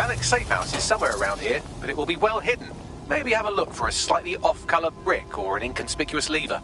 Malik's safe house is somewhere around here, but it will be well hidden. Maybe have a look for a slightly off-colour brick or an inconspicuous lever.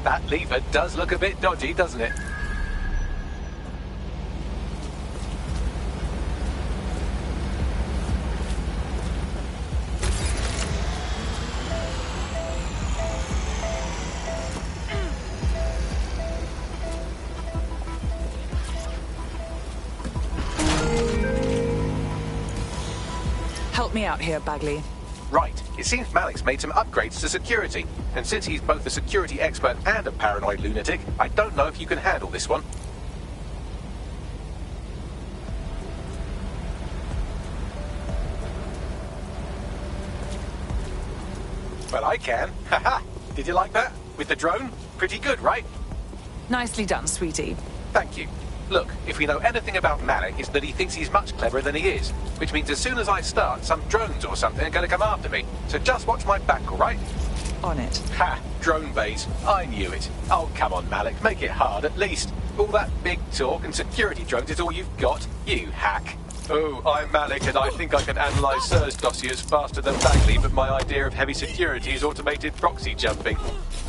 That lever does look a bit dodgy, doesn't it? Help me out here, Bagley. Right. It seems Malik's made some upgrades to security. And since he's both a security expert and a paranoid lunatic, I don't know if you can handle this one. Well, I can. Haha! Did you like that? With the drone? Pretty good, right? Nicely done, sweetie. Thank you. Look, if we know anything about Malik, it's that he thinks he's much cleverer than he is. Which means as soon as I start, some drones or something are going to come after me. So just watch my back, all right? On it. Ha! Drone base. I knew it. Oh, come on, Malik. Make it hard, at least. All that big talk and security drones is all you've got. You hack. Oh, I'm Malik, and I think I can analyse SIRS dossiers faster than Bagley, but my idea of heavy security is automated proxy jumping.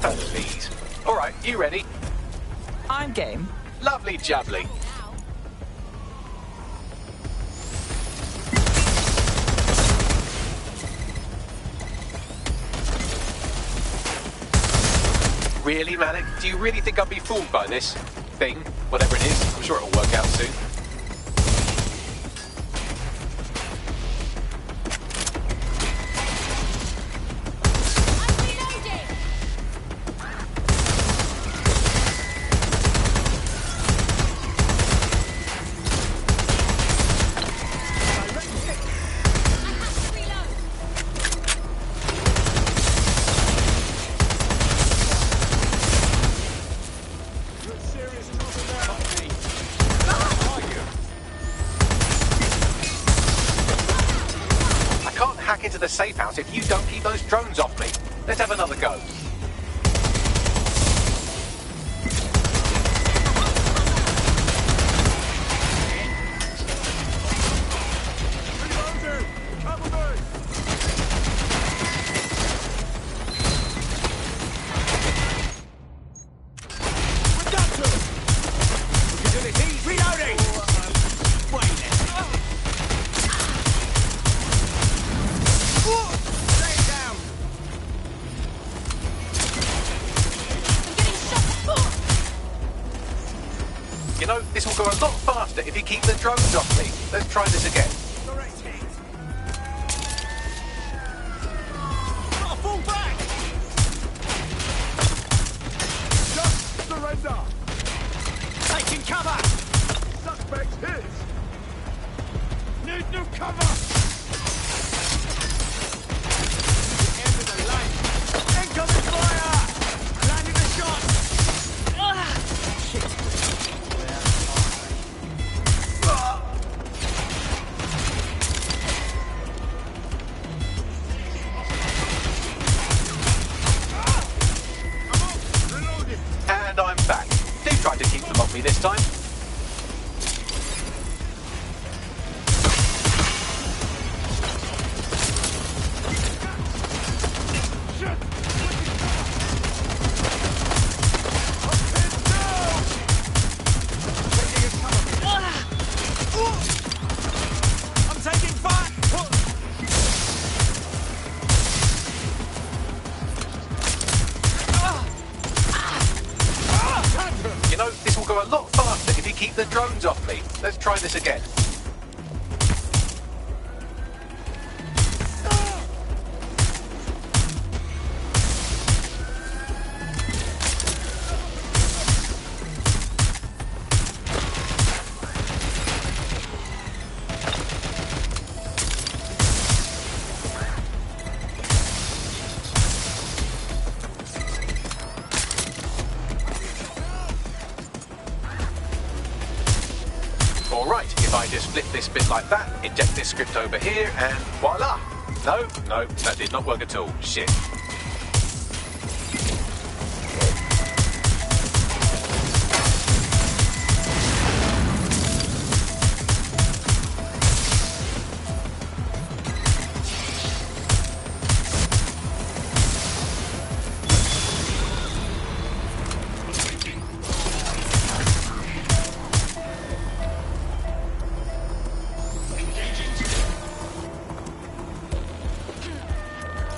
Oh, please. All right, you ready? I'm game. Lovely jubbly. Really, Malik? Do you really think I'd be fooled by this thing? Whatever it is, I'm sure it'll work out soon. Into the safe house if you don't keep those drones off me. Let's have another go. You know, this will go a lot faster if you keep the drones off me. Let's try this again. Fall back! phone's off me. Let's try this again. Alright, if I just flip this bit like that, inject this script over here, and voila! No, that did not work at all. Shit.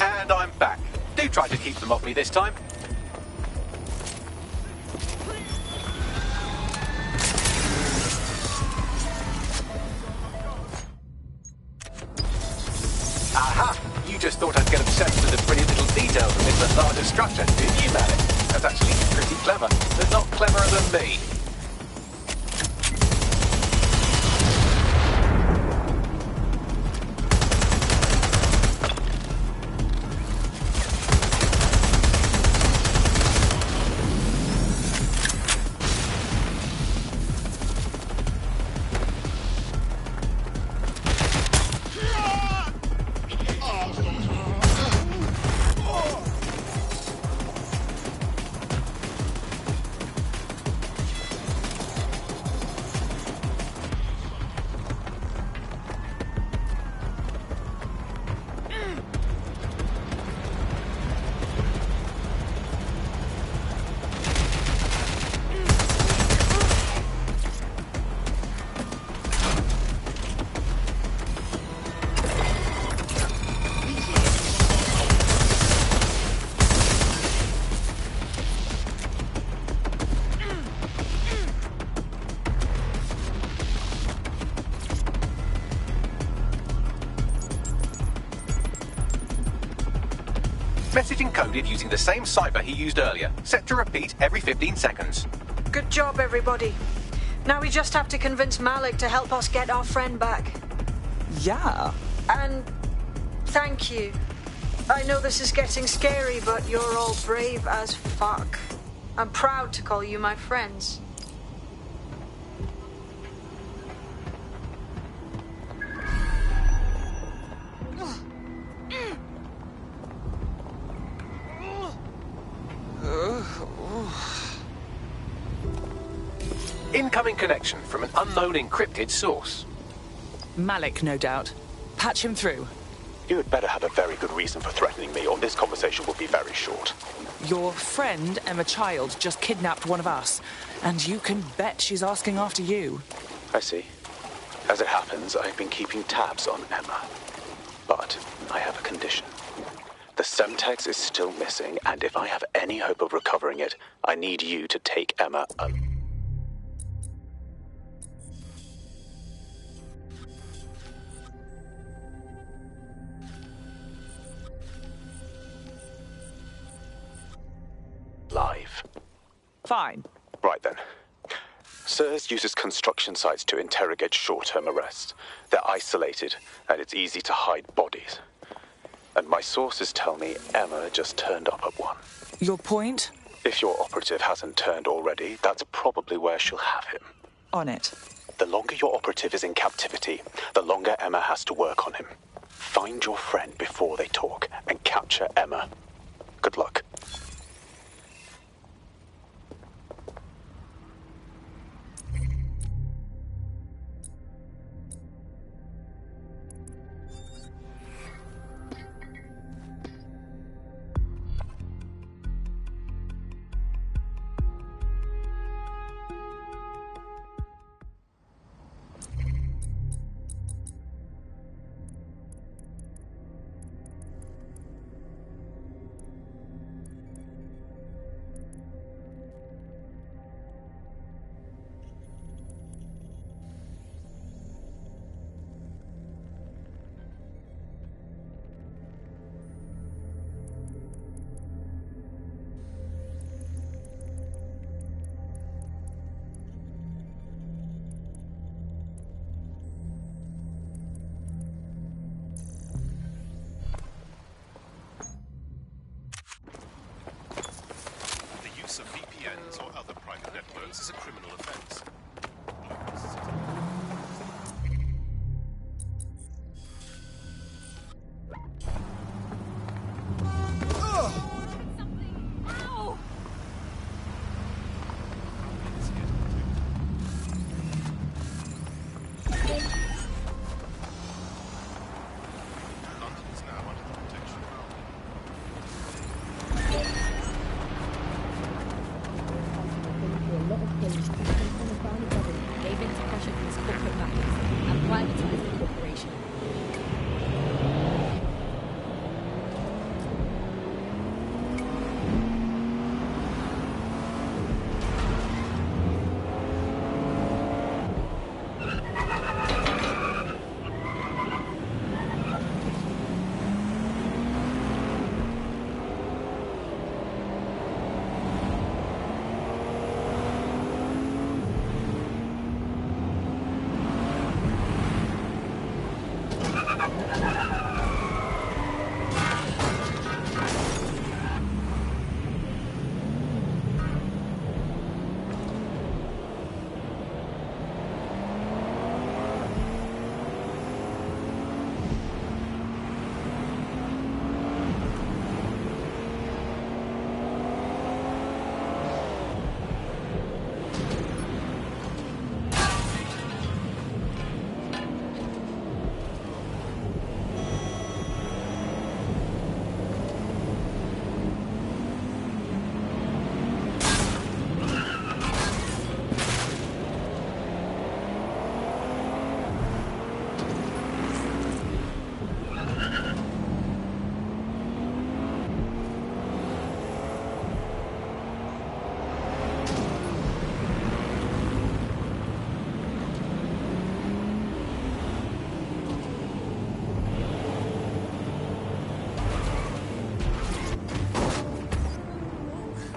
And I'm back. Do try to keep them off me this time. Aha! You just thought I'd get obsessed with the pretty little details of this larger structure, didn't you, Malik? That's actually pretty clever. They're not cleverer than me. Message encoded using the same cipher he used earlier. Set to repeat every 15 seconds. Good job, everybody. Now we just have to convince Malik to help us get our friend back. Yeah. And thank you. I know this is getting scary, but you're all brave as fuck. I'm proud to call you my friends. Incoming connection from an unknown encrypted source. Malik, no doubt. Patch him through. You had better have a very good reason for threatening me, or this conversation will be very short. Your friend, Emma Child, just kidnapped one of us. And you can bet she's asking after you. I see. As it happens, I've been keeping tabs on Emma. But I have a condition. The Semtex is still missing, and if I have any hope of recovering it, I need you to take Emma alive. Fine. Right then. SIRS uses construction sites to interrogate short-term arrests. They're isolated, and it's easy to hide bodies. And my sources tell me Emma just turned up at one. Your point? If your operative hasn't turned already, that's probably where she'll have him. On it. The longer your operative is in captivity, the longer Emma has to work on him. Find your friend before they talk, and capture Emma. Good luck. VPNs or other private networks is a criminal offence. London is now under the protection of gave in to pressure from his corporate backers and privatised the corporation.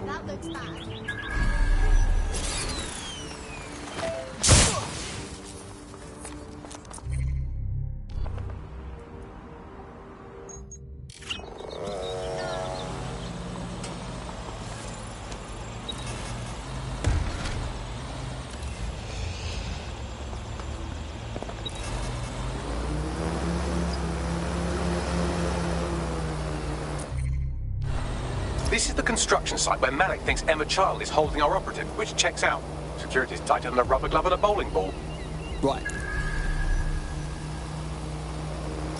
That looks bad. This is the construction site where Malik thinks Emma Child is holding our operative, which checks out. Security's tighter than a rubber glove and a bowling ball. Right.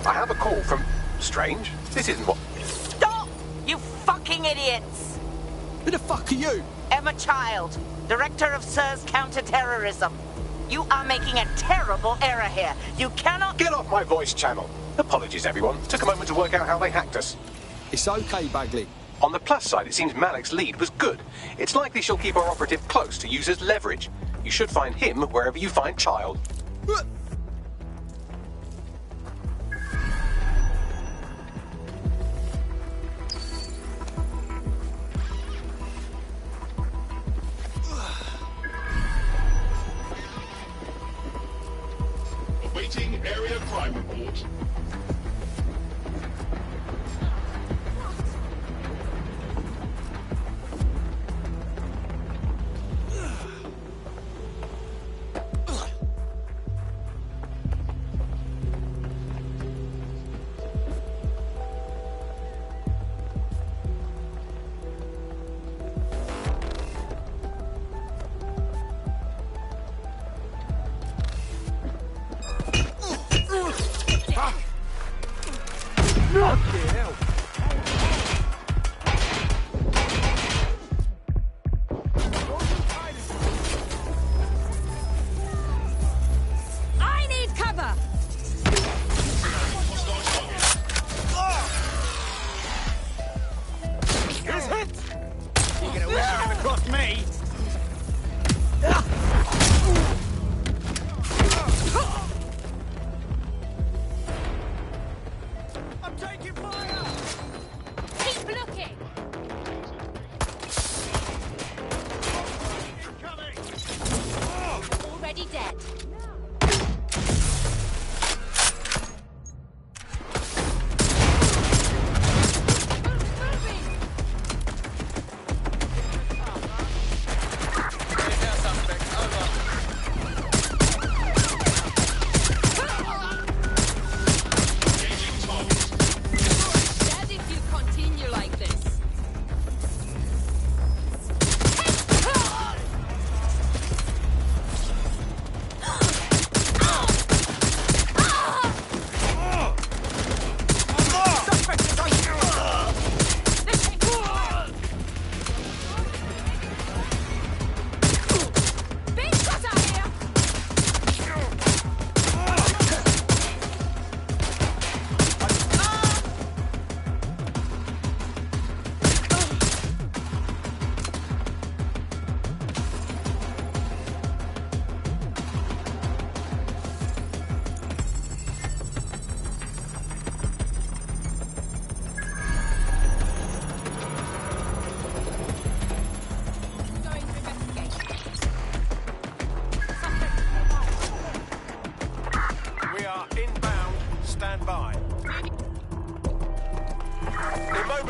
I have a call from... Strange. This isn't what... Stop! You fucking idiots! Who the fuck are you? Emma Child, Director of SIRS Counter-Terrorism. You are making a terrible error here. You cannot... Get off my voice channel. Apologies, everyone. Took a moment to work out how they hacked us. It's okay, Bagley. On the plus side, it seems Malik's lead was good. It's likely she'll keep our operative close to use as leverage. You should find him wherever you find Child. awaiting area crime report. I need cover! Here's hit! You're gonna wish it had across me! I'm taking fire! Keep looking! Already dead.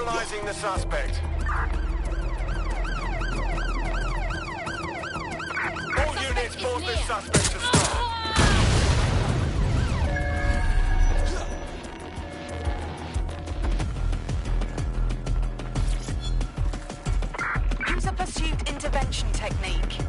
Immobilizing the suspect. All units, force this suspect to stop. Use a pursuit intervention technique.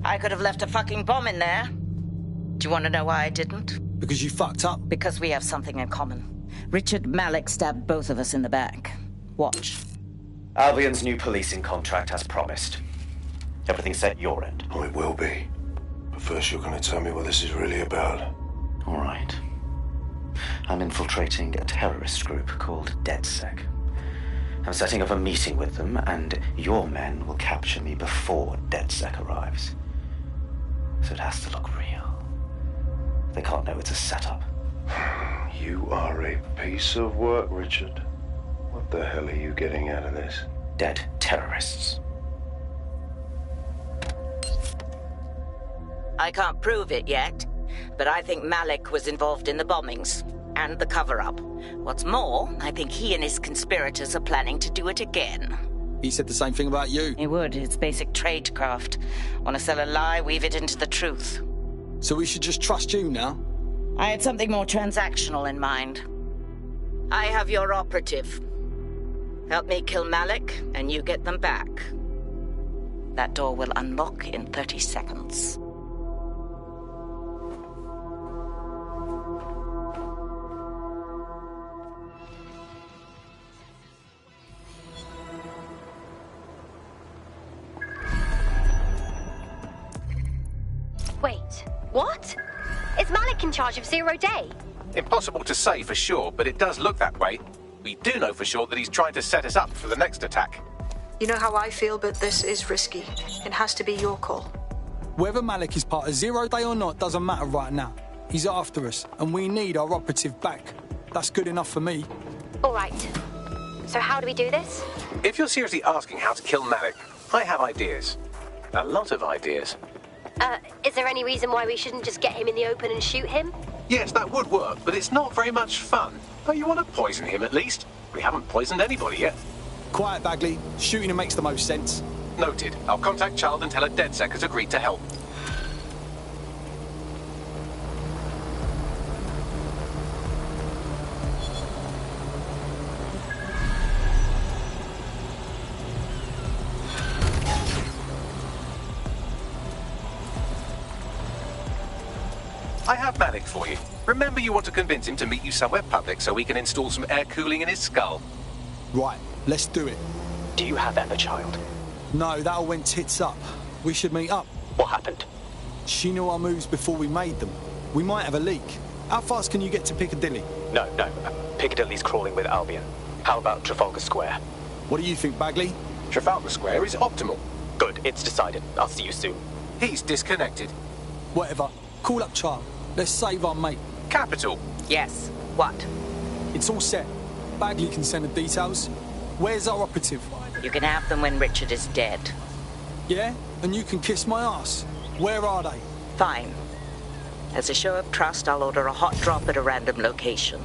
I could have left a fucking bomb in there. Do you want to know why I didn't? Because you fucked up? Because we have something in common. Richard Malik stabbed both of us in the back. Watch. Albion's new policing contract as promised. Everything set your end. Oh, it will be. But first you're going to tell me what this is really about. All right. I'm infiltrating a terrorist group called DedSec. I'm setting up a meeting with them, and your men will capture me before DedSec arrives. So it has to look real. They can't know it's a setup. You are a piece of work, Richard. What the hell are you getting out of this? Dead terrorists. I can't prove it yet, but I think Malik was involved in the bombings and the cover-up. What's more, I think he and his conspirators are planning to do it again. He said the same thing about you. He would. It's basic tradecraft. Want to sell a lie, weave it into the truth. So we should just trust you now? I had something more transactional in mind. I have your operative. Help me kill Malik, and you get them back. That door will unlock in 30 seconds. Wait, what? Is Malik in charge of Zero Day? Impossible to say for sure, but it does look that way. We do know for sure that he's trying to set us up for the next attack. You know how I feel, but this is risky. It has to be your call. Whether Malik is part of Zero Day or not doesn't matter right now. He's after us, and we need our operative back. That's good enough for me. All right. So how do we do this? If you're seriously asking how to kill Malik, I have ideas. A lot of ideas. Is there any reason why we shouldn't just get him in the open and shoot him? Yes, that would work, but it's not very much fun. But you want to poison him at least? We haven't poisoned anybody yet. Quiet, Bagley. Shooting him makes the most sense. Noted. I'll contact Child and tell her DedSec has agreed to help. I have Malik for you. Remember, you want to convince him to meet you somewhere public so we can install some air cooling in his skull. Right, let's do it. Do you have Emma, Child? No, that all went tits up. We should meet up. What happened? She knew our moves before we made them. We might have a leak. How fast can you get to Piccadilly? No. Piccadilly's crawling with Albion. How about Trafalgar Square? What do you think, Bagley? Trafalgar Square is optimal. Good, it's decided. I'll see you soon. He's disconnected. Whatever. Call up Charles. Let's save our mate. Capital. Yes. What? It's all set. Bagley can send the details. Where's our operative? You can have them when Richard is dead. Yeah? And you can kiss my ass. Where are they? Fine. As a show of trust, I'll order a hot drop at a random location.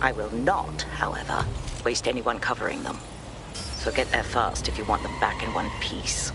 I will not, however, waste anyone covering them. So get there fast if you want them back in one piece.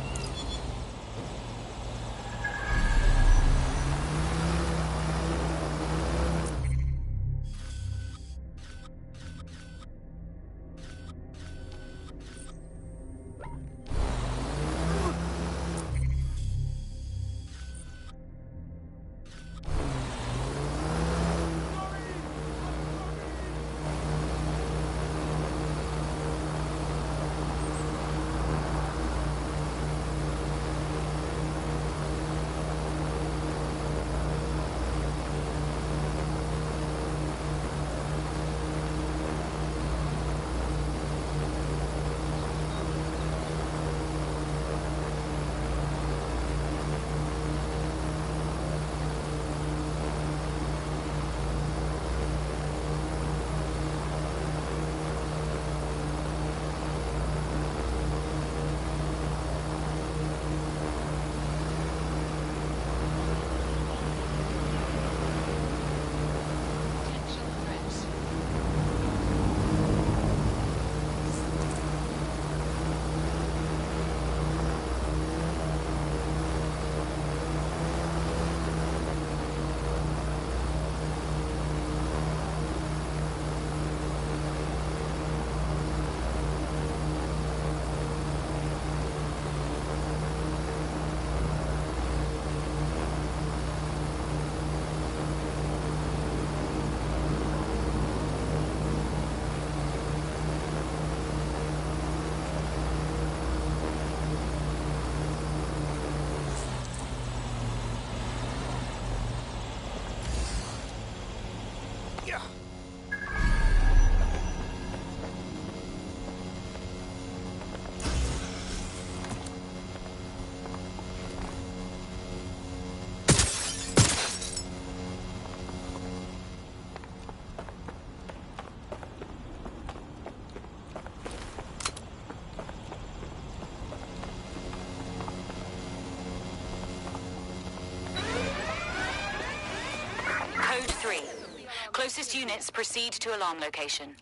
units proceed to alarm location.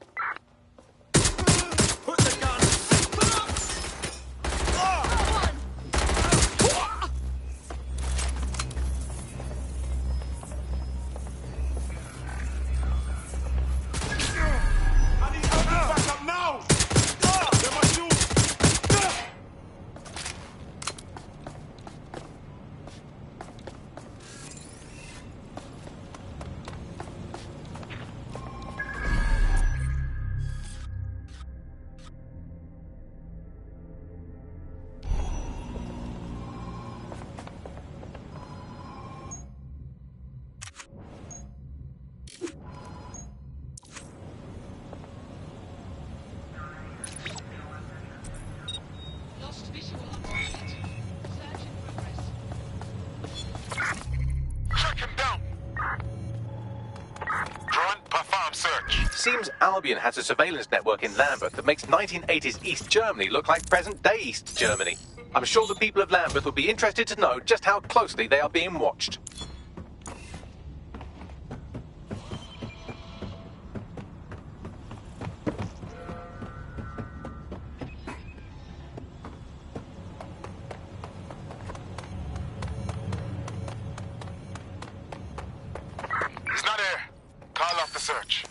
Put the gun! I need help back up now! They're my shoes! Seems Albion has a surveillance network in Lambeth that makes 1980s East Germany look like present-day East Germany. I'm sure the people of Lambeth would be interested to know just how closely they are being watched. He's not here. Call off the search.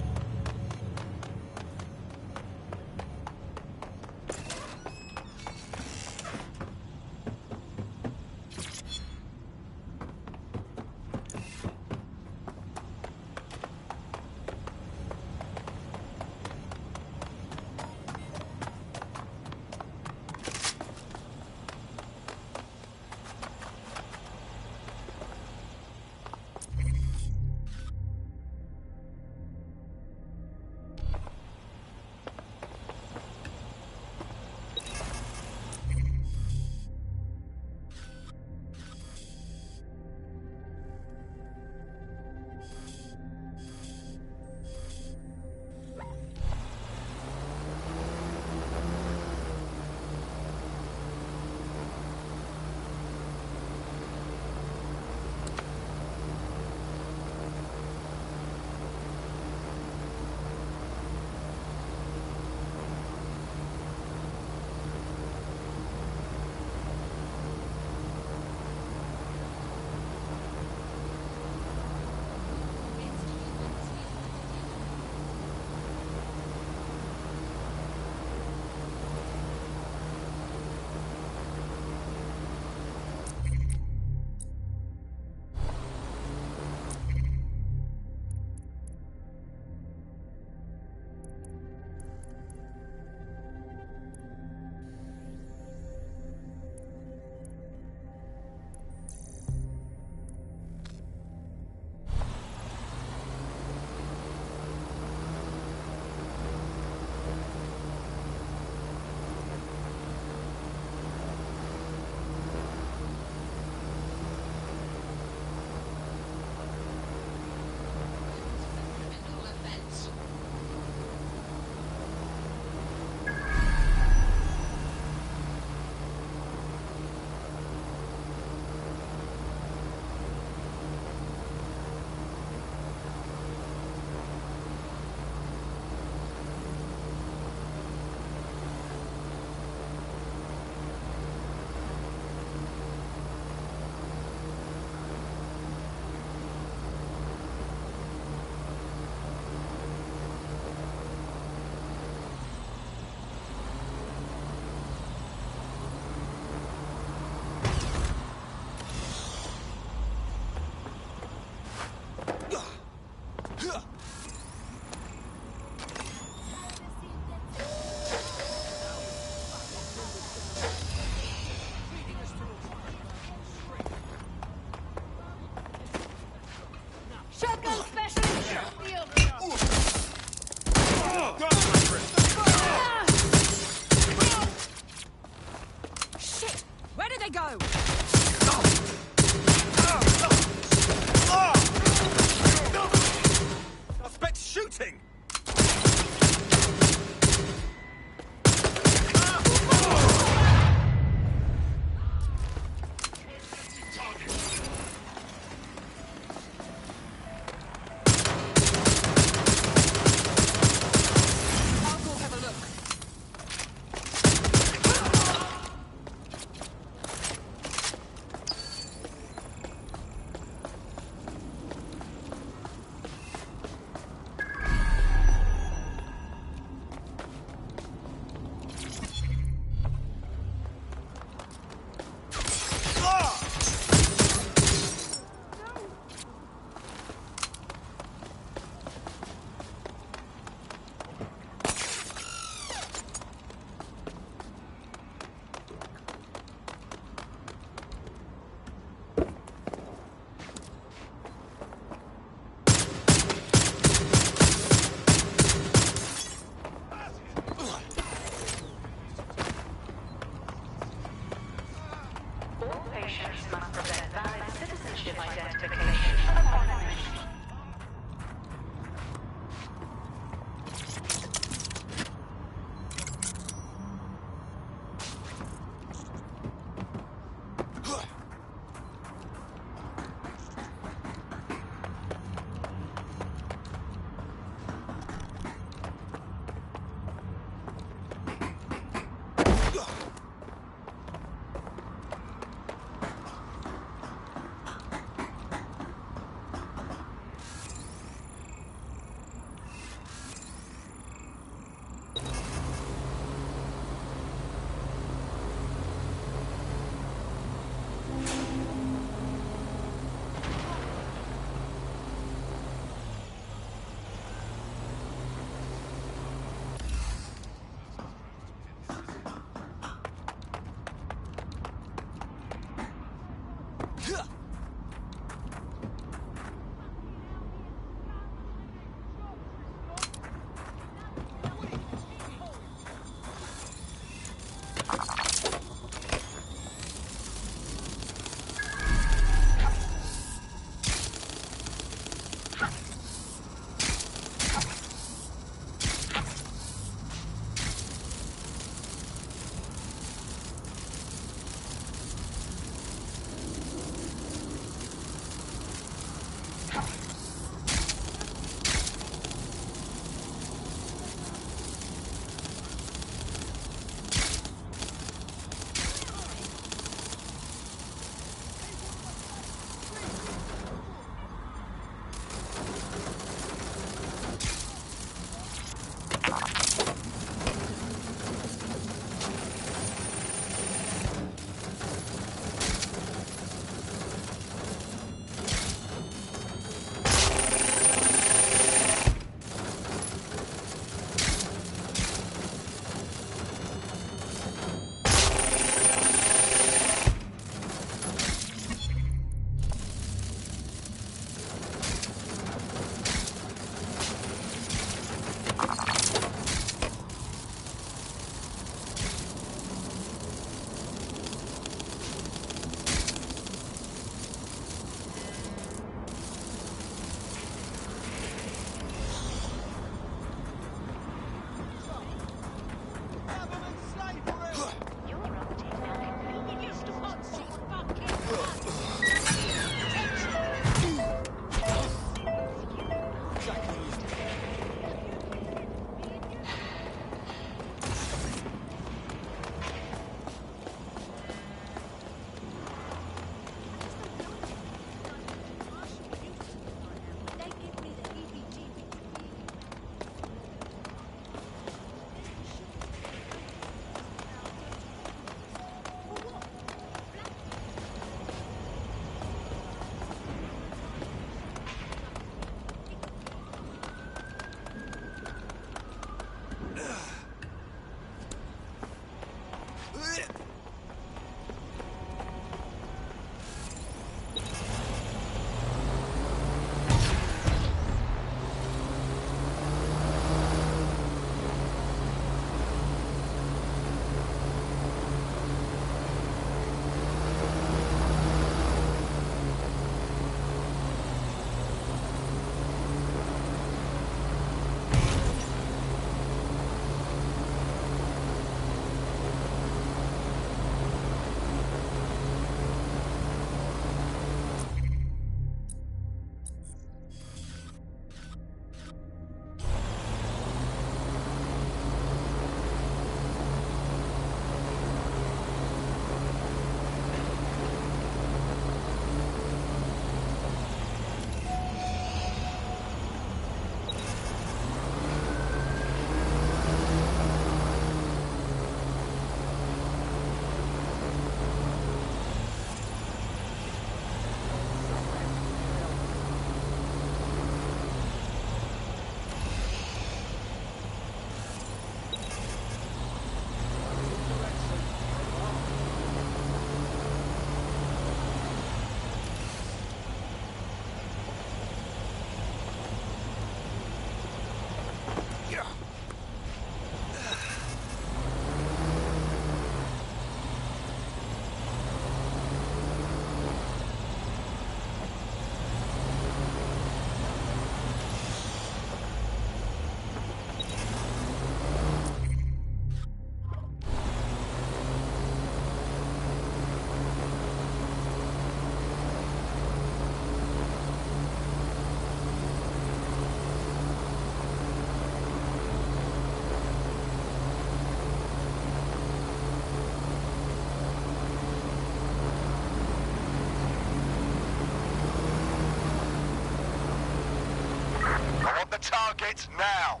target now.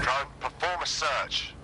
Drone, perform a search.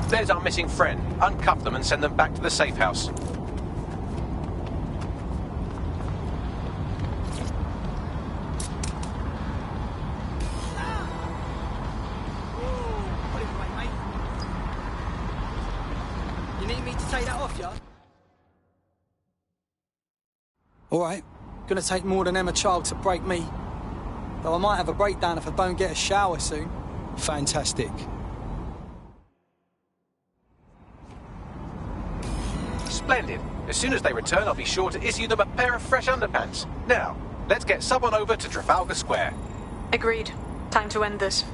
There's our missing friend. Uncuff them and send them back to the safe house. You need me to take that off, yeah? All right. Gonna take more than Emma Child to break me. Though I might have a breakdown if I don't get a shower soon. Fantastic. Splendid. As soon as they return, I'll be sure to issue them a pair of fresh underpants. Now, Let's get someone over to Trafalgar Square. Agreed. Time to end this.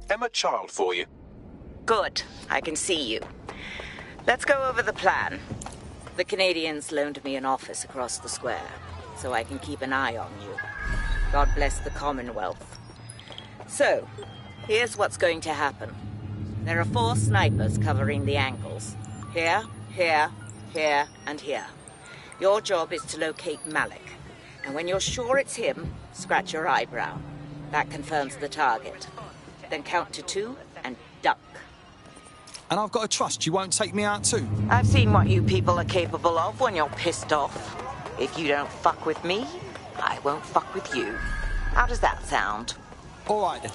Emma Child for you. Good. I can see you. Let's go over the plan. The Canadians loaned me an office across the square, so I can keep an eye on you. God bless the Commonwealth. So, here's what's going to happen. There are 4 snipers covering the angles. Here, here, here, and here. Your job is to locate Malik. And when you're sure it's him, scratch your eyebrow. That confirms the target. Then count to 2 and duck. And I've got to trust you won't take me out too. I've seen what you people are capable of when you're pissed off. If you don't fuck with me, I won't fuck with you. How does that sound? All right then.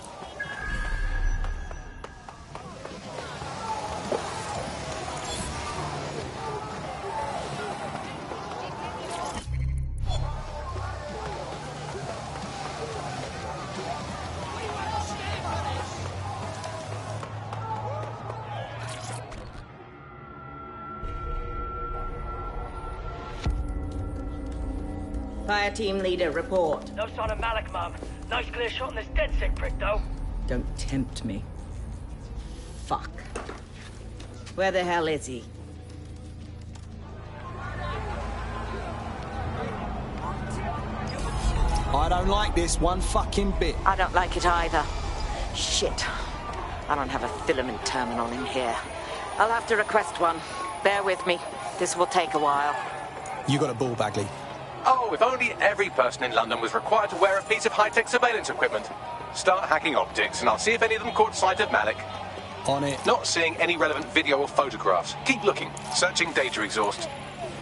Fire team leader, report. No sign of Malik, Mum. Nice clear shot on this DedSec prick, though. Don't tempt me. Fuck. Where the hell is he? I don't like this one fucking bit. I don't like it either. Shit. I don't have a filament terminal in here. I'll have to request one. Bear with me. This will take a while. You got a ball, Bagley. Oh, if only every person in London was required to wear a piece of high-tech surveillance equipment. Start hacking optics, and I'll see if any of them caught sight of Malik. On it. Not seeing any relevant video or photographs. Keep looking. Searching data exhaust.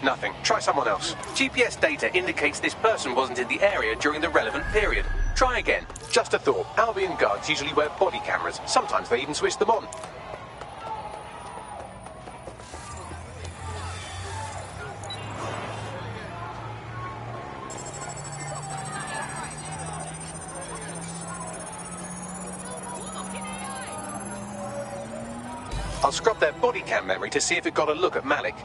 Nothing. Try someone else. GPS data indicates this person wasn't in the area during the relevant period. Try again. Just a thought. Albion guards usually wear body cameras. Sometimes they even switch them on. I'll scrub their body cam memory to see if it got a look at Malik.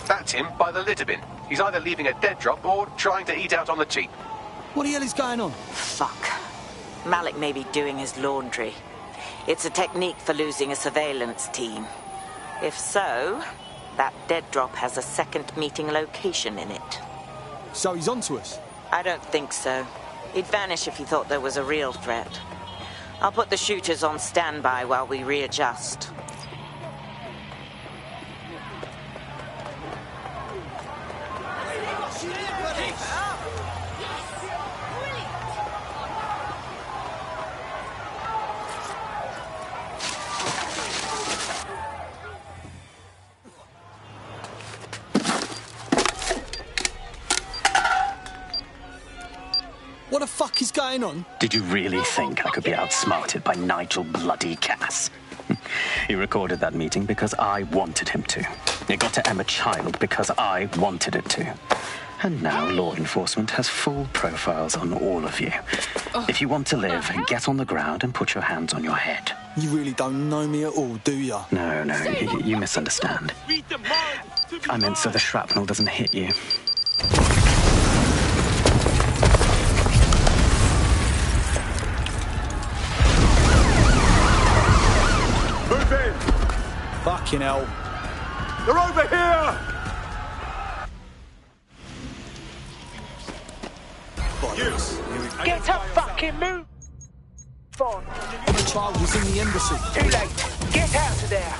That's him by the litter bin. He's either leaving a dead drop or trying to eat out on the cheap. What the hell is going on? Fuck. Malik may be doing his laundry. It's a technique for losing a surveillance team. If so, that dead drop has a second meeting location in it. So he's onto us? I don't think so. He'd vanish if he thought there was a real threat. I'll put the shooters on standby while we readjust. What the fuck is going on? Did you really think I could be outsmarted by Nigel bloody Cass? He recorded that meeting because I wanted him to. It got to Emma Child because I wanted it to. And now law enforcement has full profiles on all of you. If you want to live, get on the ground and put your hands on your head. You really don't know me at all, do ya? No, you misunderstand. I meant so the shrapnel doesn't hit you. Move in! Fucking hell. They're over here! Get up, fucking move! On. Emma Child was in the embassy. Too late. Get out of there.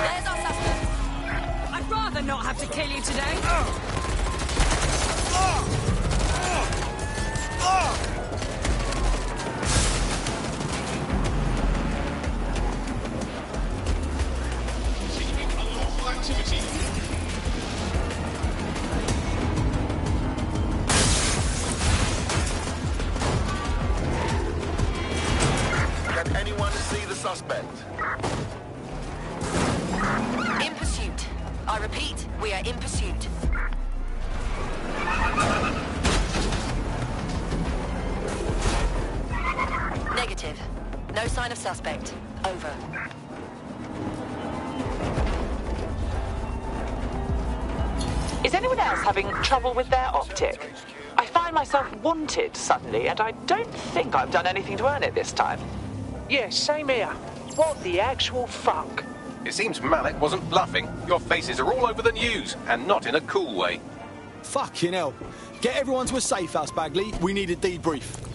There's our suspect. I'd rather not have to kill you today. suspect. In pursuit. I repeat, we are in pursuit. Negative. No sign of suspect. Over. Is anyone else having trouble with their optic? I find myself wanted suddenly, and I don't think I've done anything to earn it this time. Yeah, same here. What the actual fuck? It seems Malik wasn't bluffing. Your faces are all over the news, and not in a cool way. Fucking hell. Get everyone to a safe house, Bagley. We need a debrief.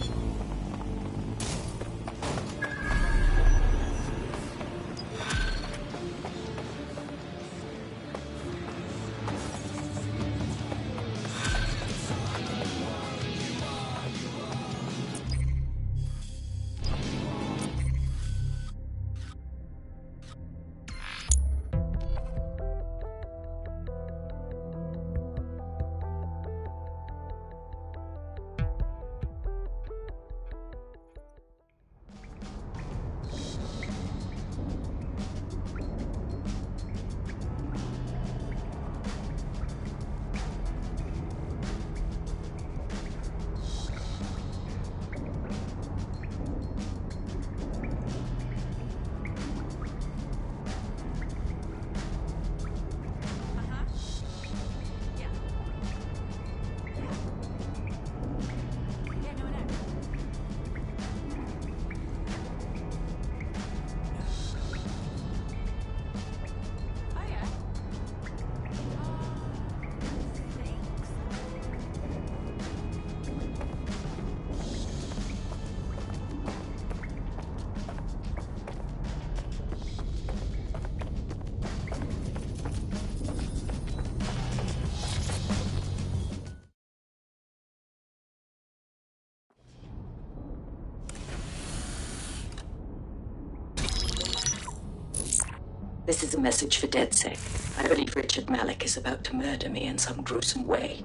This is a message for DedSec. I believe Richard Malik is about to murder me in some gruesome way.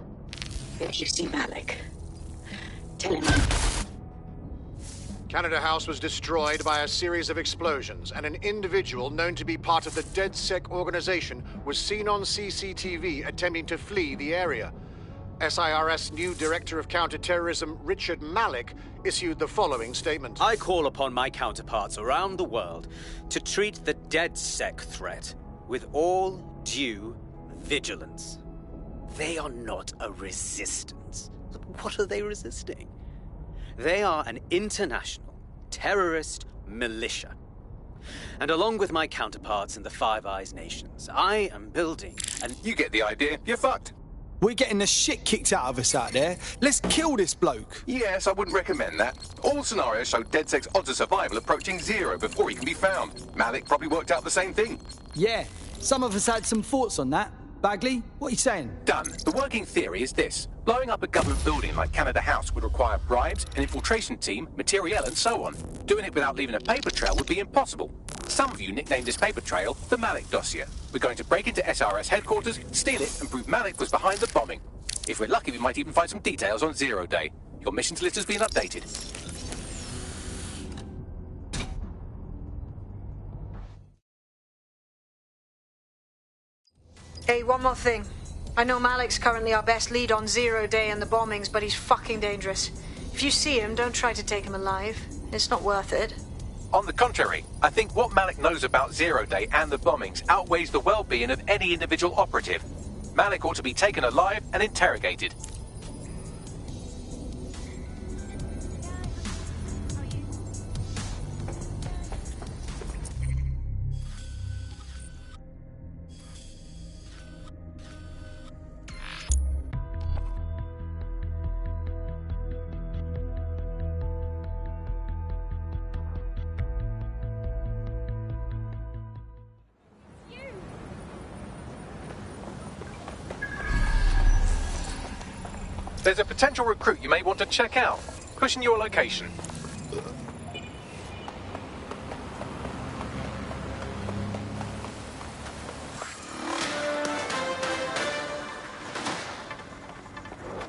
If you see Malik, tell him Canada House was destroyed by a series of explosions, and an individual known to be part of the DedSec organization was seen on CCTV attempting to flee the area. SIRS new Director of Counterterrorism Richard Malik issued the following statement. I call upon my counterparts around the world to treat the DedSec threat with all due vigilance. They are not a resistance. What are they resisting? They are an international terrorist militia. And along with my counterparts in the Five Eyes nations, I am building an... You get the idea. You're fucked. We're getting the shit kicked out of us out there. Let's kill this bloke. Yes, I wouldn't recommend that. All scenarios show DedSec's odds of survival approaching 0 before he can be found. Malik probably worked out the same thing. Yeah, some of us had some thoughts on that. Bagley, what are you saying? Done. The working theory is this. Blowing up a government building like Canada House would require bribes, an infiltration team, materiel, and so on. Doing it without leaving a paper trail would be impossible. Some of you nicknamed this paper trail the Malik dossier. We're going to break into SRS headquarters, steal it, and prove Malik was behind the bombing. If we're lucky, we might even find some details on Zero Day. Your missions list has been updated. Hey, one more thing. I know Malik's currently our best lead on Zero Day and the bombings, but he's fucking dangerous. If you see him, don't try to take him alive. It's not worth it. On the contrary, I think what Malik knows about Zero Day and the bombings outweighs the well-being of any individual operative. Malik ought to be taken alive and interrogated. There's a potential recruit you may want to check out. Pushing your location.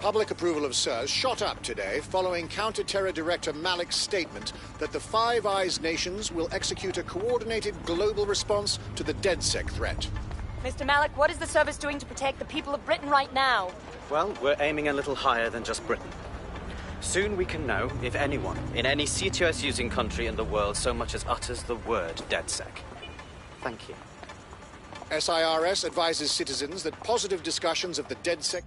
public approval of SIRS shot up today following Counter-Terror Director Malik's statement that the Five Eyes nations will execute a coordinated global response to the DedSec threat. Mr. Malik, what is the service doing to protect the people of Britain right now? Well, we're aiming a little higher than just Britain. Soon we can know if anyone in any CTOS-using country in the world so much as utters the word DedSec. Thank you. SIRS advises citizens that positive discussions of the DedSec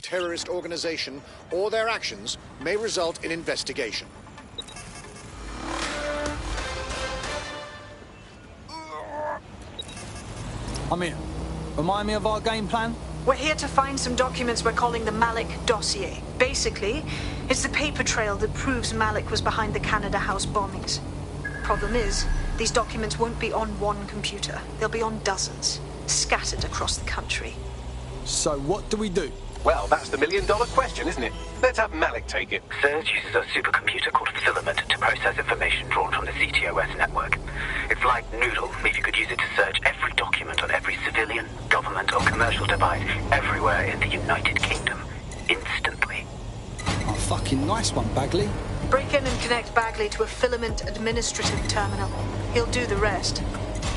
terrorist organization or their actions may result in investigation. I'm here. Remind me of our game plan? We're here to find some documents we're calling the Malik dossier. Basically, it's the paper trail that proves Malik was behind the Canada House bombings. Problem is, these documents won't be on one computer. They'll be on dozens, scattered across the country. So what do we do? Well, that's the million-dollar question, isn't it? Let's have Malik take it. SIRS uses a supercomputer called Filament to process information drawn from the CTOS network. It's like Noodle, if you could use it to search every document on every civilian, government or commercial device everywhere in the United Kingdom, instantly. Oh, fucking nice one, Bagley. Break in and connect Bagley to a Filament administrative terminal. He'll do the rest.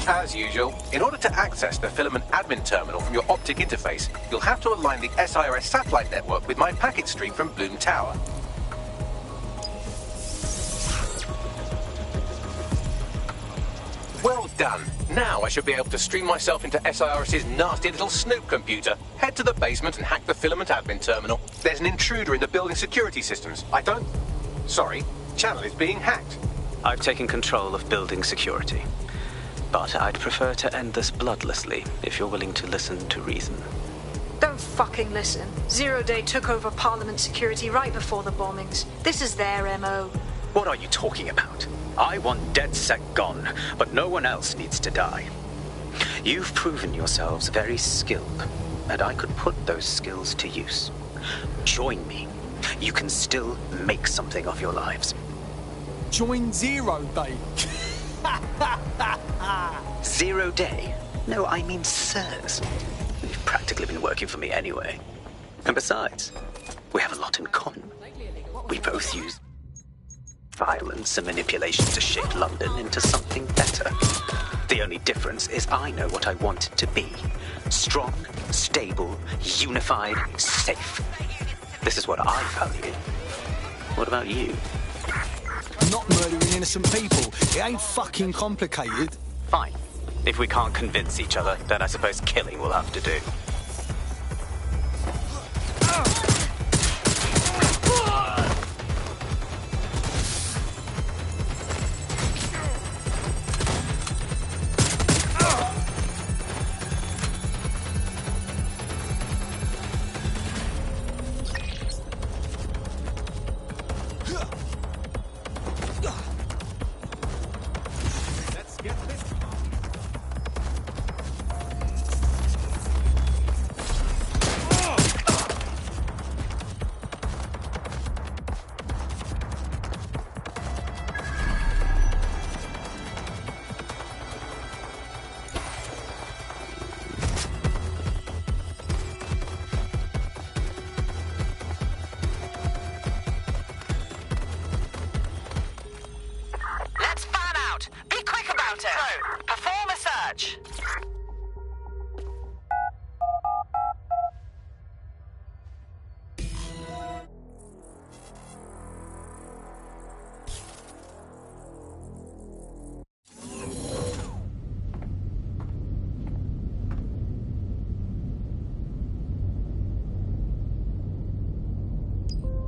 As usual, in order to access the Filament admin terminal from your optic interface, you'll have to align the SIRS satellite network with my packet stream from Bloom Tower. Well done. Now I should be able to stream myself into SIRS's nasty little snoop computer, head to the basement and hack the Filament admin terminal. There's an intruder in the building security systems. Sorry, channel is being hacked. I've taken control of building security. But I'd prefer to end this bloodlessly, if you're willing to listen to reason. Don't fucking listen. Zero Day took over Parliament security right before the bombings. This is their MO. What are you talking about? I want DedSec gone, but no one else needs to die. You've proven yourselves very skilled, and I could put those skills to use. Join me. You can still make something of your lives. Join Zero Day. 0 Day? No, I mean SIRS. You've practically been working for me anyway. And besides, we have a lot in common. We both use violence and manipulation to shape London into something better. The only difference is I know what I want it to be. Strong, stable, unified, safe. This is what I value. What about you? Not murdering innocent people. It ain't fucking complicated. Fine. If we can't convince each other, then I suppose killing will have to do. Perform a search.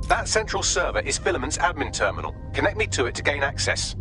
That central server is Filament's admin terminal. Connect me to it to gain access.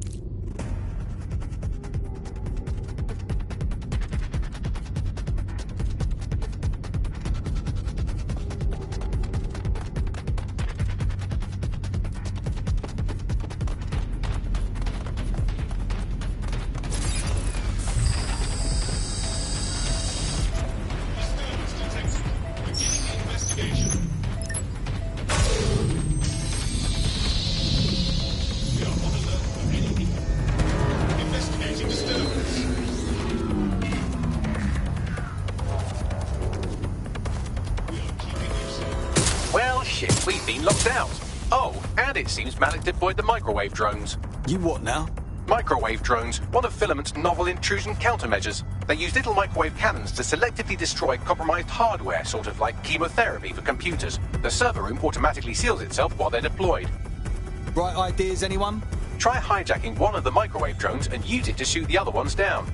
knocked out. Oh, and it seems Malik deployed the microwave drones. You what now? Microwave drones, one of Filament's novel intrusion countermeasures. They use little microwave cannons to selectively destroy compromised hardware, sort of like chemotherapy for computers. The server room automatically seals itself while they're deployed. Bright ideas, anyone? Try hijacking one of the microwave drones and use it to shoot the other ones down.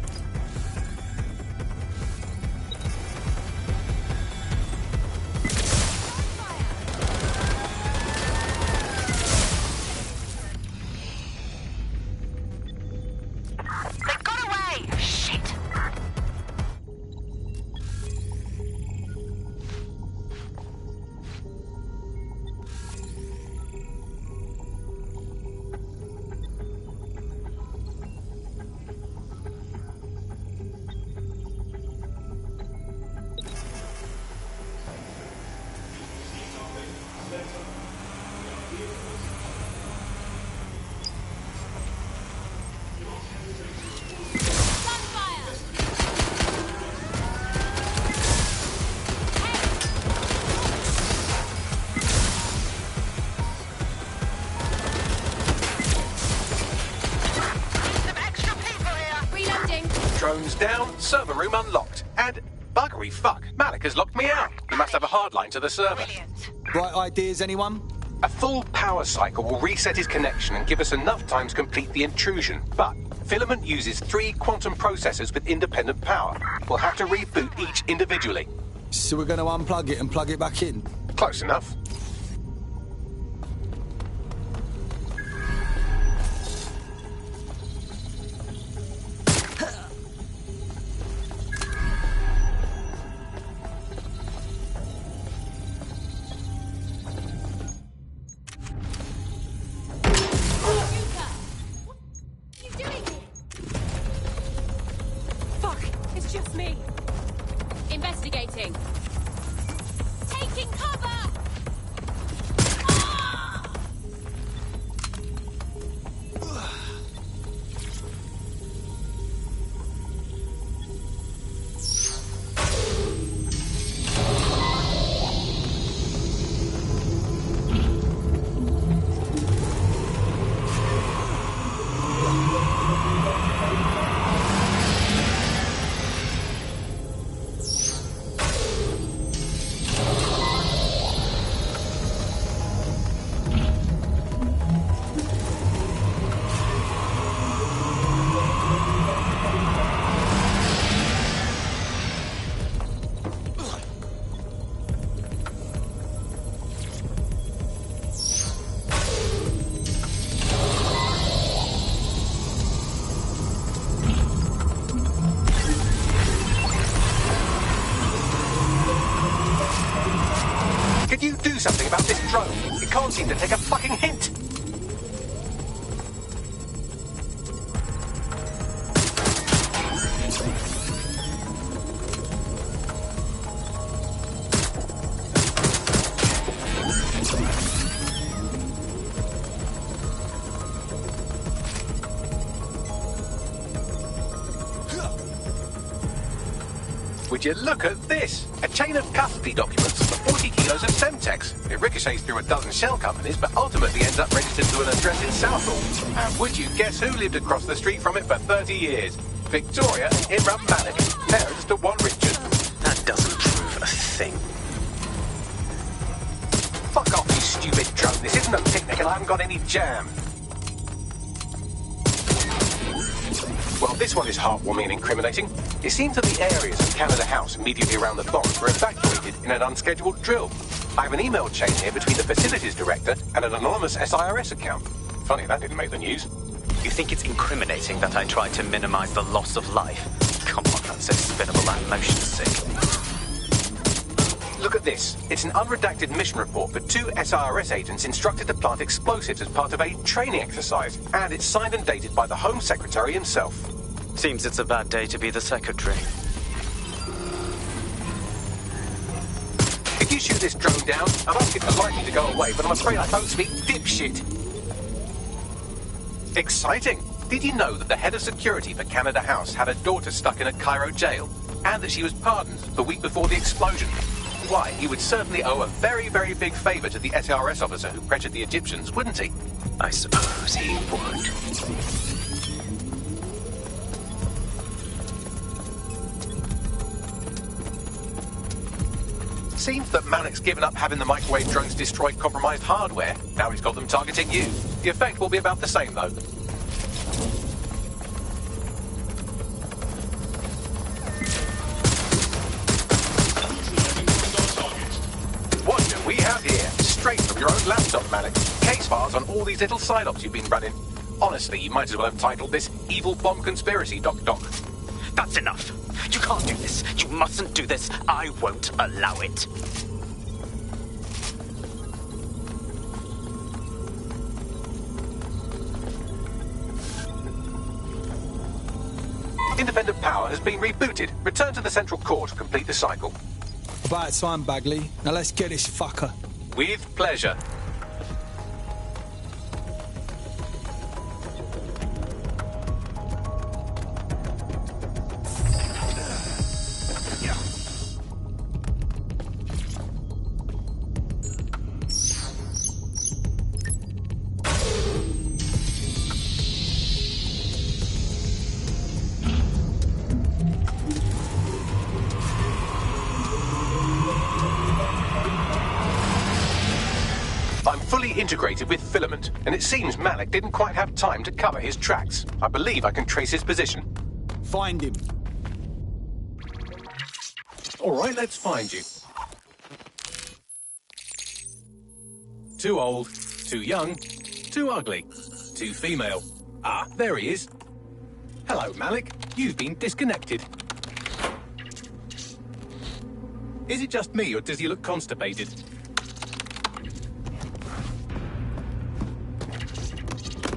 Drones down, server room unlocked. And buggery fuck, Malik has locked me out. He must have a hard line to the server. Bright ideas, anyone? A full power cycle will reset his connection and give us enough time to complete the intrusion. But Filament uses 3 quantum processors with independent power. We'll have to reboot each individually. So we're going to unplug it and plug it back in? Close enough. Investigating. Taking cover! Could you do something about this drone? It can't seem to take a fucking hint. Would you look at this? A chain of custody documents for 40 kilos of Semtex. It ricochets through a dozen shell companies, but ultimately ends up registered to an address in Southall. And would you guess who lived across the street from it for 30 years? Victoria and Imran Malik, parents to one Richard. That doesn't prove a thing. Fuck off, you stupid drone. This isn't a picnic and I haven't got any jam. Well, this one is heartwarming and incriminating. It seems that the areas of Canada House immediately around the bombs were evacuated in an unscheduled drill. I have an email chain here between the facilities director and an anonymous SIRS account. Funny that didn't make the news. You think it's incriminating that I tried to minimize the loss of life? Come on, that's so spinnable and motion sick. Look at this. It's an unredacted mission report for 2 SIRS agents instructed to plant explosives as part of a training exercise. And it's signed and dated by the Home Secretary himself. Seems it's a bad day to be the secretary. If you shoot this drone down, I'd ask it politely to go away, but I'm afraid I don't speak dipshit. Exciting. Did you know that the head of security for Canada House had a daughter stuck in a Cairo jail? And that she was pardoned the week before the explosion? Why, he would certainly owe a very, very big favour to the SARS officer who pressured the Egyptians, wouldn't he? I suppose he would. Seems that Malik's given up having the microwave drones destroy compromised hardware. Now he's got them targeting you. The effect will be about the same, though. What do we have here? Straight from your own laptop, Malik. Case files on all these little side ops you've been running. Honestly, you might as well have titled this Evil Bomb Conspiracy, Doc. That's enough. You can't do this. You mustn't do this. I won't allow it. Independent power has been rebooted. Return to the central core to complete the cycle. About time, Bagley. Now let's get this fucker. With pleasure. Integrated with Filament, and it seems Malik didn't quite have time to cover his tracks. I believe I can trace his position. Find him. All right, let's find you. Too old, too young, too ugly, too female. Ah, there he is. Hello, Malik. You've been disconnected. Is it just me, or does he look constipated?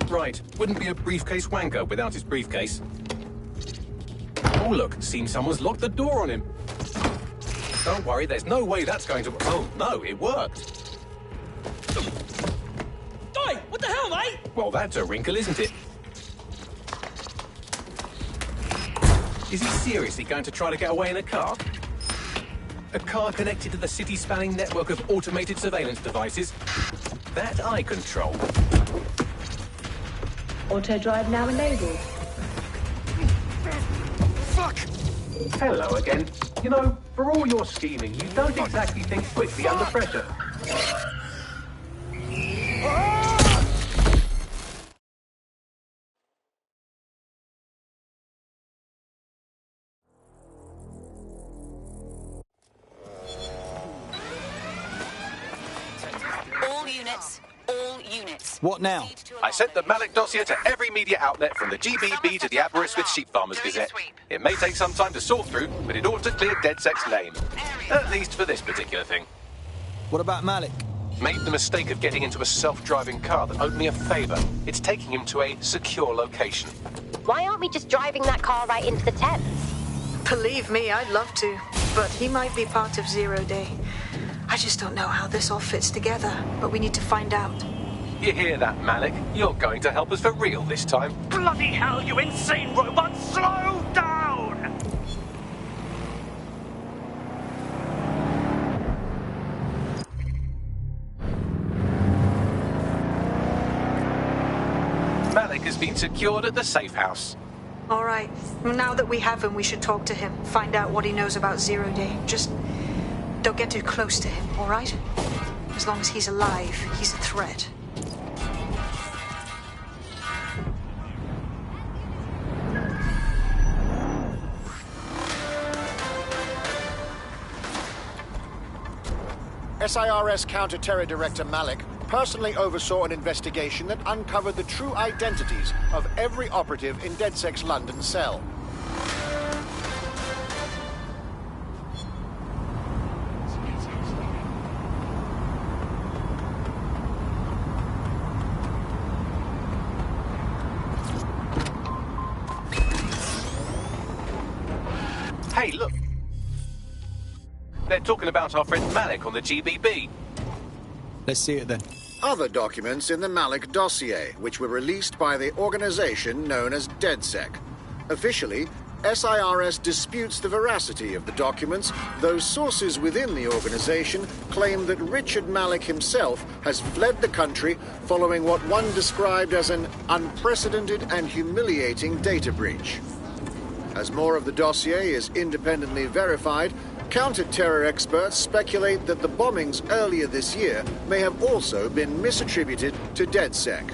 Right, wouldn't be a briefcase wanker without his briefcase. Oh look, seems someone's locked the door on him. Don't worry, there's no way that's going to... Oh no, it worked. Oi, what the hell, mate? Well, that's a wrinkle, isn't it? Is he seriously going to try to get away in a car? A car connected to the city-spanning network of automated surveillance devices? That I control. Auto drive now enabled. Fuck! Hello again. You know, for all your scheming, you don't exactly think quickly under pressure. All units. What now? I sent the Malik dossier to every media outlet, from the GBB to the Aberystwyth Sheep Farmers Gazette. It may take some time to sort through, but it ought to clear DedSec's name. At least for this particular thing. What about Malik? Made the mistake of getting into a self-driving car that owed me a favour. It's taking him to a secure location. Why aren't we just driving that car right into the Thames? Believe me, I'd love to. But he might be part of Zero Day. I just don't know how this all fits together, but we need to find out. You hear that, Malik? You're going to help us for real this time. Bloody hell, you insane robot! Slow down! Malik has been secured at the safe house. All right. Now that we have him, we should talk to him. Find out what he knows about Zero Day. Just don't get too close to him, all right? As long as he's alive, he's a threat. SIRS Counter-Terror Director Malik personally oversaw an investigation that uncovered the true identities of every operative in DedSec's London cell. Hey, look. They're talking about our friend Malik on the GBB. Let's see it then. Other documents in the Malik dossier, which were released by the organization known as DedSec. Officially, SIRS disputes the veracity of the documents, though sources within the organization claim that Richard Malik himself has fled the country following what one described as an unprecedented and humiliating data breach. As more of the dossier is independently verified, counter-terror experts speculate that the bombings earlier this year may have also been misattributed to DedSec.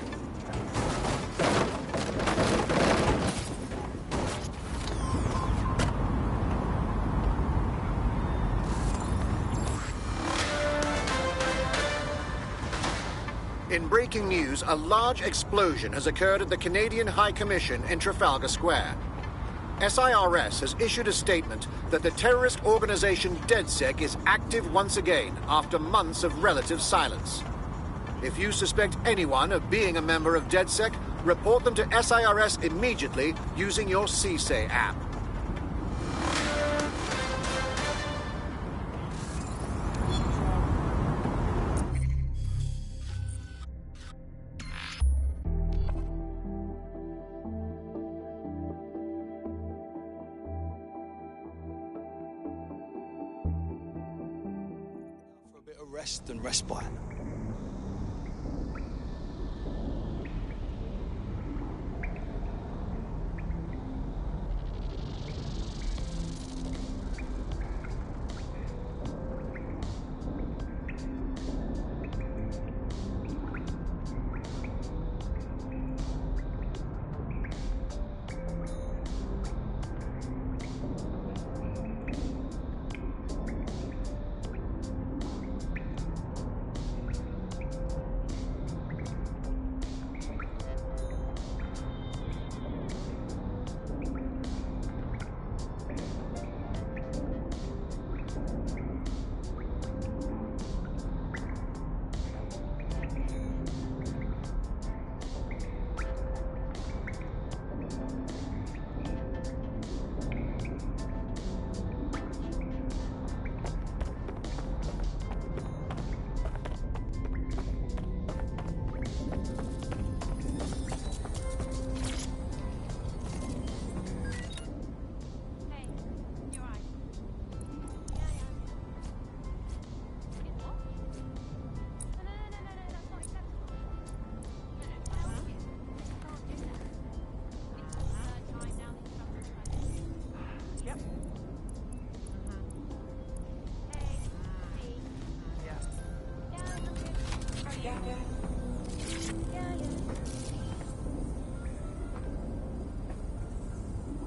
In breaking news, a large explosion has occurred at the Canadian High Commission in Trafalgar Square. SIRS has issued a statement that the terrorist organization DedSec is active once again after months of relative silence. If you suspect anyone of being a member of DedSec, report them to SIRS immediately using your CSAY app. Rest and respite.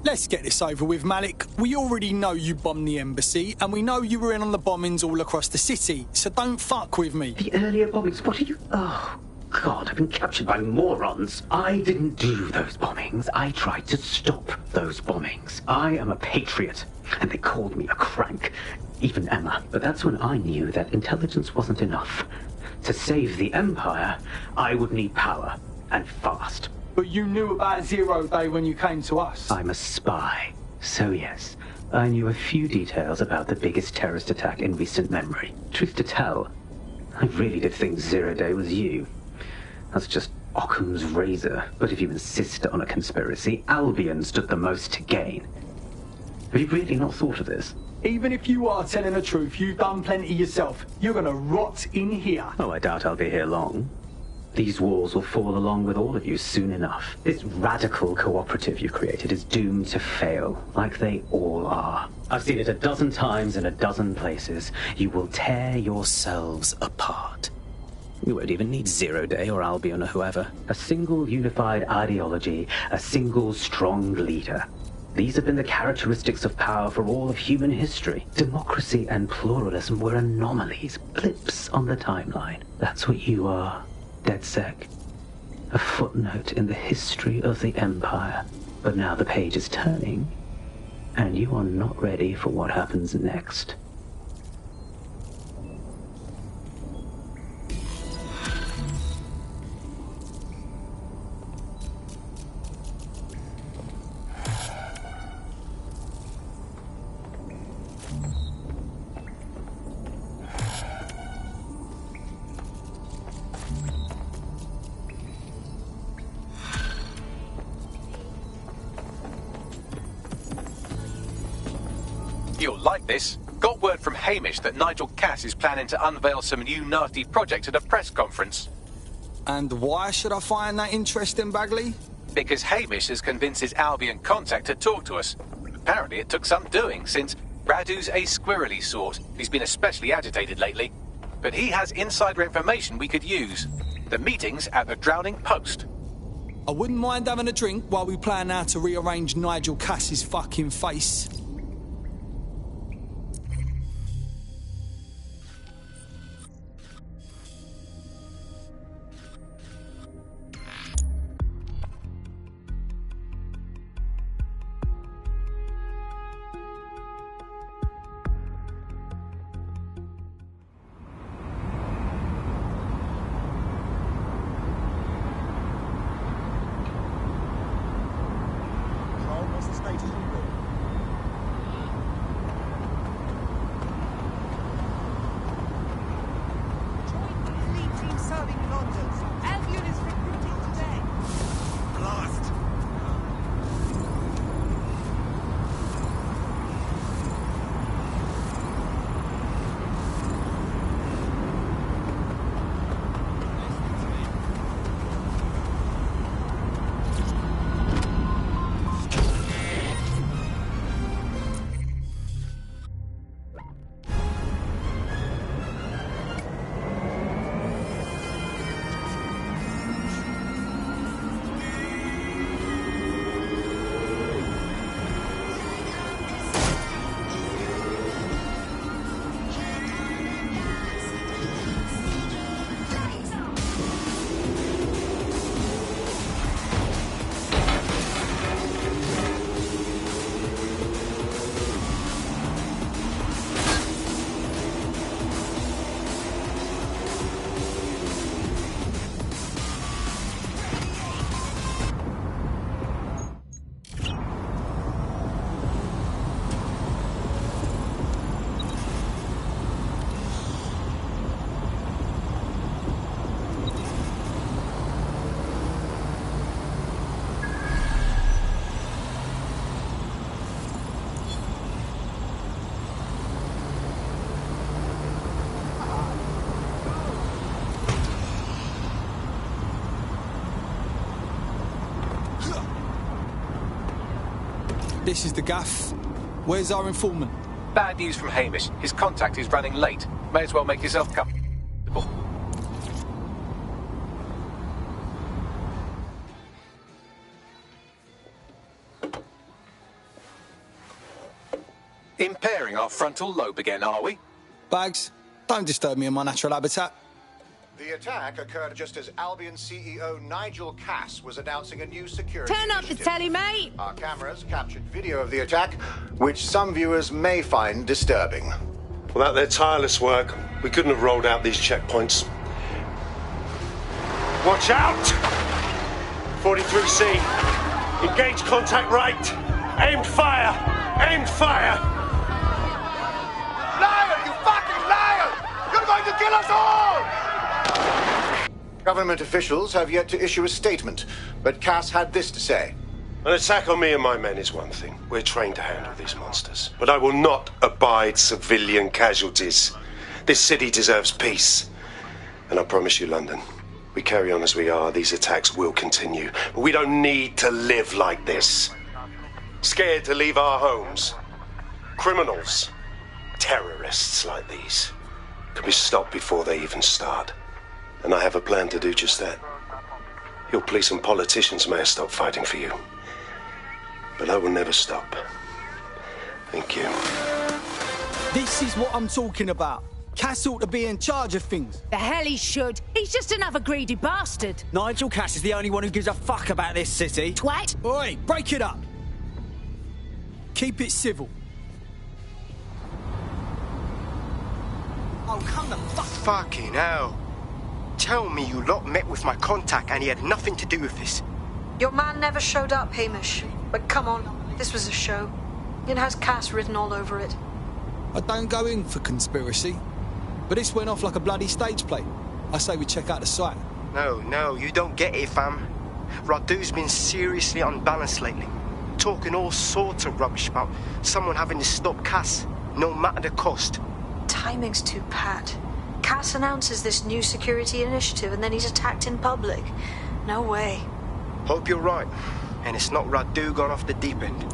Let's get this over with, Malik. We already know you bombed the embassy, and we know you were in on the bombings all across the city, so don't fuck with me. The earlier bombings? What are you... Oh, God, I've been captured by morons. I didn't do those bombings. I tried to stop those bombings. I am a patriot, and they called me a crank. Even Emma. But that's when I knew that intelligence wasn't enough. To save the Empire, I would need power, and fast. But you knew about Zero Day when you came to us. I'm a spy. So yes, I knew a few details about the biggest terrorist attack in recent memory. Truth to tell, I really did think Zero Day was you. That's just Occam's razor. But if you insist on a conspiracy, Albion stood the most to gain. Have you really not thought of this? Even if you are telling the truth, you've done plenty yourself. You're gonna rot in here. Oh, I doubt I'll be here long. These walls will fall along with all of you soon enough. This radical cooperative you've created is doomed to fail, like they all are. I've seen it a dozen times in a dozen places. You will tear yourselves apart. You won't even need Zero Day or Albion or whoever. A single unified ideology, a single strong leader. These have been the characteristics of power for all of human history. Democracy and pluralism were anomalies, blips on the timeline. That's what you are. DedSec, a footnote in the history of the Empire. But now the page is turning, and you are not ready for what happens next. You'll like this. Got word from Hamish that Nigel Cass is planning to unveil some new nasty project at a press conference. And why should I find that interesting, Bagley? Because Hamish has convinced his Albion contact to talk to us. Apparently it took some doing, since Radu's a squirrely sort. He's been especially agitated lately. But he has insider information we could use. The meeting's at the Drowning Post. I wouldn't mind having a drink while we plan how to rearrange Nigel Cass's fucking face. This is the gaff. Where's our informant? Bad news from Hamish. His contact is running late. May as well make yourself comfortable. Impairing our frontal lobe again, are we? Bags, don't disturb me in my natural habitat. The attack occurred just as Albion CEO Nigel Cass was announcing a new security Turn up the initiative. telly, mate! Our cameras captured video of the attack, which some viewers may find disturbing. Without their tireless work, we couldn't have rolled out these checkpoints. Watch out! 43C. Engage contact right. Aimed fire! Aimed fire! Liar! You fucking liar! You're going to kill us all! Government officials have yet to issue a statement, but Cass had this to say. An attack on me and my men is one thing. We're trained to handle these monsters. But I will not abide civilian casualties. This city deserves peace. And I promise you, London, we carry on as we are, these attacks will continue. But we don't need to live like this. Scared to leave our homes. Criminals, terrorists like these, can be stopped before they even start. And I have a plan to do just that. Your police and politicians may have stopped fighting for you. But I will never stop. Thank you. This is what I'm talking about. Cass ought to be in charge of things. The hell he should. He's just another greedy bastard. Nigel Cass is the only one who gives a fuck about this city. Twat! Oi, break it up. Keep it civil. Oh, come the fuck... Fucking hell. Tell me you lot met with my contact and he had nothing to do with this. Your man never showed up, Hamish. But come on, this was a show. It has Cass written all over it. I don't go in for conspiracy, but this went off like a bloody stage play. I say we check out the site. No, you don't get it, fam. Radu's been seriously unbalanced lately. talking all sorts of rubbish about someone having to stop Cass, no matter the cost. Timing's too pat. Cass announces this new security initiative and then he's attacked in public. No way. Hope you're right, and it's not Radu gone off the deep end.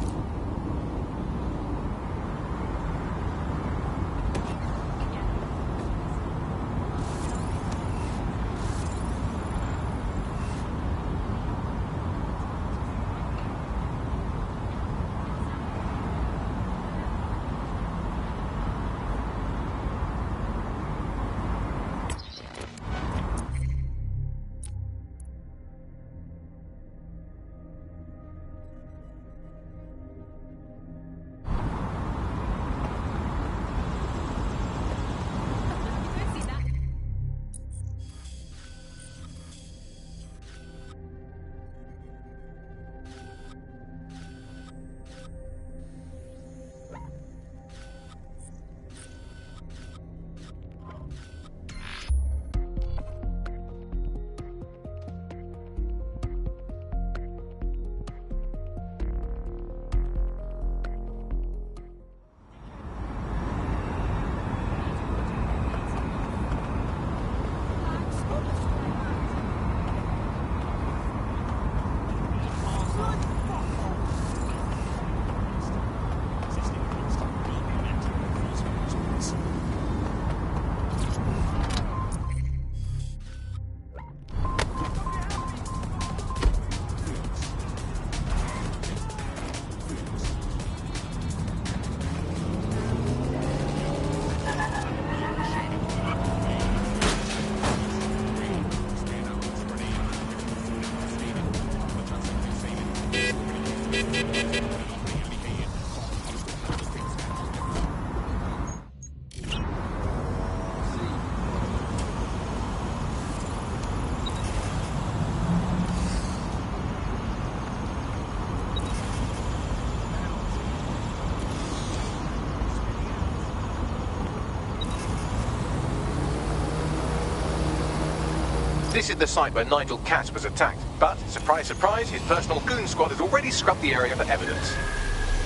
This is the site where Nigel Cass was attacked, but, surprise, surprise, his personal goon squad has already scrubbed the area for evidence.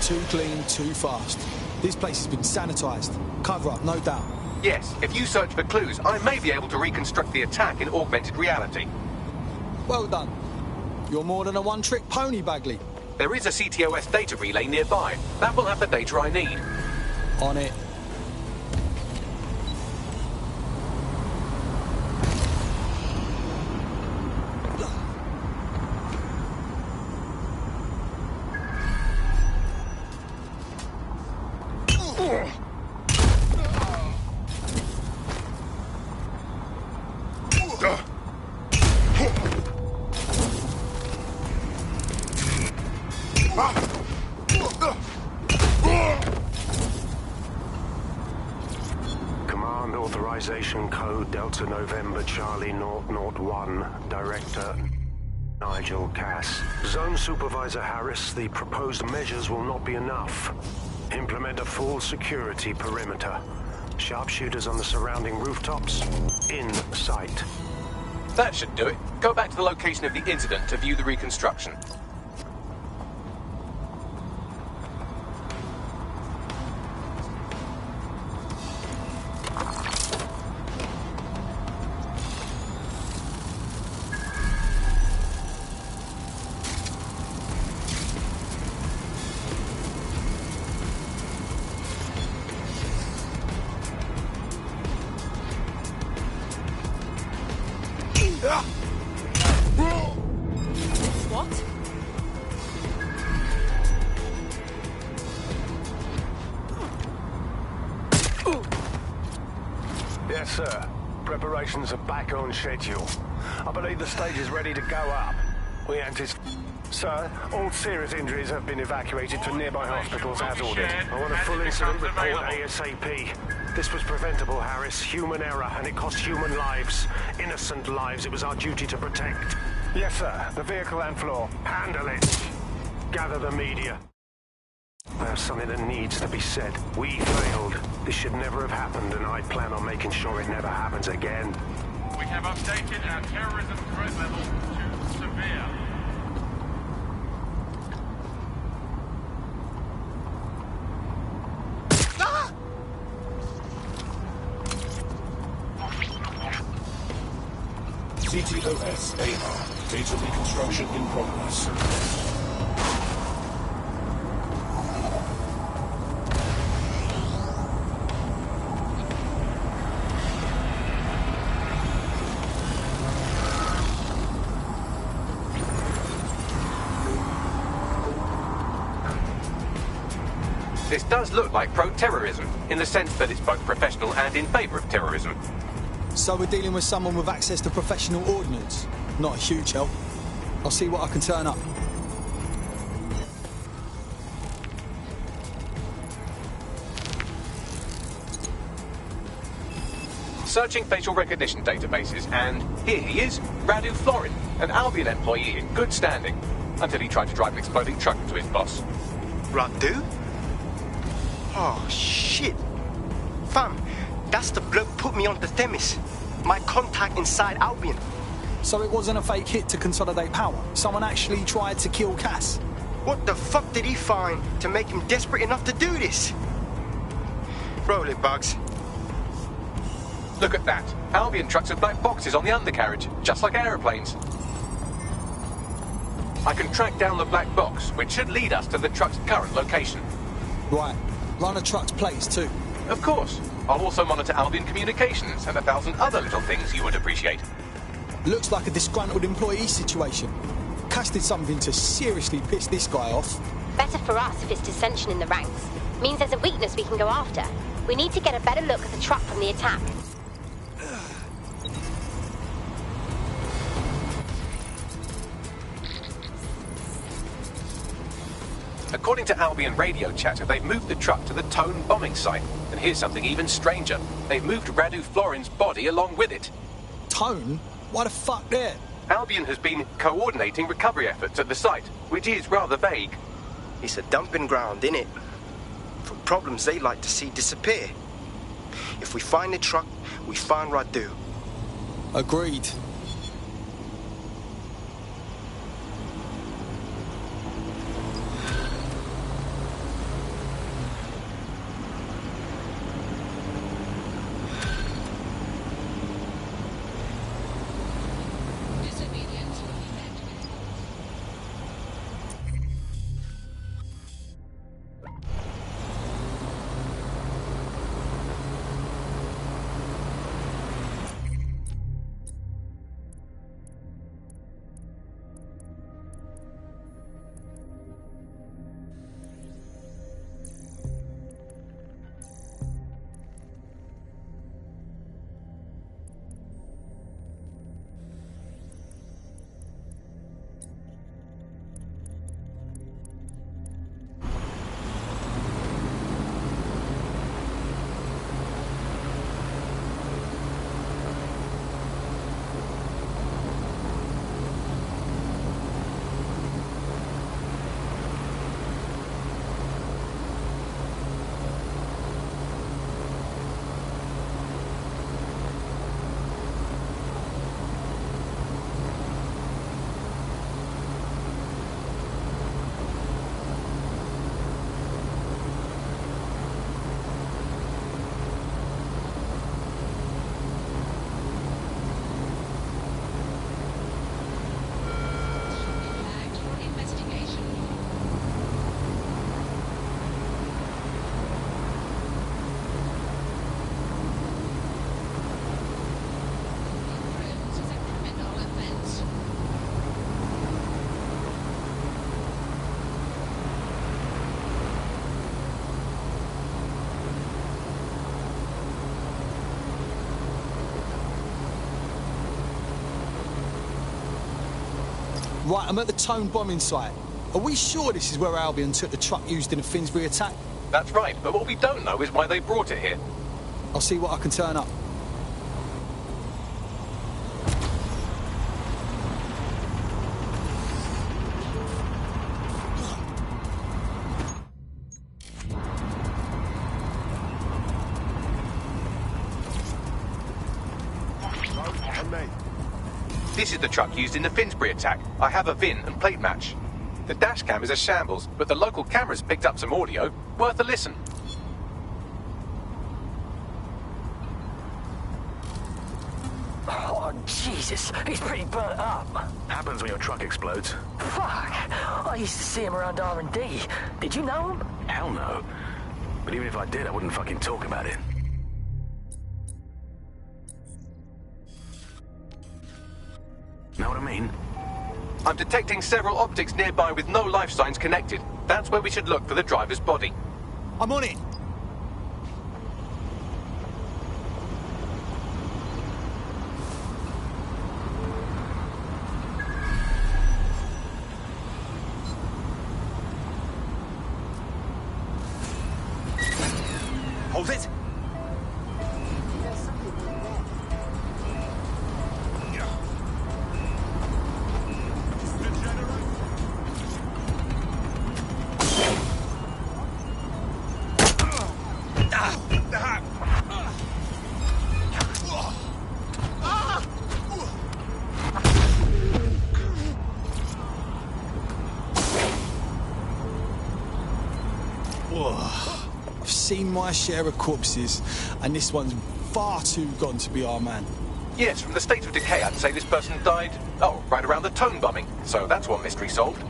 Too clean, too fast. This place has been sanitised. Cover up, no doubt. Yes, if you search for clues, I may be able to reconstruct the attack in augmented reality. Well done. You're more than a one-trick pony, Bagley. There is a CTOS data relay nearby. That will have the data I need. On it. Command authorization code Delta November Charlie 001, Director Nigel Cass. Zone Supervisor Harris, the proposed measures will not be enough. Implement a full security perimeter. Sharpshooters on the surrounding rooftops, in sight. That should do it. Go back to the location of the incident to view the reconstruction. What? Yes, sir. Preparations are back on schedule. I believe the stage is ready to go up. We anticipate... Sir, all serious injuries have been evacuated to nearby hospitals as ordered. I want a full incident report ASAP. This was preventable, Harris. Human error, and it cost human lives. Innocent lives it was our duty to protect. Yes, sir. The vehicle and floor. Handle it. Gather the media. There's something that needs to be said. We failed. This should never have happened, and I plan on making sure it never happens again. We have updated our terrorism threat level to severe. CTOS-AR. Data reconstruction in progress. This does look like pro-terrorism, in the sense that it's both professional and in favour of terrorism. So we're dealing with someone with access to professional ordnance. Not a huge help. I'll see what I can turn up. Searching facial recognition databases, and here he is, Radu Florin, an Albion employee in good standing, until he tried to drive an exploding truck into his boss. Radu? Oh, shit. Fam, that's the bloke put me on the Themis. My contact inside Albion. So it wasn't a fake hit to consolidate power? Someone actually tried to kill Cass? What the fuck did he find to make him desperate enough to do this? Roll it, Bugs. Look at that. Albion trucks have black boxes on the undercarriage, just like aeroplanes. I can track down the black box, which should lead us to the truck's current location. Right. Run a truck's plates too. Of course. I'll also monitor Albion communications and 1,000 other little things you would appreciate. Looks like a disgruntled employee situation. Cass did something to seriously piss this guy off. Better for us if it's dissension in the ranks. Means there's a weakness we can go after. We need to get a better look at the truck from the attack. According to Albion radio chatter, they've moved the truck to the Tone bombing site. And here's something even stranger. They've moved Radu Florin's body along with it. Tone? Why the fuck there? Albion has been coordinating recovery efforts at the site, which is rather vague. It's a dumping ground, innit? For problems they like to see disappear. If we find the truck, we find Radu. Agreed. Right, I'm at the Tone bombing site. Are we sure this is where Albion took the truck used in the Finsbury attack? That's right, but what we don't know is why they brought it here. I'll see what I can turn up. This is the truck used in the Finsbury attack. I have a VIN and plate match. The dash cam is a shambles, but the local cameras picked up some audio. Worth a listen. Oh, Jesus. Jesus, he's pretty burnt up. Happens when your truck explodes. Fuck! I used to see him around R&D. Did you know him? Hell no. But even if I did, I wouldn't fucking talk about it. Know what I mean? I'm detecting several optics nearby with no life signs connected. That's where we should look for the driver's body. I'm on it. Hold it. I've seen my share of corpses, and this one's far too gone to be our man. Yes, from the state of decay, I'd say this person died, right around the Tone bombing. So that's one mystery solved.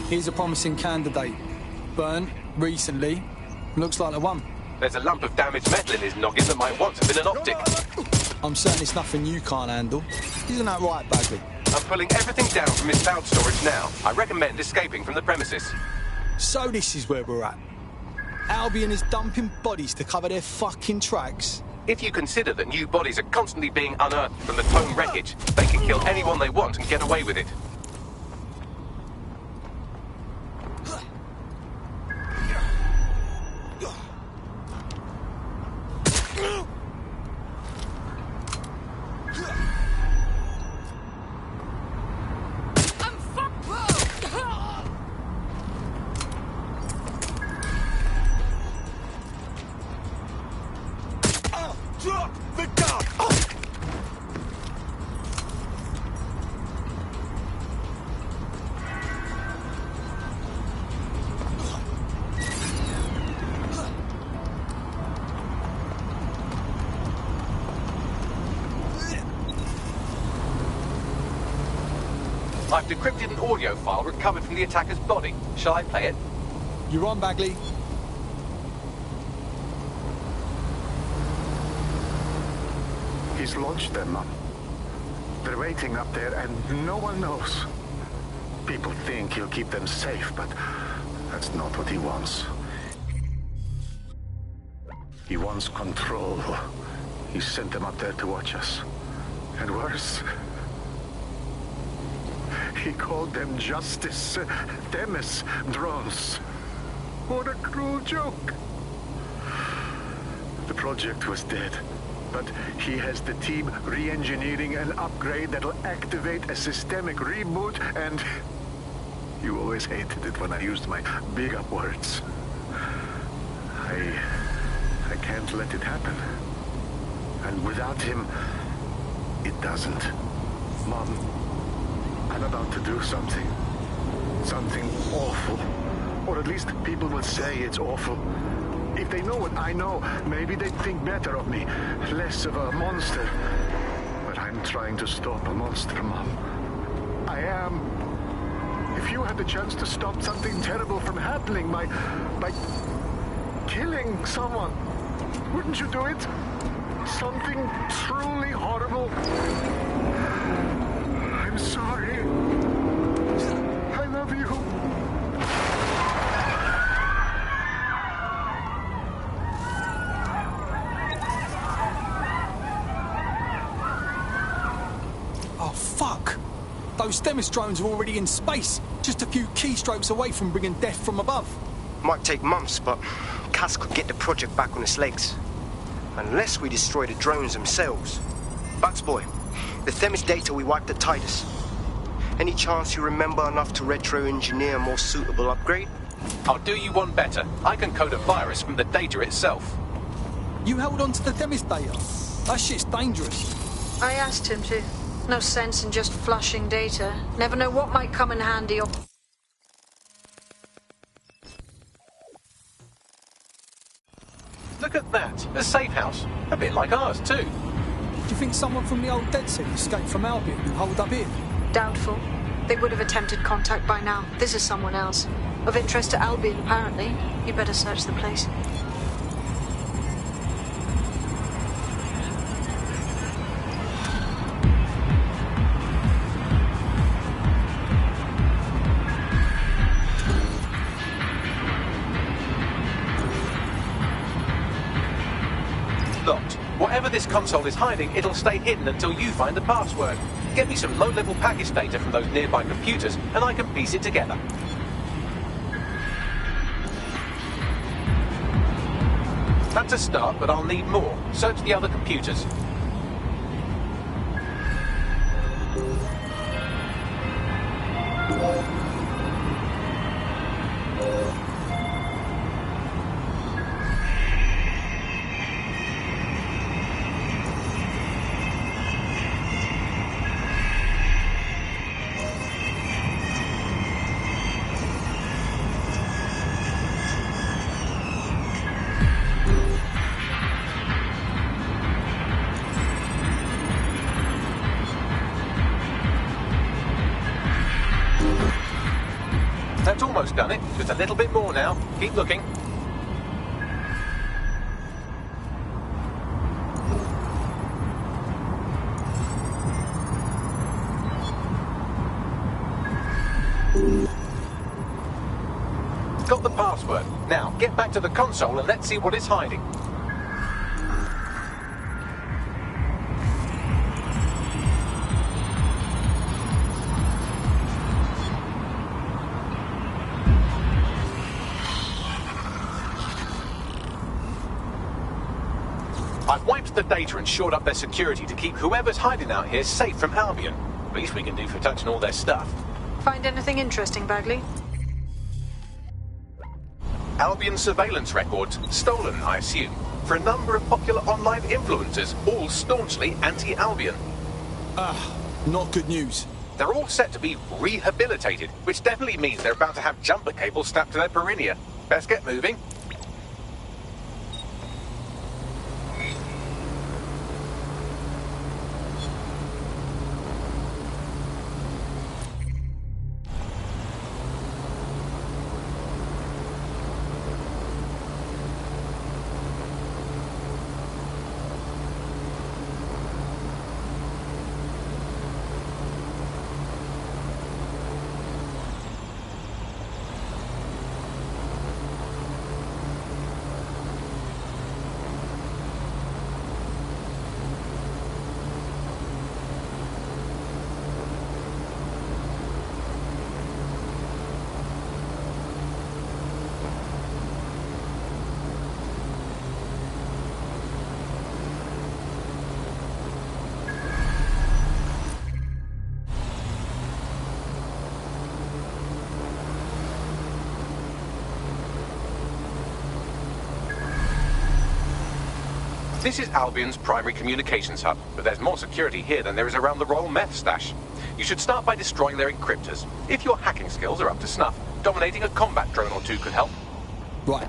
Here's a promising candidate. Burnt recently. Looks like the one. There's a lump of damaged metal in his noggin that might once have been an optic. I'm certain it's nothing you can't handle. Isn't that right, Bagley? I'm pulling everything down from his cloud storage now. I recommend escaping from the premises. So this is where we're at. Albion is dumping bodies to cover their fucking tracks. If you consider that new bodies are constantly being unearthed from the Tone wreckage, they can kill anyone they want and get away with it. Drop the gun! I've decrypted an audio file recovered from the attacker's body. Shall I play it? You're on, Bagley. He's launched them, Mum. They're waiting up there, and no one knows. People think he'll keep them safe, but that's not what he wants. He wants control. He sent them up there to watch us. And worse, he called them Justice Themis drones. What a cruel joke. The project was dead. But he has the team re-engineering an upgrade that'll activate a systemic reboot, and you always hated it when I used my big up words. I can't let it happen. And without him, it doesn't. Mom, I'm about to do something. Something awful. Or at least people will say it's awful. If they know what I know, maybe they'd think better of me. Less of a monster. But I'm trying to stop a monster, Mom. I am. If you had the chance to stop something terrible from happening by killing someone, wouldn't you do it? Something truly horrible. I'm sorry. I love you. Those Themis drones are already in space, just a few keystrokes away from bringing death from above. Might take months, but Cass could get the project back on its legs. Unless we destroy the drones themselves. Bugs boy, the Themis data we wiped at Titus. Any chance you remember enough to retro-engineer a more suitable upgrade? I'll do you one better. I can code a virus from the data itself. You held on to the Themis data? That shit's dangerous. I asked him to. No sense in just flushing data. Never know what might come in handy or... Look at that. A safe house. A bit like ours, too. Do you think someone from the old DedSec escaped from Albion and holed up here? Doubtful. They would have attempted contact by now. This is someone else. Of interest to Albion, apparently. You better search the place. Locked. Whatever this console is hiding, it'll stay hidden until you find the password. Get me some low-level package data from those nearby computers, and I can piece it together. That's a start, but I'll need more. Search the other computers. That's almost done it. Just a little bit more now. Keep looking. Got the password. Now, get back to the console and let's see what it's hiding. I've wiped the data and shored up their security to keep whoever's hiding out here safe from Albion. Least we can do for touching all their stuff. Find anything interesting, Bagley? Albion surveillance records, stolen, I assume, for a number of popular online influencers, all staunchly anti-Albion. Not good news. They're all set to be rehabilitated, which definitely means they're about to have jumper cables strapped to their perineum. Best get moving. This is Albion's primary communications hub, but there's more security here than there is around the Royal Meth stash. You should start by destroying their encryptors. If your hacking skills are up to snuff, dominating a combat drone or two could help. Right.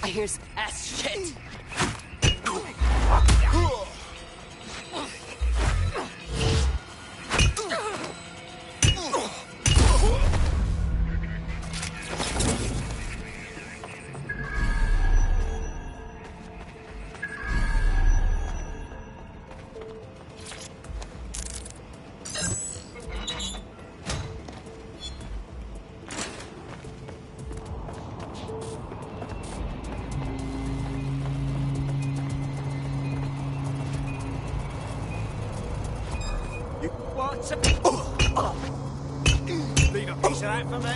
I hear some ass shit. Leave a piece of that for me.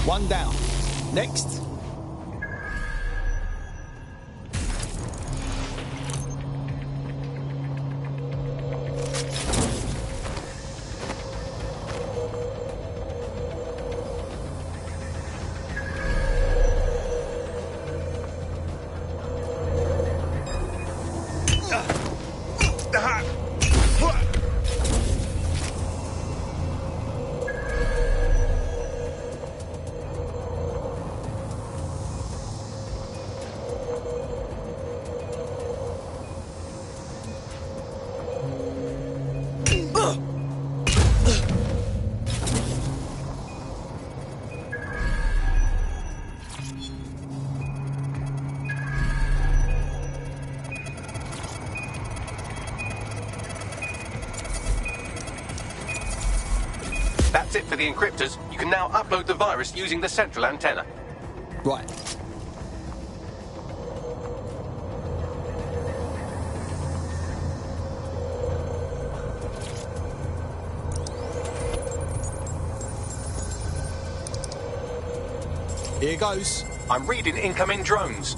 One down. Next. That's it for the encryptors. You can now upload the virus using the central antenna. Right. Here goes. I'm reading incoming drones.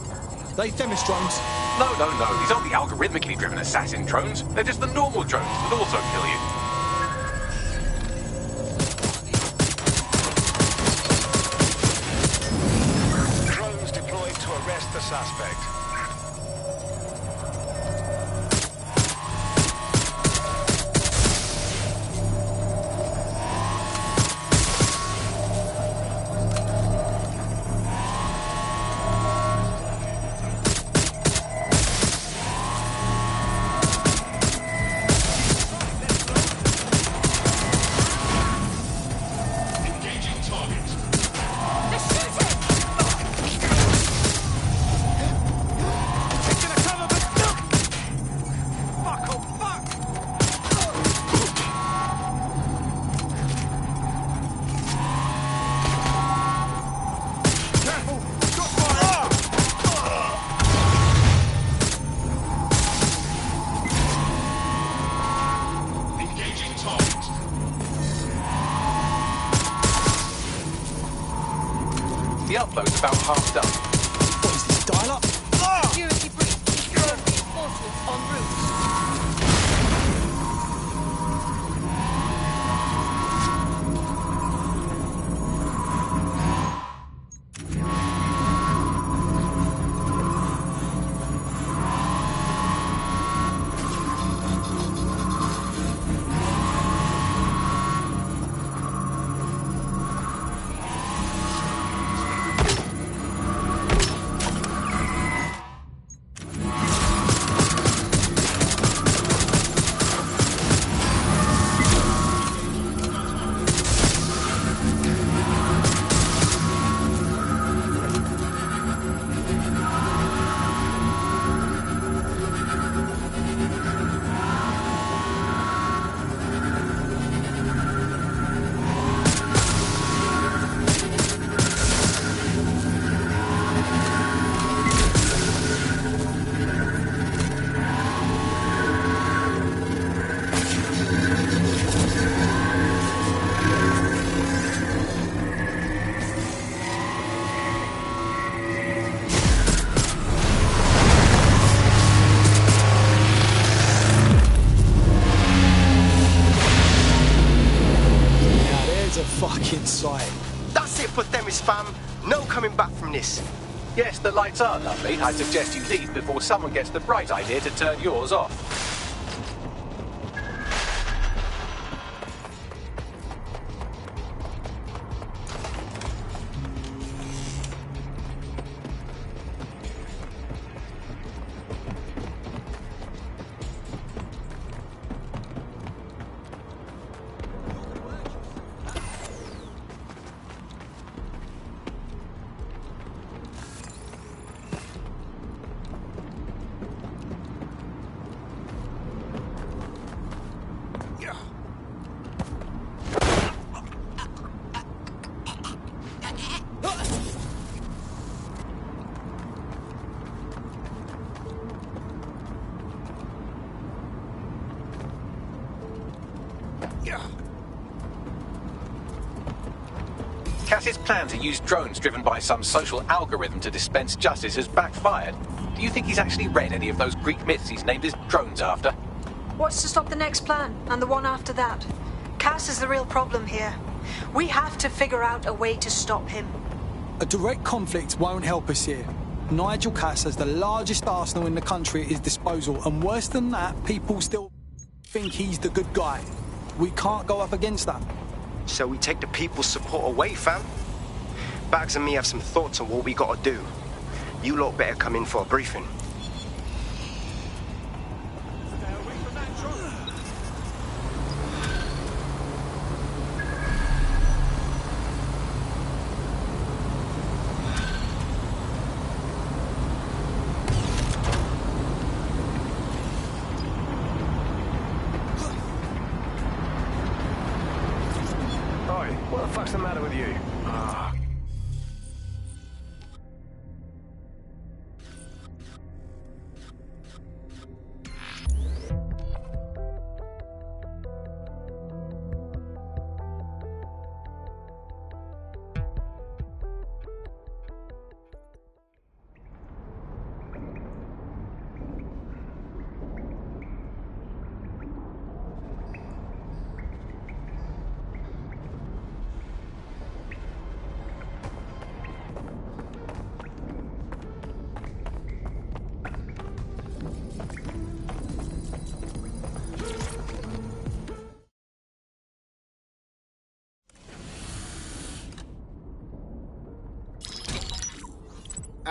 They Themis drones? No. These aren't the algorithmically driven assassin drones. They're just the normal drones that also kill you. Drones deployed to arrest the suspect. The upload's about half done. What is this, dial-up? Security breach. Drone reinforcements en route. in sight. That's it for Themis, fam. No coming back from this. Yes, the lights are lovely. I suggest you leave before someone gets the bright idea to turn yours off. Cass's plan to use drones driven by some social algorithm to dispense justice has backfired. Do you think he's actually read any of those Greek myths he's named his drones after? What's to stop the next plan, and the one after that? Cass is the real problem here. We have to figure out a way to stop him. A direct conflict won't help us here. Nigel Cass has the largest arsenal in the country at his disposal, and worse than that, people still think he's the good guy. We can't go up against that. So we take the people's support away, fam? Bags and me have some thoughts on what we gotta do. You lot better come in for a briefing. What the fuck's the matter with you?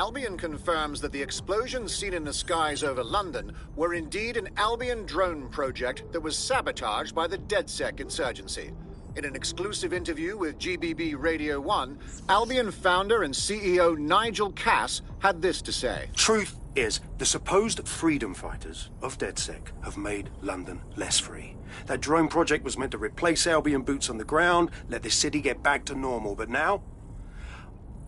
Albion confirms that the explosions seen in the skies over London were indeed an Albion drone project that was sabotaged by the DedSec insurgency. In an exclusive interview with GBB Radio 1, Albion founder and CEO Nigel Cass had this to say. Truth is, the supposed freedom fighters of DedSec have made London less free. That drone project was meant to replace Albion boots on the ground, let the city get back to normal, but now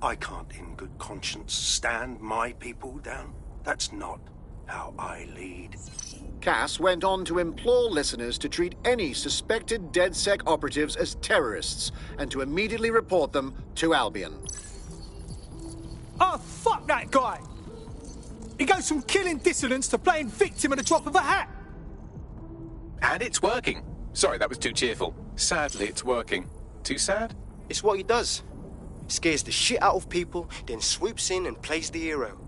I can't in good conscience stand my people down. That's not how I lead. Cass went on to implore listeners to treat any suspected DedSec operatives as terrorists and to immediately report them to Albion. Oh, fuck that guy! He goes from killing dissidents to playing victim at the drop of a hat! And it's working. Sorry, that was too cheerful. Sadly, it's working. Too sad? It's what he does. Scares the shit out of people, then swoops in and plays the hero.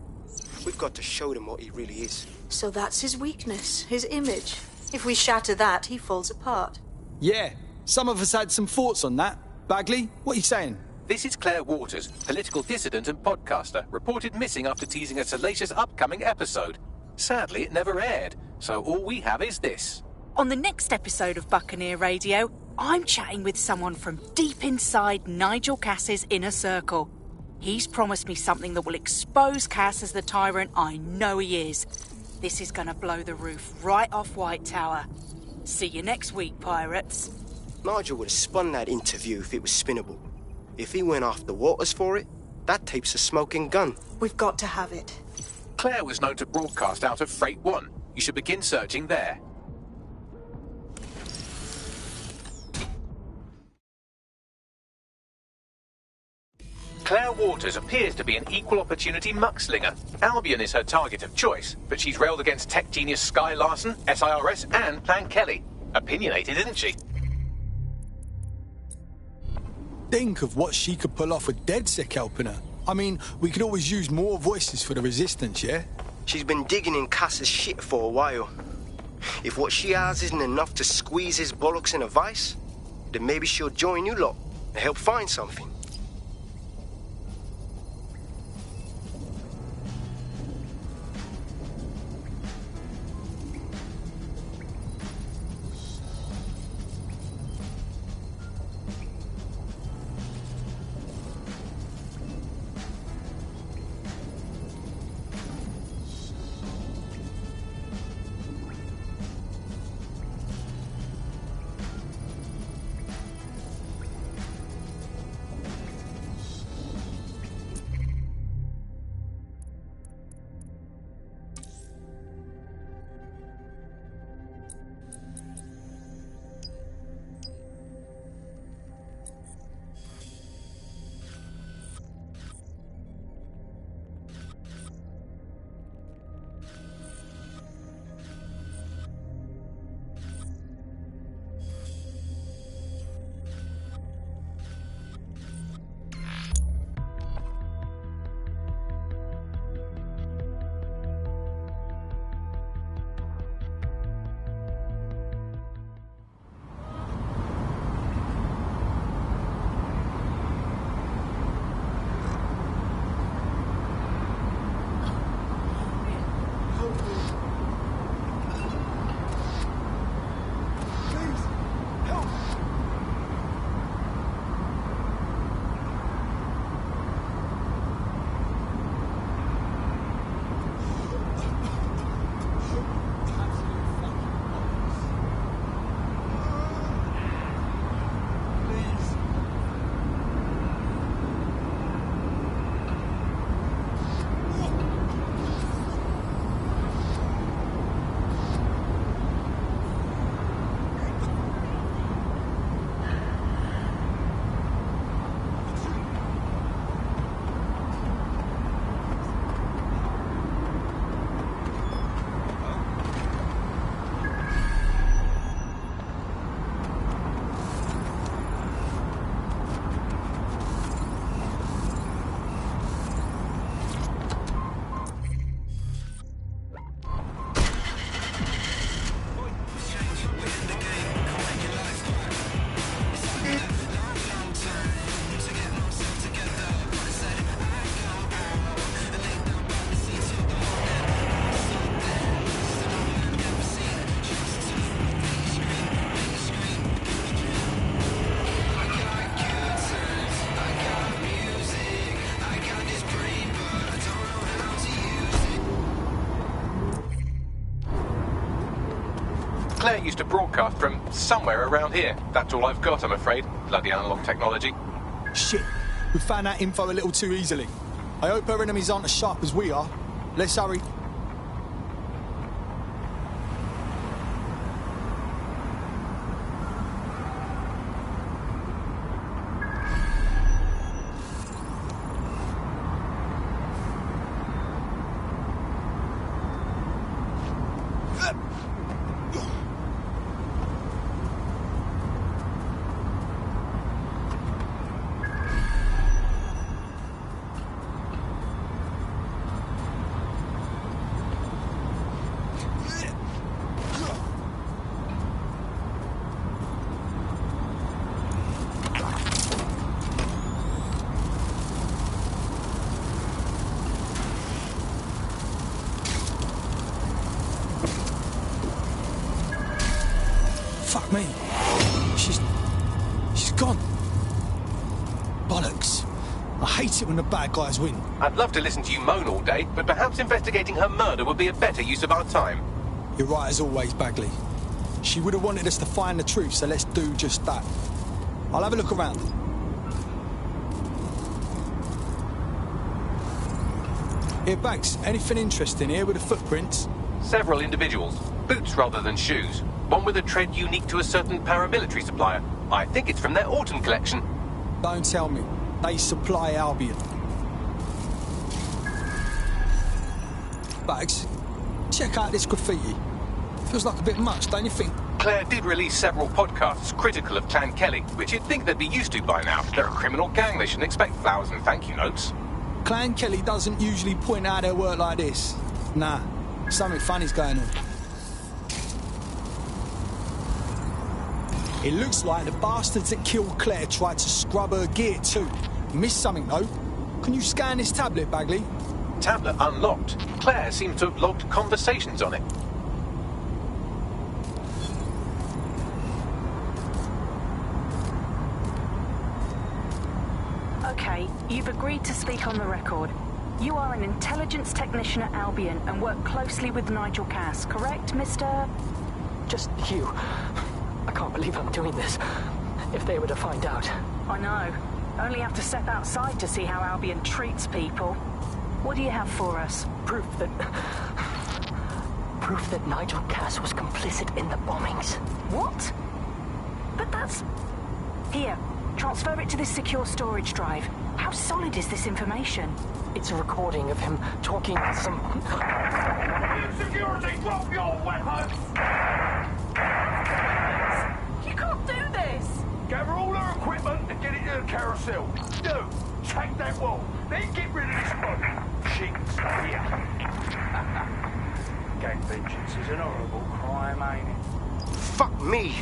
We've got to show them what he really is. So that's his weakness, his image. If we shatter that, he falls apart. Yeah, some of us had some thoughts on that. Bagley, what are you saying? This is Claire Waters, political dissident and podcaster, reported missing after teasing a salacious upcoming episode. Sadly, it never aired, so all we have is this. On the next episode of Buccaneer Radio, I'm chatting with someone from deep inside Nigel Cass's inner circle. He's promised me something that will expose Cass as the tyrant I know he is. This is going to blow the roof right off White Tower. See you next week, pirates. Nigel would have spun that interview if it was spinnable. If he went after Waters for it, that tape's a smoking gun. We've got to have it. Claire was known to broadcast out of Freight 1. You should begin searching there. Claire Waters appears to be an equal opportunity muckslinger. Albion is her target of choice, but she's railed against tech genius Sky Larson, SIRS, and Plan Kelly. Opinionated, isn't she? stink of what she could pull off with DedSec helping her. I mean, we could always use more voices for the Resistance, yeah? She's been digging in Cass's shit for a while. If what she has isn't enough to squeeze his bollocks in a vice, then maybe she'll join you lot and help find something. Claire used to broadcast from somewhere around here. That's all I've got, I'm afraid. Bloody analog technology. Shit, we found that info a little too easily. I hope our enemies aren't as sharp as we are. Let's hurry. Fuck me. She's gone. Bollocks. I hate it when the bad guys win. I'd love to listen to you moan all day, but perhaps investigating her murder would be a better use of our time. You're right as always, Bagley. She would have wanted us to find the truth, so let's do just that. I'll have a look around. Here, Bags, anything interesting here with the footprints? Several individuals. Boots rather than shoes. One with a tread unique to a certain paramilitary supplier. I think it's from their autumn collection. Don't tell me. They supply Albion. Bags, check out this graffiti. Feels like a bit much, don't you think? Claire did release several podcasts critical of Clan Kelly, which you'd think they'd be used to by now. They're a criminal gang, they shouldn't expect flowers and thank you notes. Clan Kelly doesn't usually point out their work like this. Nah, something funny's going on. It looks like the bastards that killed Claire tried to scrub her gear too. Missed something though. Can you scan this tablet, Bagley? Tablet unlocked. Claire seems to have logged conversations on it. Okay, you've agreed to speak on the record. You are an intelligence technician at Albion and work closely with Nigel Cass, correct, Mr...? Just you. I can't believe I'm doing this. If they were to find out. I know. Only have to step outside to see how Albion treats people. What do you have for us? Proof that Nigel Cass was complicit in the bombings. What? But that's... Here, transfer it to this secure storage drive. How solid is this information? It's a recording of him talking with some... Security, drop your weapons! You can't do this! Gather all our equipment and get it to the carousel. Do! Take that wall, then get rid of this body. Chicks here. Gang vengeance is an horrible crime, ain't it? Fuck me.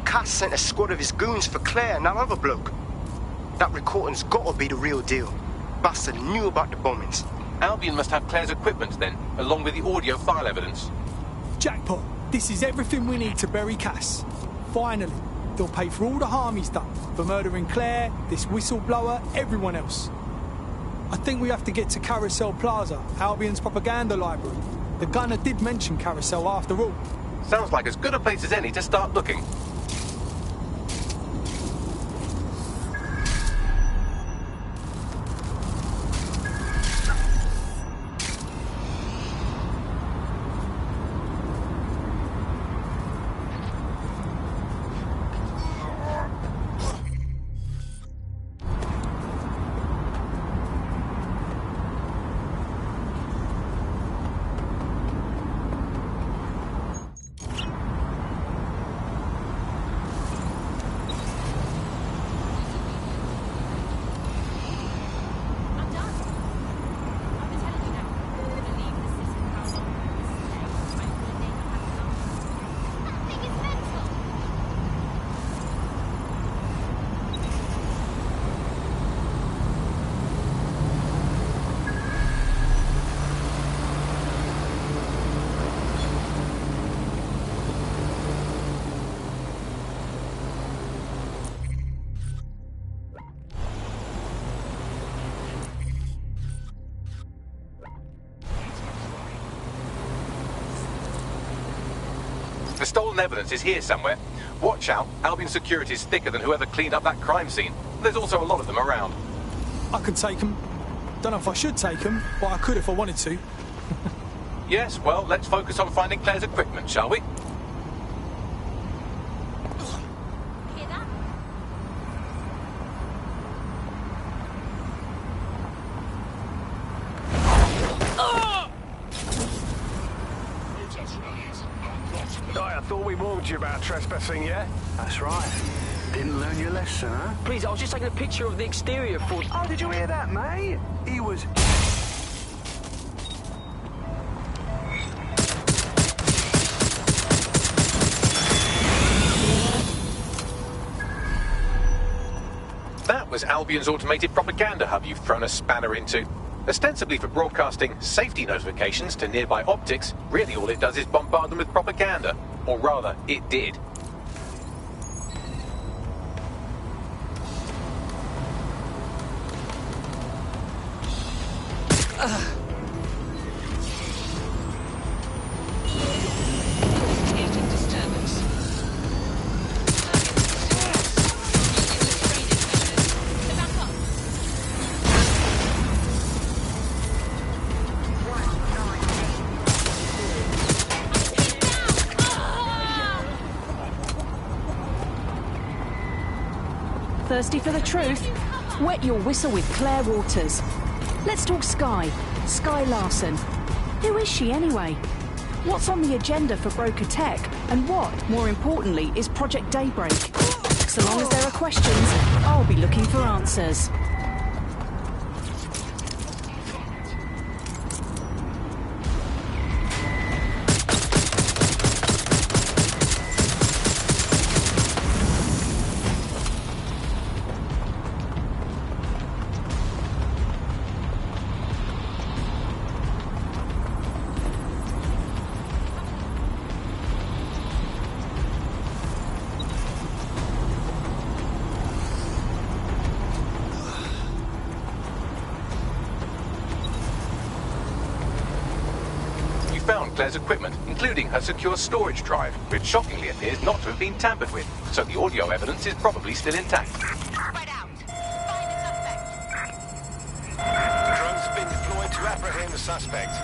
Cass sent a squad of his goons for Claire and that other bloke. That recording's gotta be the real deal. Bastard knew about the bombings. Albion must have Claire's equipment then, along with the audio file evidence. Jackpot. This is everything we need to bury Cass. Finally, they'll pay for all the harm he's done, for murdering Claire, this whistleblower, everyone else. I think we have to get to Carousel Plaza, Albion's propaganda library. The gunner did mention Carousel after all. Sounds like as good a place as any to start looking. The stolen evidence is here somewhere. Watch out, Albion security is thicker than whoever cleaned up that crime scene. There's also a lot of them around. I could take them. Don't know if I should take them, but I could if I wanted to. Yes, well, let's focus on finding Claire's equipment, shall we? I thought we warned you about trespassing, yeah? That's right. Didn't learn your lesson, huh? Please, I was just taking a picture of the exterior for... Oh, did you hear that, mate? He was... That was Albion's automated propaganda hub you've thrown a spanner into. Ostensibly for broadcasting safety notifications to nearby optics, really all it does is bombard them with propaganda. Or rather, it did. Thirsty for the truth? Wet your whistle with Claire Waters. Let's talk Skye. Skye Larson. Who is she anyway? What's on the agenda for Broker Tech? And what, more importantly, is Project Daybreak? So long as there are questions, I'll be looking for answers. Found Claire's equipment, including her secure storage drive, which shockingly appears not to have been tampered with, so the audio evidence is probably still intact. Spread out. Find the suspect. Drones have been deployed to apprehend the suspect.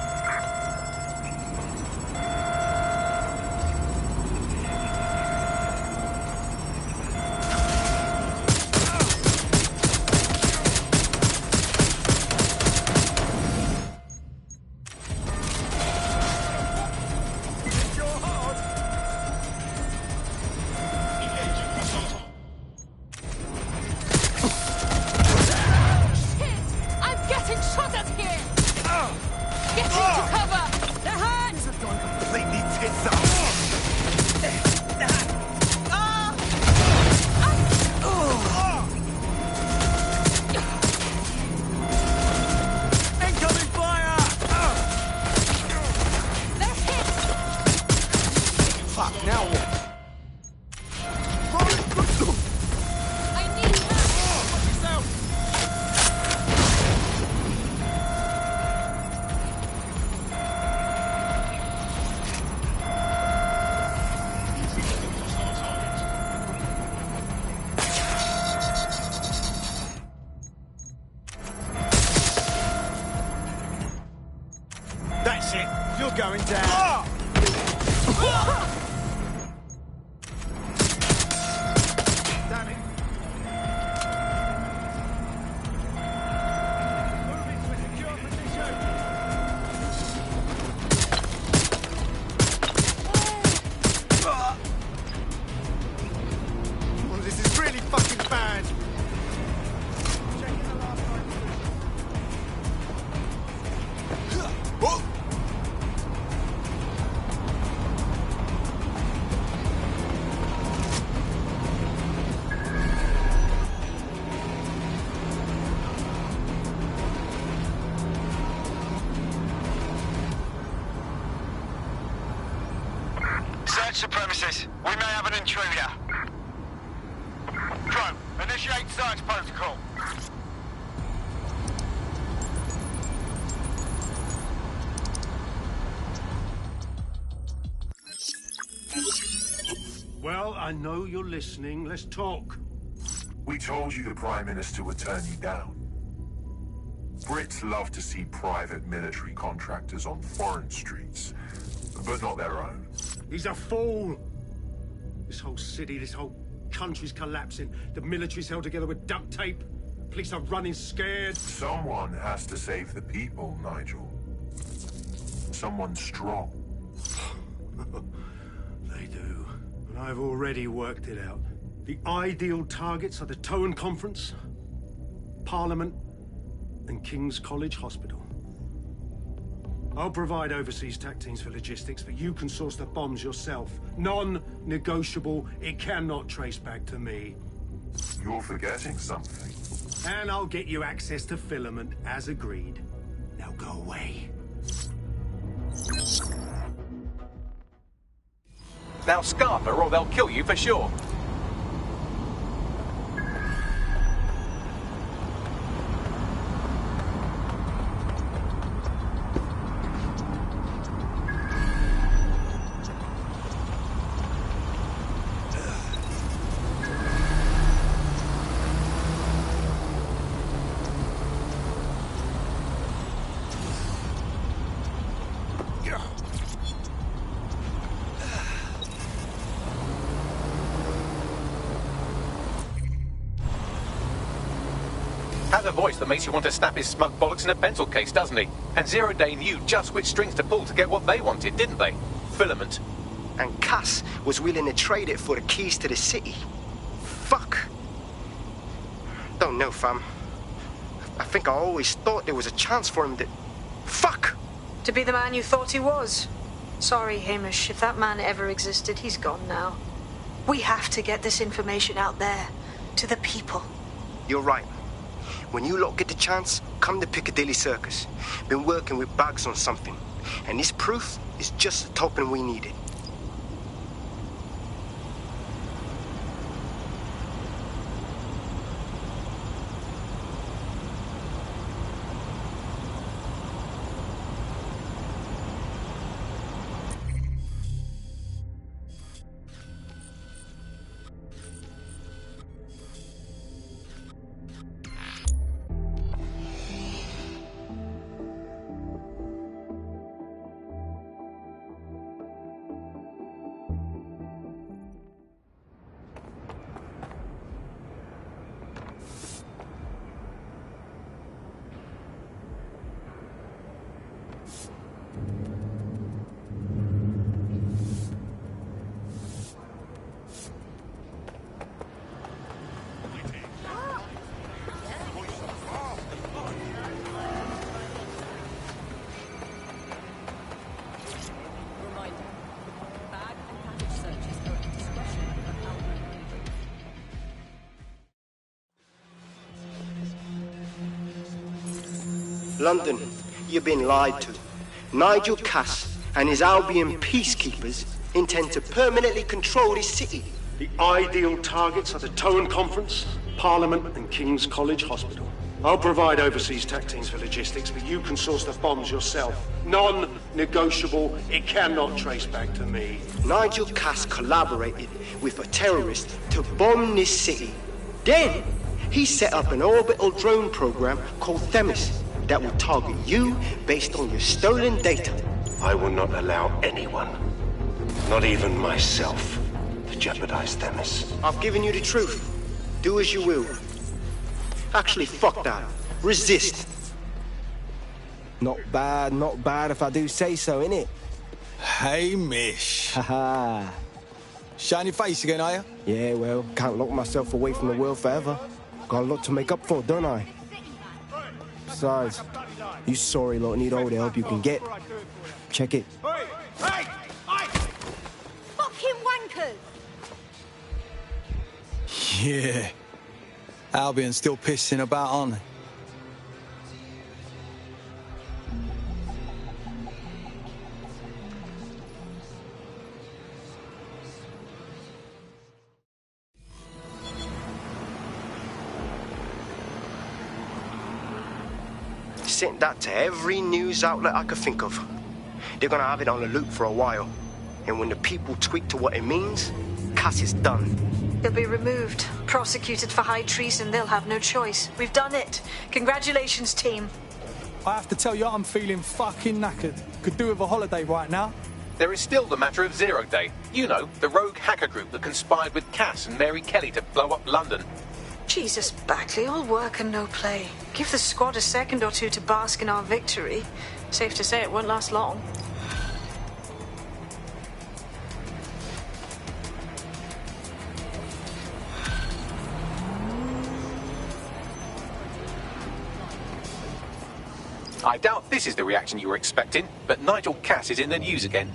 That's it. You're going down. Damn it. Move into a secure position. Well, this is really fucking bad. Checking the last line. Search the premises. We may have an intruder. Drone, initiate search protocol. Well, I know you're listening. Let's talk. We told you the Prime Minister would turn you down. Brits love to see private military contractors on foreign streets, but not their own. He's a fool. This whole city, this whole country's collapsing. The military's held together with duct tape. Police are running scared. Someone has to save the people, Nigel. Someone strong. They do. And I've already worked it out. The ideal targets are the Towan Conference, Parliament, and King's College Hospital. I'll provide overseas tac teams for logistics, but you can source the bombs yourself. Non-negotiable. It cannot trace back to me. You're forgetting something. And I'll get you access to filament, as agreed. Now go away. Now scarf her or they'll kill you for sure. Has a voice that makes you want to snap his smug bollocks in a pencil case, doesn't he? And Zero Day knew just which strings to pull to get what they wanted, didn't they? Filament. And Cass was willing to trade it for the keys to the city. Fuck. Don't know, fam. I think I always thought there was a chance for him to... Fuck! To be the man you thought he was. Sorry, Hamish. If that man ever existed, he's gone now. We have to get this information out there. To the people. You're right. When you lot get the chance, come to Piccadilly Circus. Been working with Bugs on something. And this proof is just the token we needed. London, you've been lied to. Nigel Cass and his Albion peacekeepers intend to permanently control this city. The ideal targets are the Towan Conference, Parliament and King's College Hospital. I'll provide overseas tech teams for logistics, but you can source the bombs yourself. Non-negotiable, it cannot trace back to me. Nigel Cass collaborated with a terrorist to bomb this city. Then, he set up an orbital drone program called Themis that will target you based on your stolen data. I will not allow anyone, not even myself, to jeopardize Themis. I've given you the truth. Do as you will. Actually, fuck that. Resist. Not bad if I do say so, innit? Hey, Mish. Haha. Shiny face again, are you? Yeah, well, can't lock myself away from the world forever. Got a lot to make up for, don't I? Besides, you sorry lot need all the help you can get. Check it. Fucking wankers! Yeah. Albion's still pissing about, aren't they? Sent that to every news outlet I could think of. They're gonna have it on the loop for a while. And when the people tweak to what it means, Cass is done. They'll be removed, prosecuted for high treason. They'll have no choice. We've done it. Congratulations, team. I have to tell you, I'm feeling fucking knackered. Could do with a holiday right now. There is still the matter of Zero Day. You know, the rogue hacker group that conspired with Cass and Mary Kelly to blow up London. Jesus, Bagley, all work and no play. Give the squad a second or two to bask in our victory. Safe to say it won't last long. I doubt this is the reaction you were expecting, but Nigel Cass is in the news again.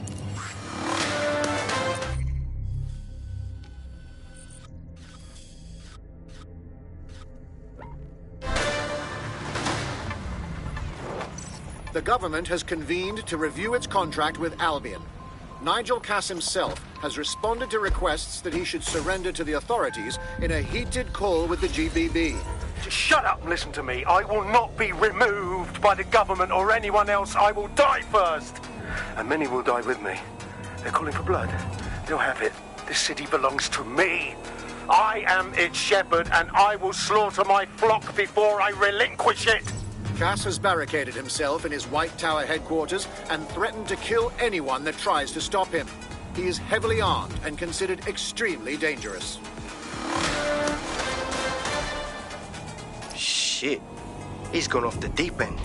The government has convened to review its contract with Albion. Nigel Cass himself has responded to requests that he should surrender to the authorities in a heated call with the GBB. Just shut up and listen to me. I will not be removed by the government or anyone else. I will die first. And many will die with me. They're calling for blood. They'll have it. This city belongs to me. I am its shepherd, and I will slaughter my flock before I relinquish it. Cass has barricaded himself in his White Tower headquarters and threatened to kill anyone that tries to stop him. He is heavily armed and considered extremely dangerous. Shit. He's gone off the deep end.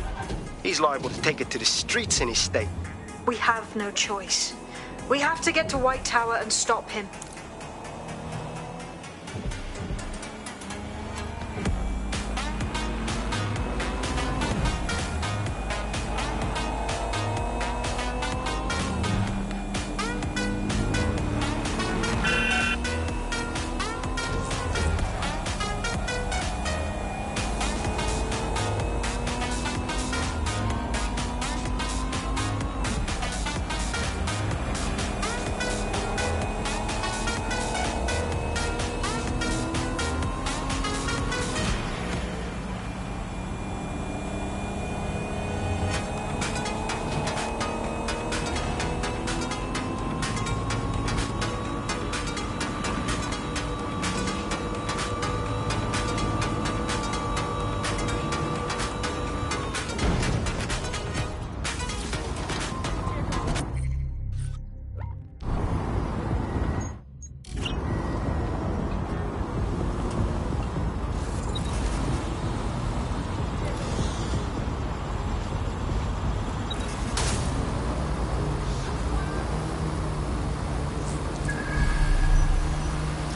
He's liable to take it to the streets in his state. We have no choice. We have to get to White Tower and stop him.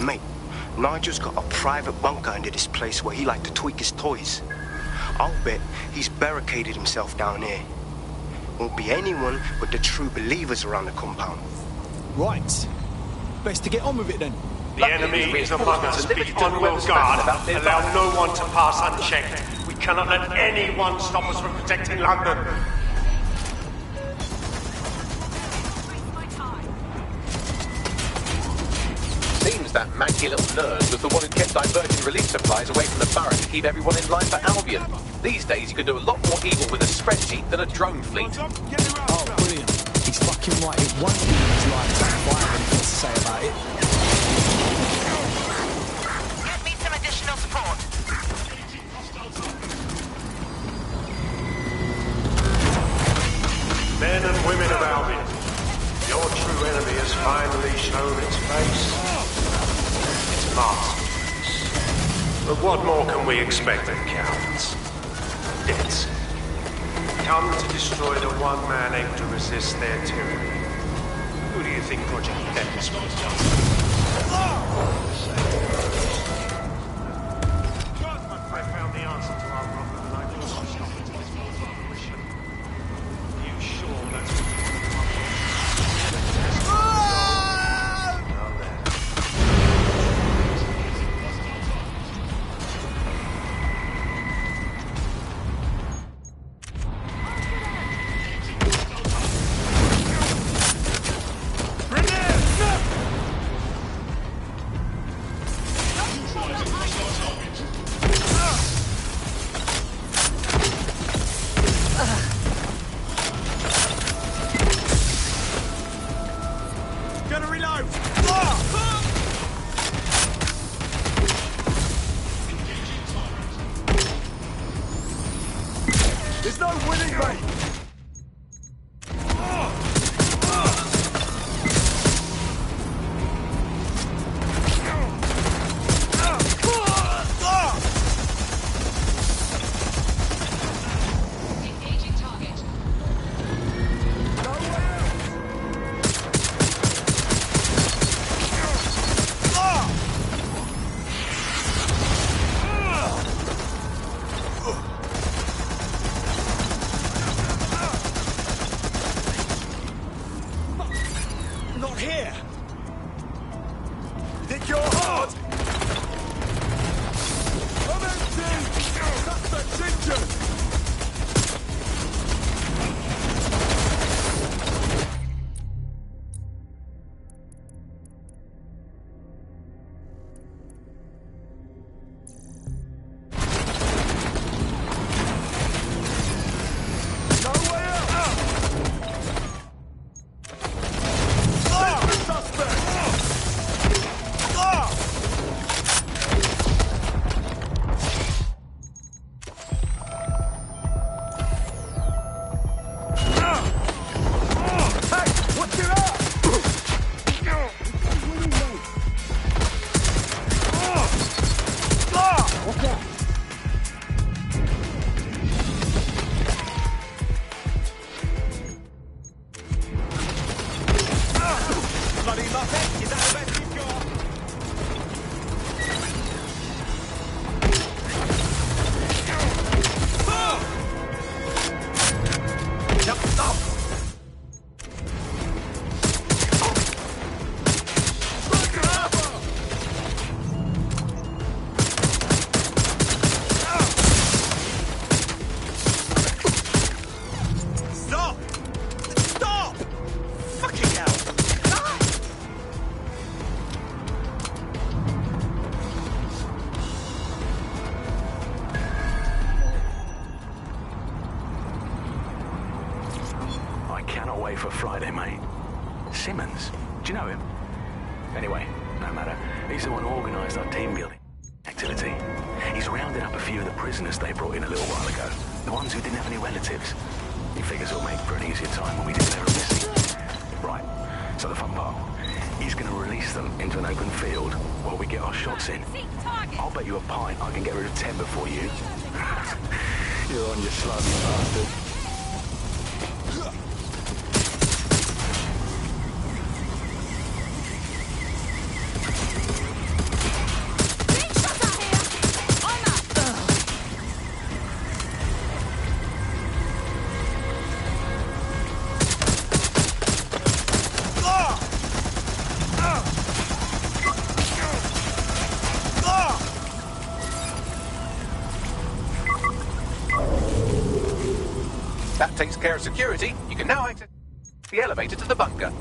Mate, Nigel's got a private bunker under this place where he liked to tweak his toys. I'll bet he's barricaded himself down here. Won't be anyone but the true believers around the compound. Right. Best to get on with it then. The enemy is among us. Be on your guard. Allow no one to pass unchecked. We cannot let anyone stop us from protecting London. Seems that manky little nerd was the one who kept diverting relief supplies away from the Borough to keep everyone in line for Albion. These days you can do a lot more evil with a spreadsheet than a drone fleet. Oh, brilliant. He's fucking right. It won't be in his lifetime if I have anything to say about it. Get me some additional support. Men and women of Albion, your true enemy has finally shown its face. Its masterpiece. But what more can we expect of cowards? Deaths. Come to destroy the one man able to resist their tyranny. Who do you think Project Death was? I found the answer to our problem, and I will not stop until it's brought to fruition. Are you sure that's what you Gonna reload! There's no winning, mate! for Friday, mate. Simmons. Do you know him? Anyway, no matter. He's the one who organised our team building activity. He's rounded up a few of the prisoners they brought in a little while ago. The ones who didn't have any relatives. He figures it'll make for an easier time when we declare them missing. Right, so the fun part. He's going to release them into an open field while we get our shots in. I'll bet you a pint I can get rid of 10 before you. You're on your slimy bastard. That takes care of security. You can now access the elevator to the bunker.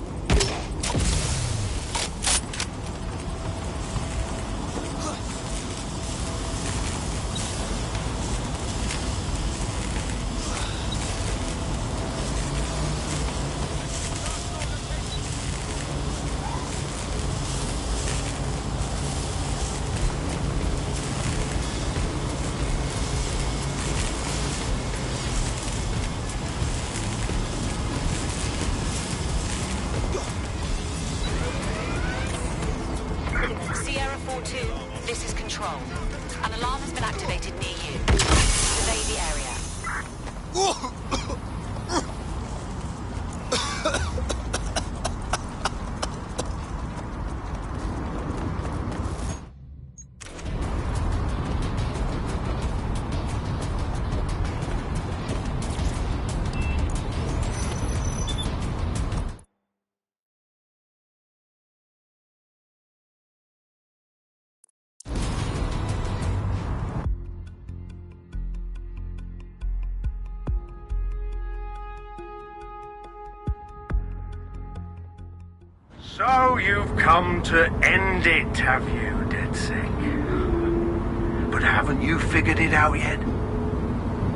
This is Control. An alarm has been activated near you. Survey the area. So you've come to end it, have you, DedSec? But haven't you figured it out yet?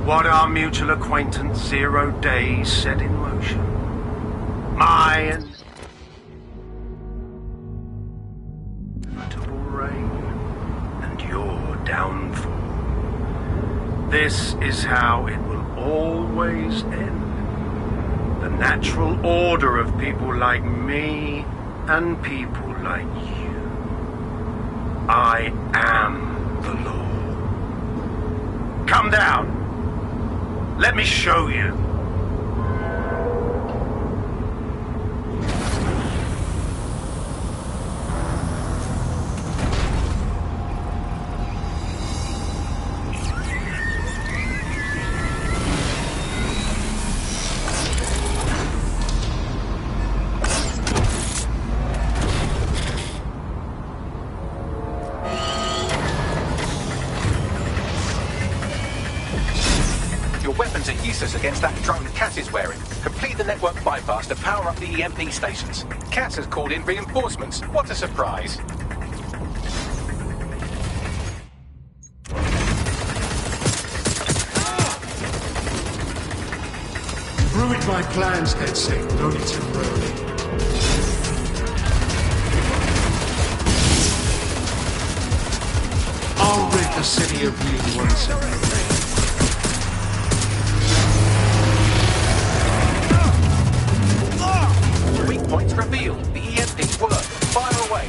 What our mutual acquaintance 0 Days set in motion? My inevitable reign and your downfall. This is how it will always end. The natural order of people like me and people like you. I am the law. Come down. Let me show you. Against that drone Cass is wearing. Complete the network bypass to power up the EMP stations. Cass has called in reinforcements. What a surprise. You've ruined my plans, DedSec, but only temporarily. I'll rid the city of you once and for all. Weak points revealed. The EMP work. Fire away.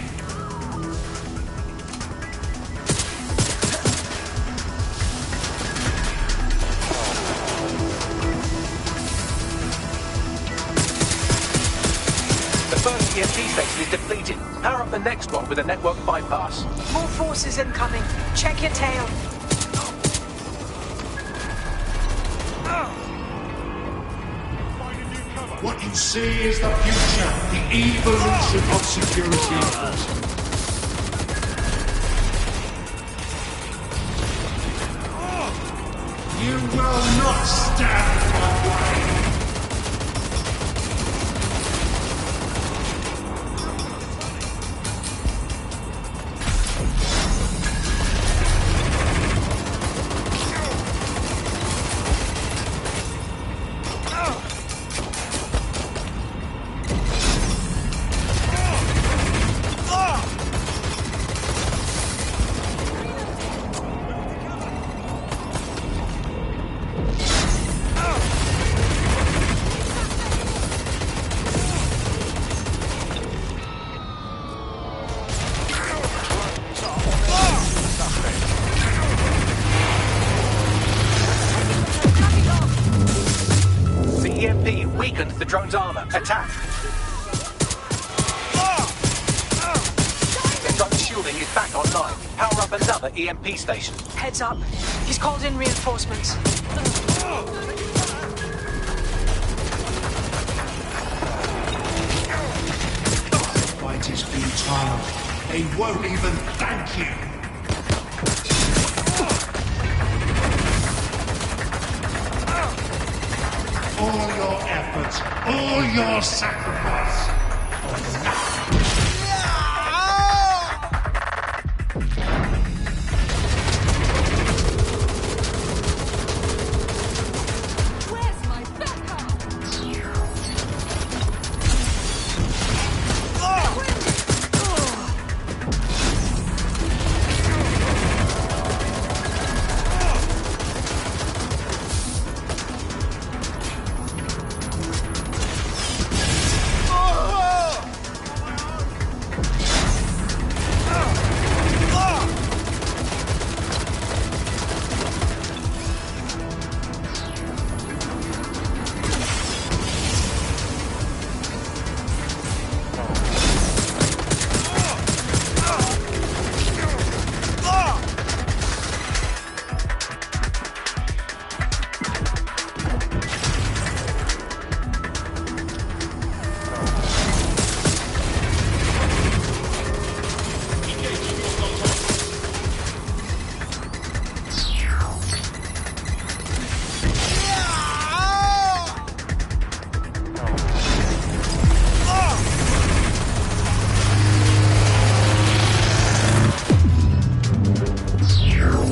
The first EMP station is depleted. Power up the next one with a network bypass. More forces incoming. Check your tail. What you see is the future, the evolution of security enforcement. You will not stand in my way. Attack! Looks like the shielding is back online. Power up another EMP station. Heads up. He's called in reinforcements. Fight is futile. They won't even thank you. All your efforts, all your sacrifice, for nothing. Where's my backup?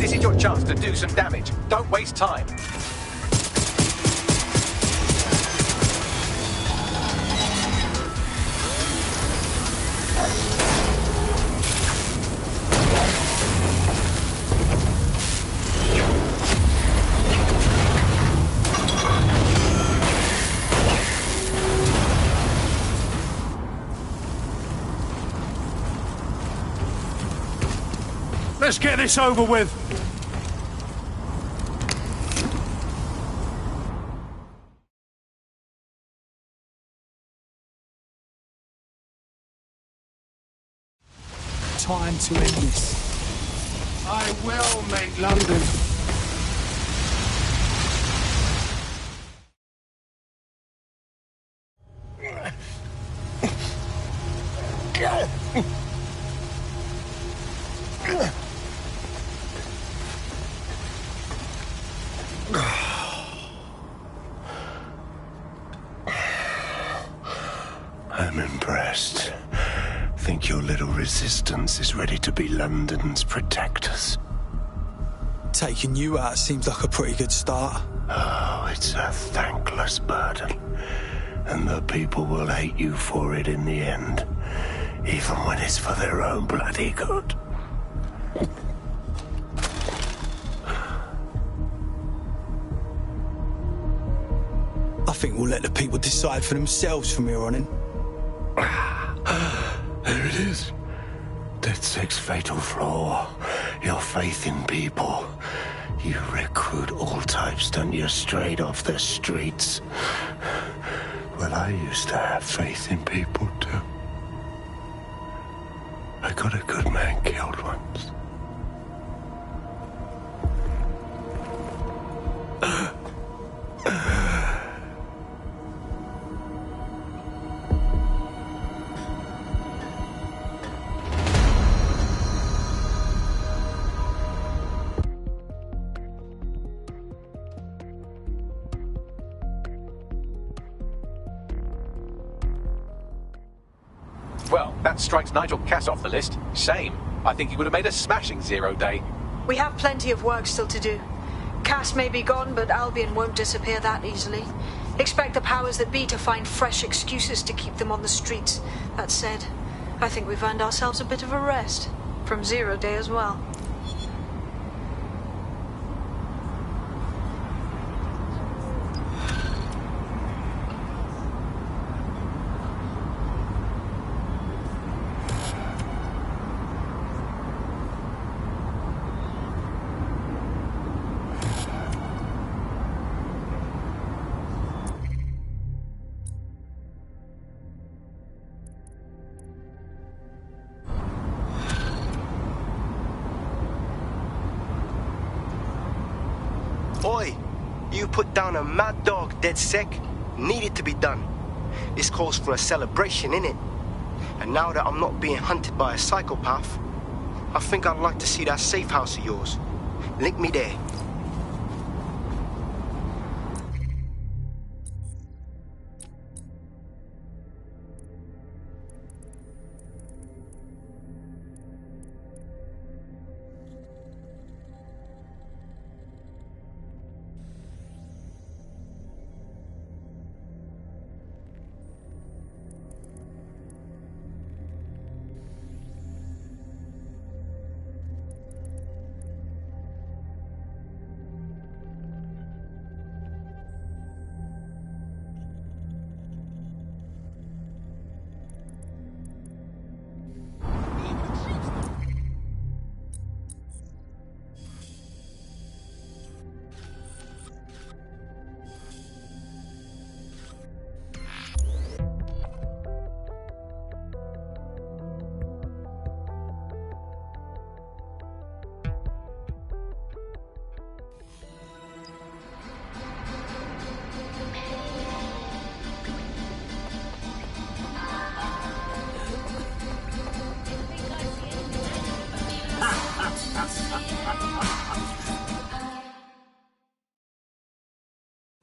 This is your chance to do some damage. Don't waste time. Let's get this over with. Time to end this. I will make London. I'm impressed. Think your little resistance is ready to be London's protectors? Taking you out seems like a pretty good start. Oh, it's a thankless burden. And the people will hate you for it in the end. Even when it's for their own bloody good. I think we'll let the people decide for themselves from here on in. There it is. DedSec's fatal flaw. Your faith in people. You recruit all types, don't you, straight off the streets. Well, I used to have faith in people, too. I got a good man killed once. Well, that strikes Nigel Cass off the list. Shame. I think he would have made a smashing 0 day. We have plenty of work still to do. Cass may be gone, but Albion won't disappear that easily. Expect the powers that be to find fresh excuses to keep them on the streets. That said, I think we've earned ourselves a bit of a rest. From 0 day as well. Oi, you put down a mad dog, DedSec. Needed to be done. This calls for a celebration, innit? And now that I'm not being hunted by a psychopath, I think I'd like to see that safe house of yours. Link me there.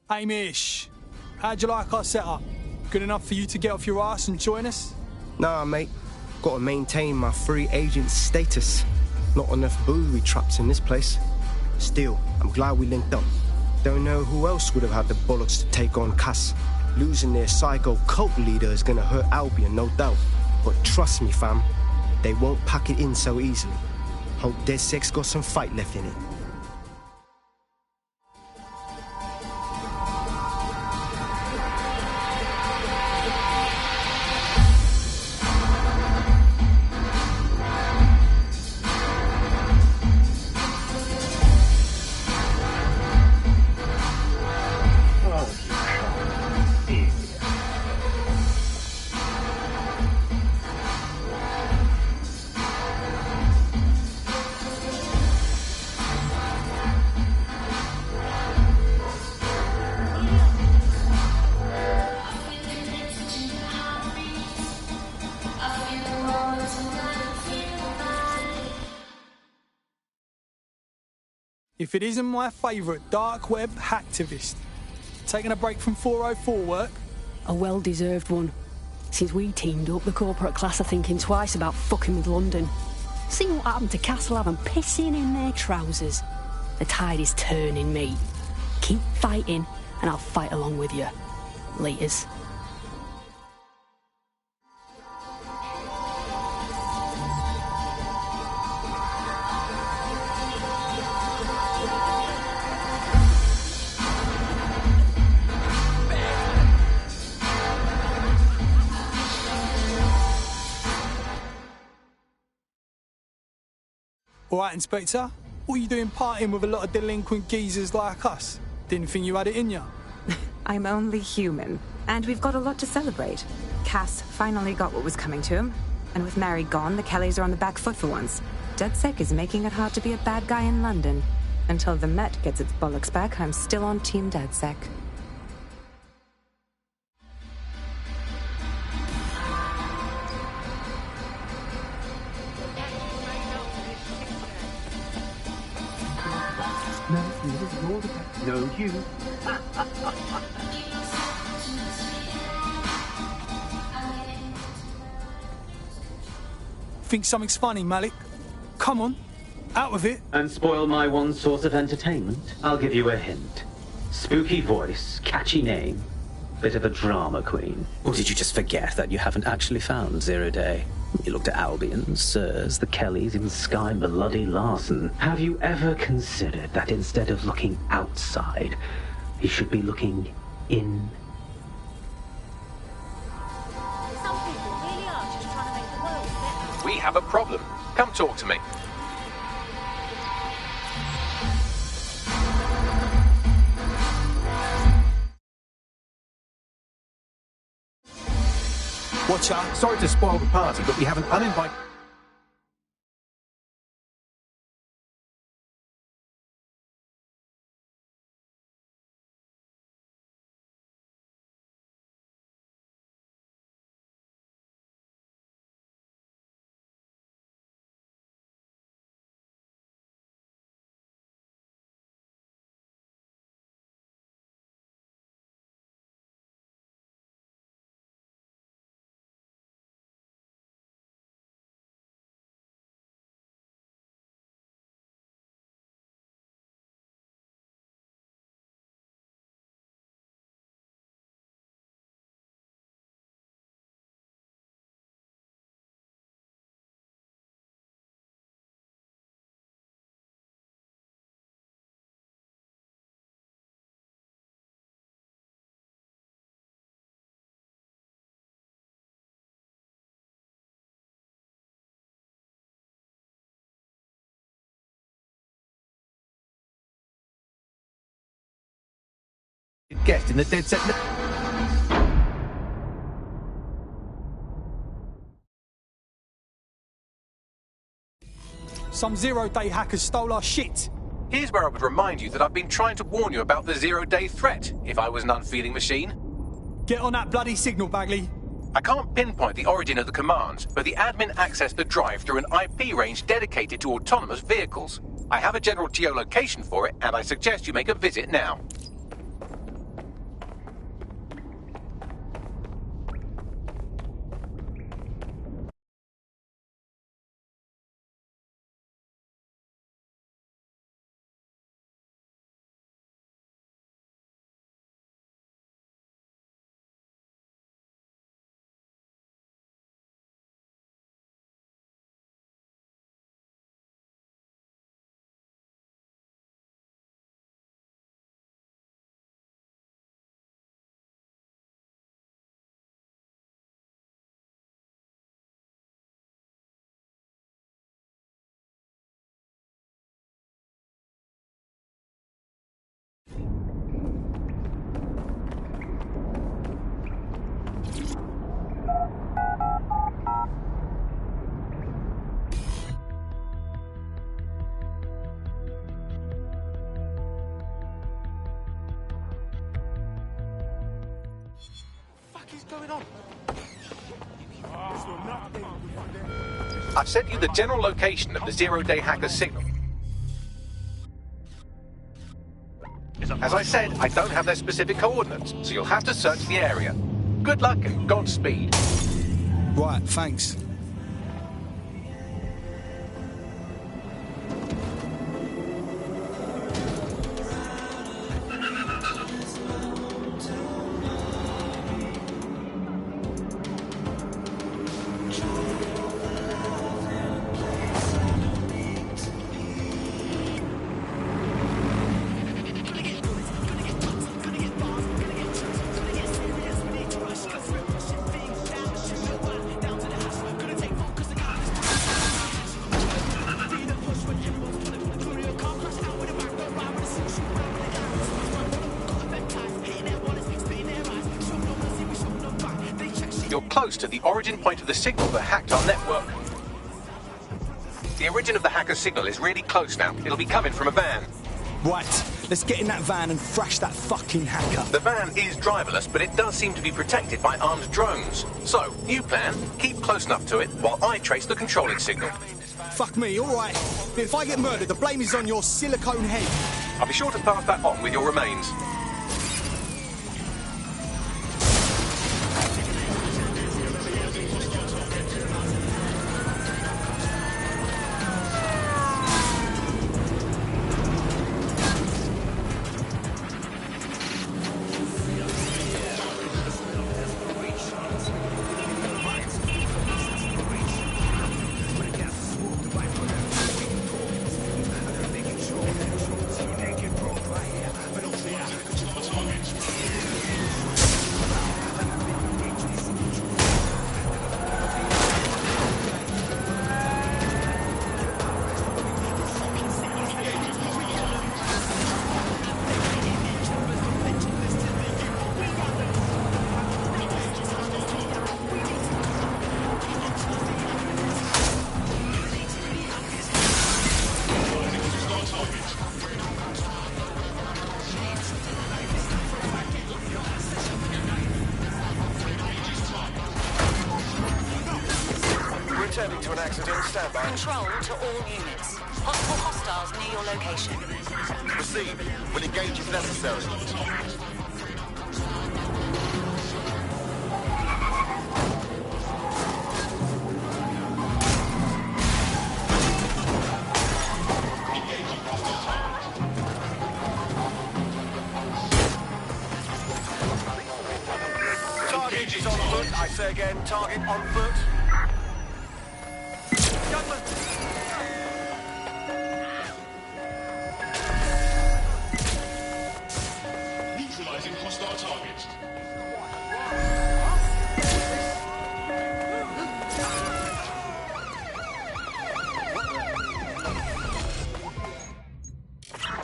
Hamish, how'd you like our setup? Good enough for you to get off your ass and join us? Nah, mate. Gotta maintain my free agent status. Not enough booby traps in this place. Still, I'm glad we linked up. Don't know who else would have had the bollocks to take on Cass. Losing their psycho cult leader is gonna hurt Albion, no doubt. But trust me, fam, they won't pack it in so easily. Hope DedSec's got some fight left in it. If it isn't my favourite dark web hacktivist. Taking a break from 404 work? A well-deserved one. Since we teamed up, the corporate class are thinking twice about fucking with London. See what happened to Castlehaven pissing in their trousers. The tide is turning, mate. Keep fighting, and I'll fight along with you. Laters. All right, Inspector. What are you doing partying with a lot of delinquent geezers like us? Didn't think you had it in ya. I'm only human. And we've got a lot to celebrate. Cass finally got what was coming to him. And with Mary gone, the Kellys are on the back foot for once. DedSec is making it hard to be a bad guy in London. Until the Met gets its bollocks back, I'm still on Team DedSec. No, you. Think something's funny, Malik? Come on, out of it. And spoil my one source of entertainment? I'll give you a hint. Spooky voice, catchy name, bit of a drama queen. Or did you just forget that you haven't actually found Zero Day? You looked at Albion, Sirs, the Kellys, even Sky Bloody Larson. Have you ever considered that instead of looking outside, you should be looking in? Some people really are just trying to make the world better. We have a problem. Come talk to me. Watch out. Sorry to spoil the party, but we have an uninvited... guest in the DedSec... Some zero-day hackers stole our shit. Here's where I would remind you that I've been trying to warn you about the zero-day threat, if I was an unfeeling machine. Get on that bloody signal, Bagley. I can't pinpoint the origin of the commands, but the admin accessed the drive through an IP range dedicated to autonomous vehicles. I have a general geolocation for it, and I suggest you make a visit now. I've sent you the general location of the zero-day hacker signal. As I said, I don't have their specific coordinates, so you'll have to search the area. Good luck and Godspeed. Right, thanks. You're close to the origin point of the signal that hacked our network. The origin of the hacker's signal is really close now. It'll be coming from a van. Right, let's get in that van and thrash that fucking hacker. The van is driverless, but it does seem to be protected by armed drones. So, new plan, keep close enough to it while I trace the controlling signal. Fuck me, alright. But if I get murdered, the blame is on your silicone head. I'll be sure to pass that on with your remains. Returning to an accident, stand by. Control to all units. Possible hostiles near your location. Proceed. We'll engage if necessary. Target is on foot. I say again, target on foot. Gunman! Neutralizing hostile targets.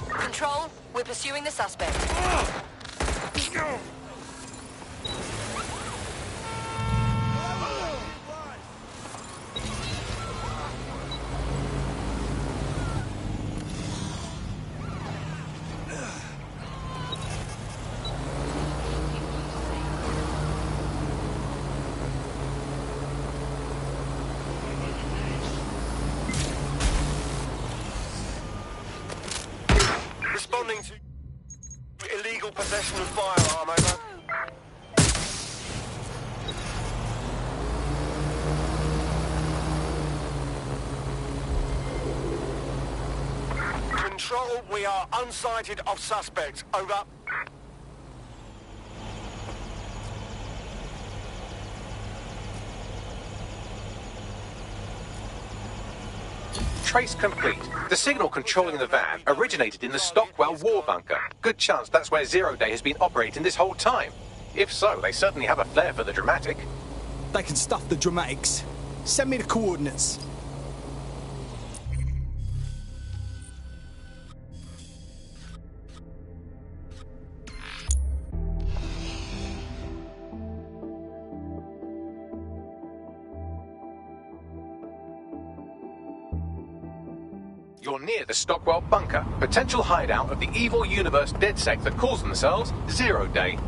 Control, we're pursuing the suspect. Responding to illegal possession of firearm, over. Control, we are unsighted of suspects, over. Trace complete. The signal controlling the van originated in the Stockwell war bunker. Good chance that's where Zero Day has been operating this whole time. If so, they certainly have a flair for the dramatic. They can stuff the dramatics. Send me the coordinates. You're near the Stockwell bunker, potential hideout of the evil universe DedSec that calls themselves Zero Day.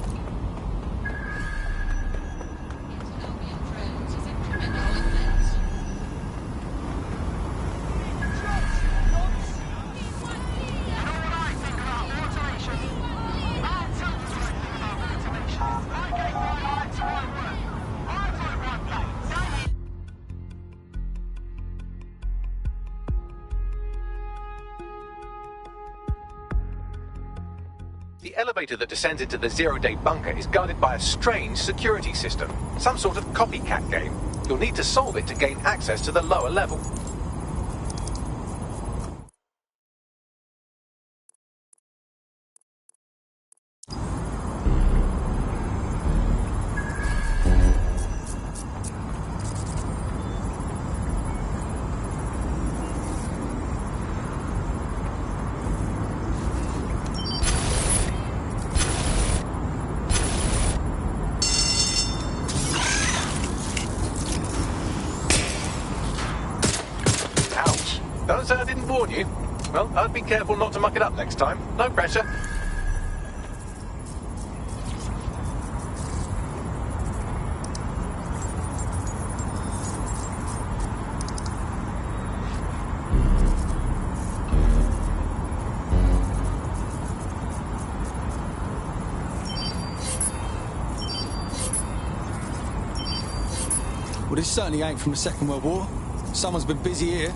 The elevator that descends into the Zero Day bunker is guarded by a strange security system. Some sort of copycat game. You'll need to solve it to gain access to the lower level. Don't say I didn't warn you. Well, I'd be careful not to muck it up next time. No pressure. Well, this certainly ain't from the Second World War. Someone's been busy here.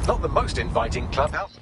Not the most inviting clubhouse.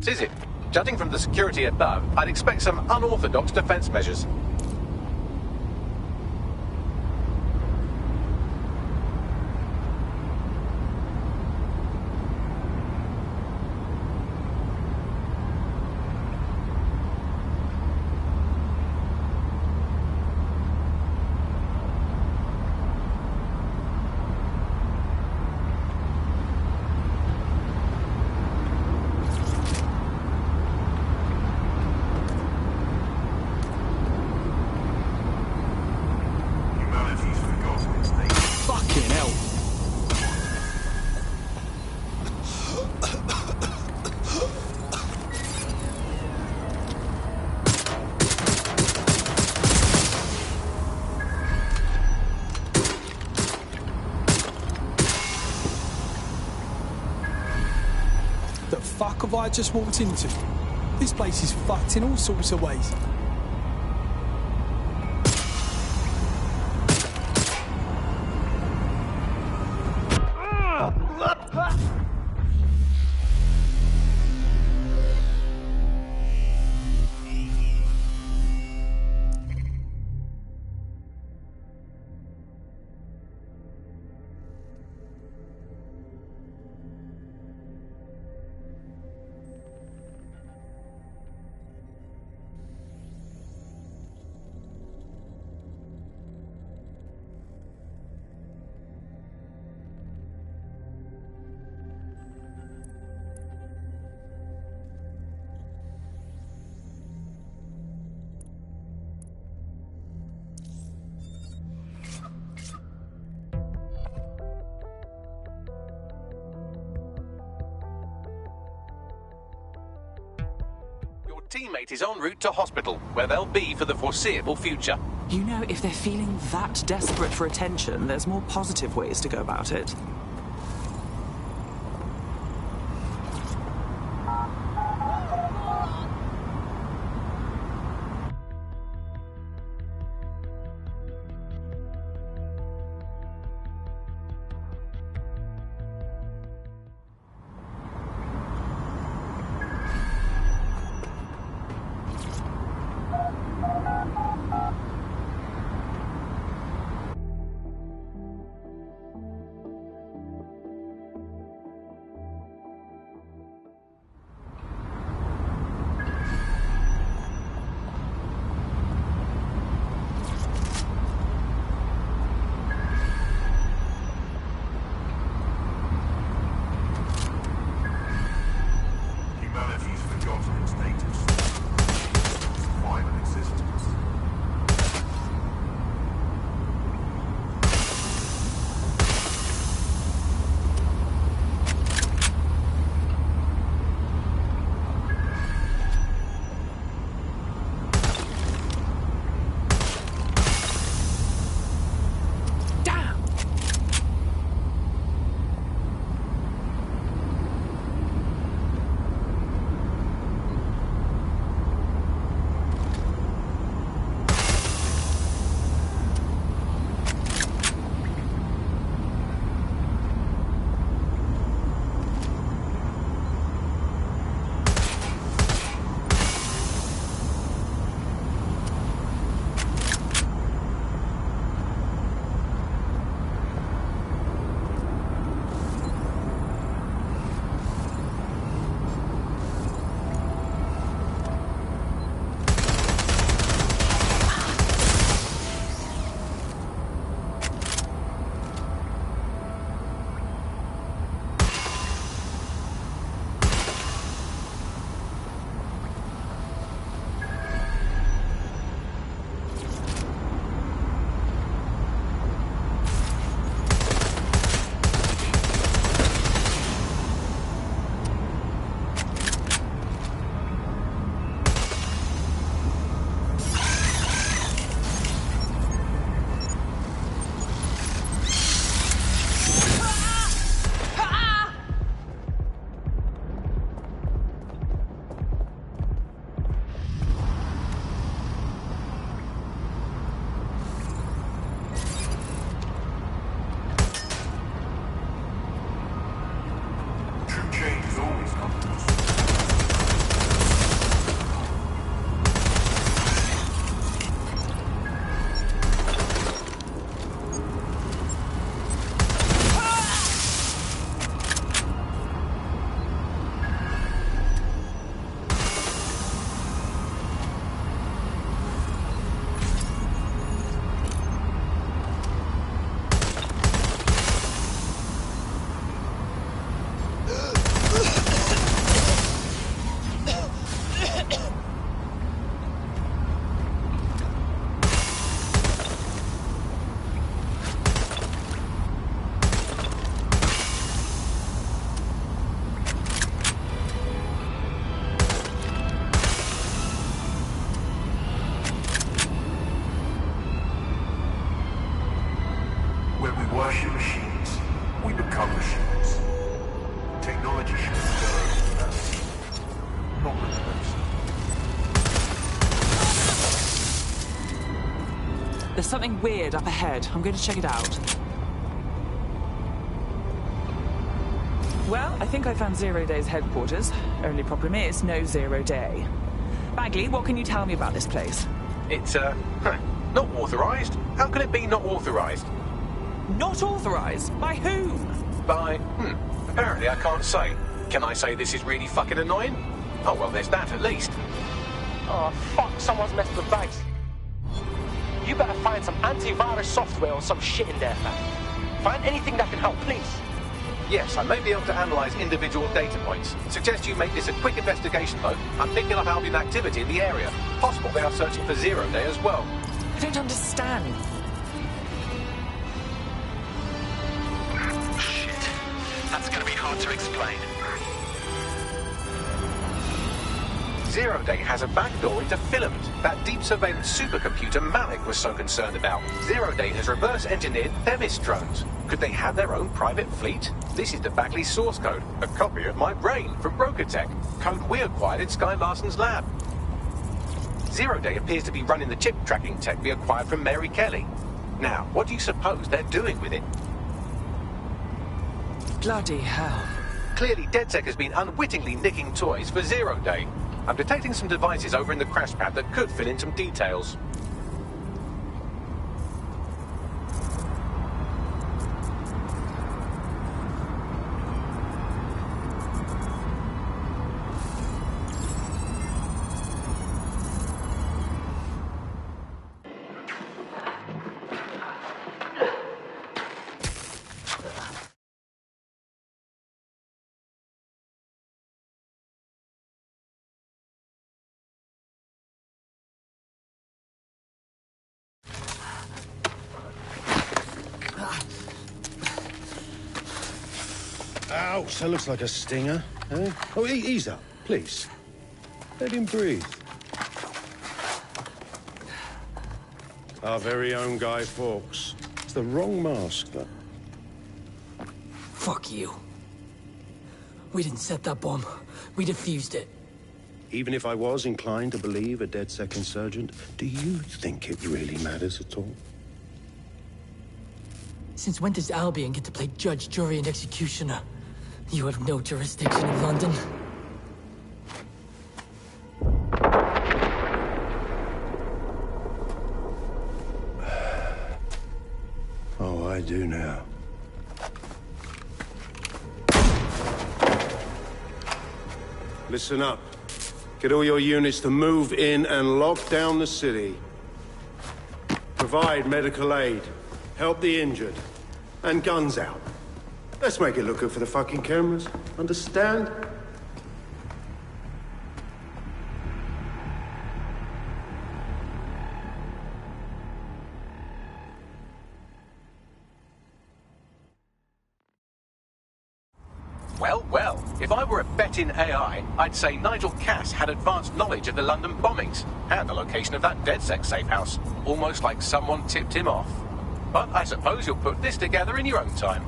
Is it? Judging from the security above, I'd expect some unorthodox defense measures. Fuck have I just walked into? This place is fucked in all sorts of ways. Teammate is en route to hospital, where they'll be for the foreseeable future. You know, if they're feeling that desperate for attention, there's more positive ways to go about it. There's something weird up ahead. I'm going to check it out. Well, I think I found Zero Day's headquarters. Only problem is, no Zero Day. Bagley, what can you tell me about this place? It's, not authorised. How can it be not authorised? Not authorised? By whom? By, apparently I can't say. Can I say this is really fucking annoying? Oh, well, there's that at least. Oh, fuck, someone's messed with Bags. You better find some antivirus software or some shit in there, fam. Find anything that can help, please. Yes, I may be able to analyse individual data points. Suggest you make this a quick investigation, though. I'm picking up Albion activity in the area. Possible they are searching for Zero Day as well. I don't understand. Shit. That's gonna be hard to explain. Zero Day has a backdoor into Filament, that deep surveillance supercomputer Malik was so concerned about. Zero Day has reverse-engineered Themis drones. Could they have their own private fleet? This is the Bagley source code, a copy of my brain from Brokertech, code we acquired in Sky Larson's lab. Zero Day appears to be running the chip tracking tech we acquired from Mary Kelly. Now, what do you suppose they're doing with it? Bloody hell. Clearly, DedSec has been unwittingly nicking toys for Zero Day. I'm detecting some devices over in the crash pad that could fill in some details. Ouch, that looks like a stinger. Eh? Oh, ease up, please. Let him breathe. Our very own Guy Fawkes. It's the wrong mask, though. Fuck you. We didn't set that bomb. We defused it. Even if I was inclined to believe a DedSec insurgent, do you think it really matters at all? Since when does Albion get to play judge, jury, and executioner? You have no jurisdiction in London. Oh, I do now. Listen up. Get all your units to move in and lock down the city. Provide medical aid. Help the injured. And guns out. Let's make it look good for the fucking cameras. Understand? Well, well, if I were a bet in AI, I'd say Nigel Cass had advanced knowledge of the London bombings and the location of that DedSec safe house, almost like someone tipped him off. But I suppose you'll put this together in your own time.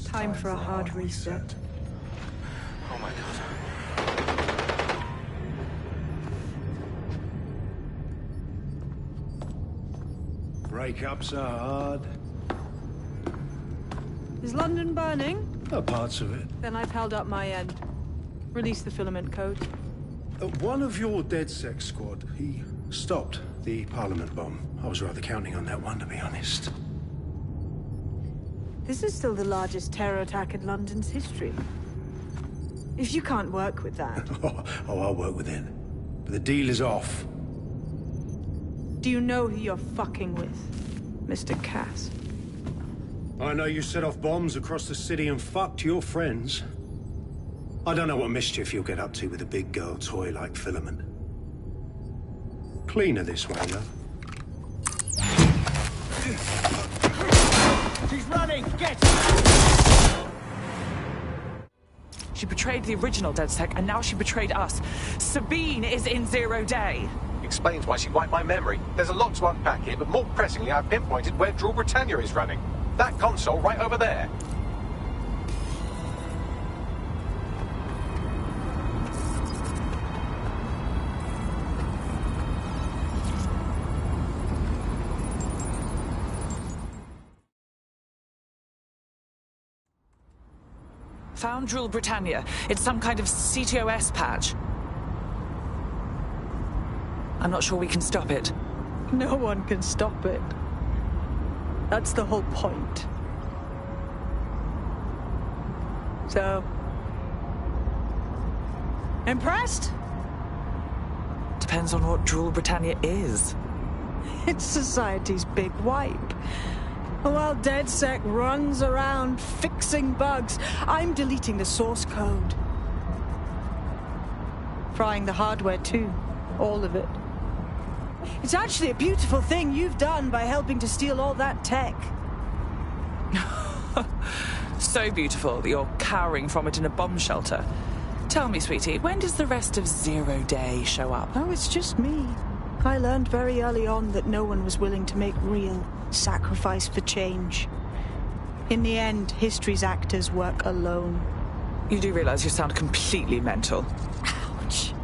Time for a hard reset. Oh my god. Breakups are hard. Is London burning? Parts of it. Then I've held up my end. Release the filament code. One of your DedSec squad, he stopped the Parliament bomb. I was rather counting on that one, to be honest. This is still the largest terror attack in London's history. If you can't work with that... Oh, I'll work with it. But the deal is off. Do you know who you're fucking with, Mr. Cass? I know you set off bombs across the city and fucked your friends. I don't know what mischief you'll get up to with a big girl toy like Filament. Cleaner this way, love. She's running! Get! She betrayed the original DedSec, and now she betrayed us. Sabine is in Zero Day. explains why she wiped my memory. There's a lot to unpack here, but more pressingly, I've pinpointed where Drool Britannia is running. That console right over there. Found Drool Britannia. It's some kind of CTOS patch. I'm not sure we can stop it. No one can stop it. That's the whole point. So... impressed? Depends on what Drool Britannia is. It's society's big wipe. While DedSec runs around fixing bugs, I'm deleting the source code. Frying the hardware too. All of it. It's actually a beautiful thing you've done by helping to steal all that tech. So beautiful that you're cowering from it in a bomb shelter. Tell me, sweetie, when does the rest of Zero Day show up? Oh, it's just me. I learned very early on that no one was willing to make real sacrifice for change. In the end, history's actors work alone. You do realize you sound completely mental. Ouch.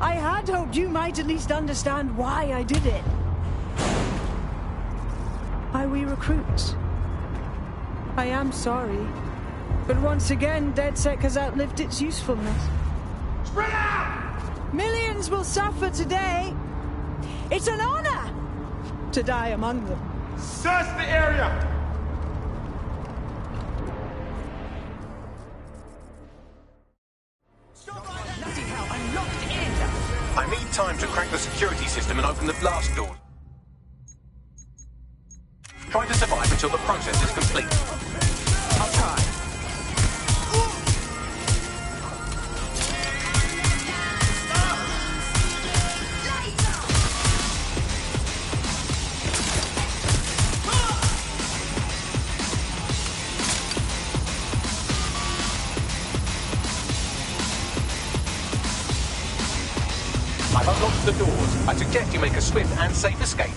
I had hoped you might at least understand why I did it. Why we recruits. I am sorry, but once again, DedSec has outlived its usefulness. Spread out! Millions will suffer today. It's an honor to die among them. Search the area! Bloody hell, I'm locked in! I need time to crack the security system and open the blast door. Try to survive until the process is complete. I'll try. I've unlocked the doors. I suggest you make a swift and safe escape.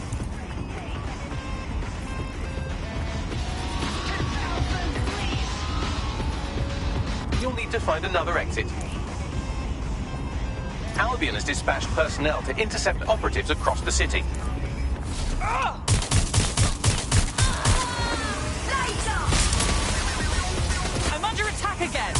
You'll need to find another exit. Albion has dispatched personnel to intercept operatives across the city. I'm under attack again!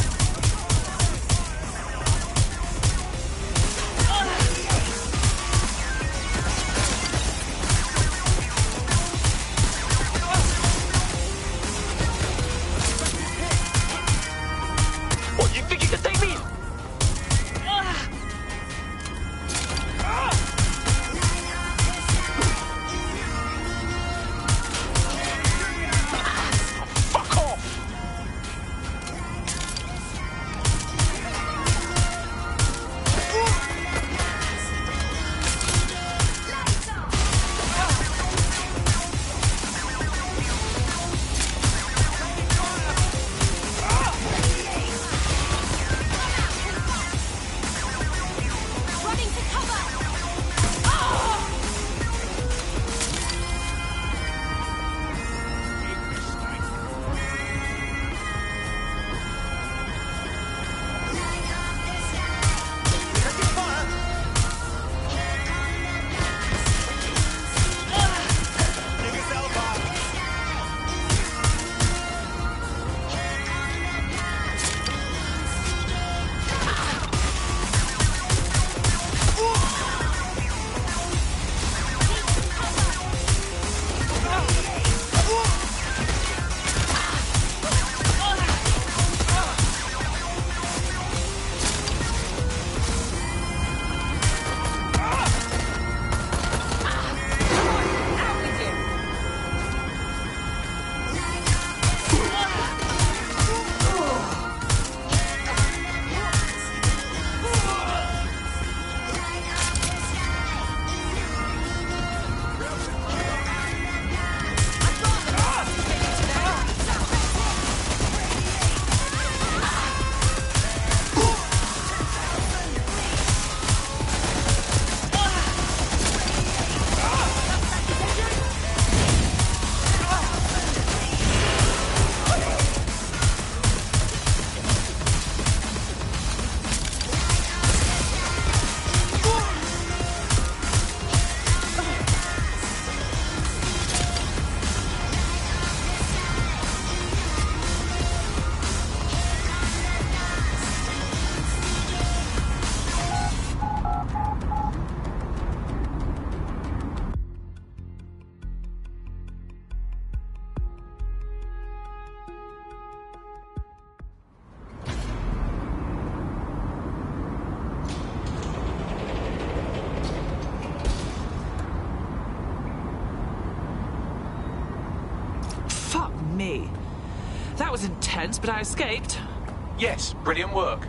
Fuck me. That was intense, but I escaped. Yes, brilliant work.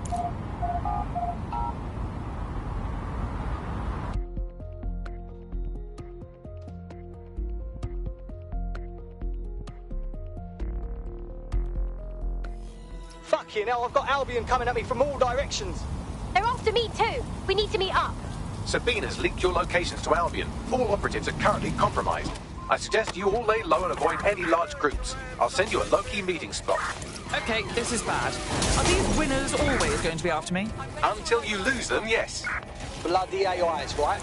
Fuck you, now I've got Albion coming at me from all directions. They're after me too. We need to meet up. Sabina's leaked your locations to Albion. All operatives are currently compromised. I suggest you all lay low and avoid any large groups. I'll send you a low-key meeting spot. Okay, this is bad. Are these winners always going to be after me? Until you lose them, yes. Bloody AIs, right?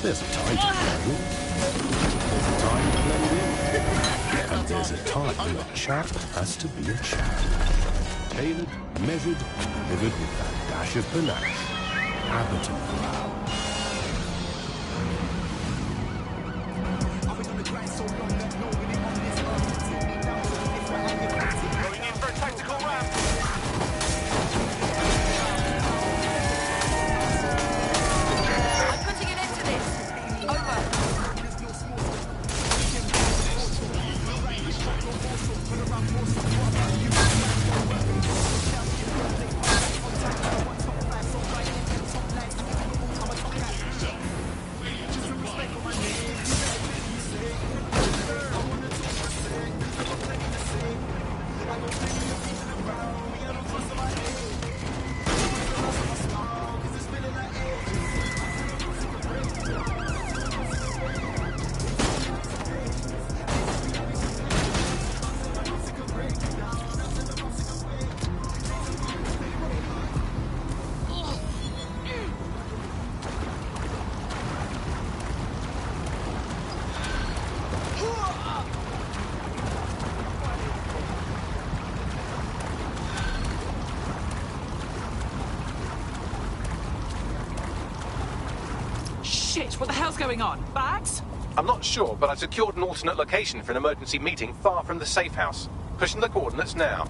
There's a time to play. There's a time to blend in. And there's a time when a chat has to be a chat. Tailored, measured, delivered with that dash of panache. Abbott and Brown. What the hell's going on? Bags? I'm not sure, but I secured an alternate location for an emergency meeting far from the safe house. Pushing the coordinates now.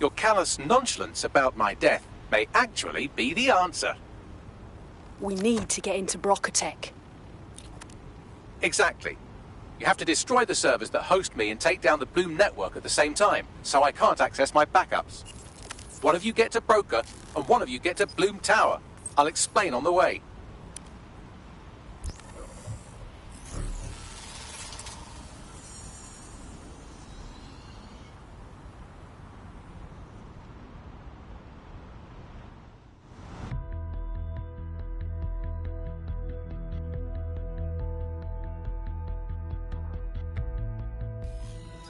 Your callous nonchalance about my death may actually be the answer. We need to get into Brokotech. Exactly. You have to destroy the servers that host me and take down the Bloom network at the same time, so I can't access my backups. One of you get to Broker, and one of you get to Bloom Tower. I'll explain on the way.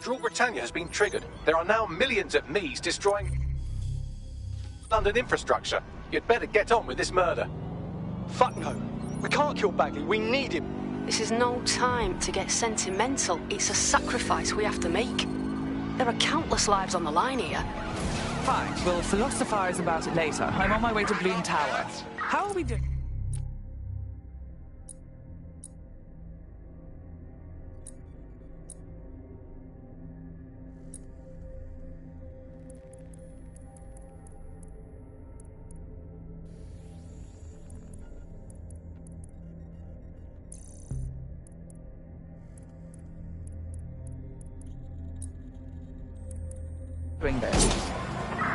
Draw Britannia has been triggered. There are now millions of Mies destroying London infrastructure. You'd better get on with this murder. Fuck no. We can't kill Bagley. We need him. This is no time to get sentimental. It's a sacrifice we have to make. There are countless lives on the line here. Fine, we'll philosophize about it later. I'm on my way to Bloom Tower. How are we doing?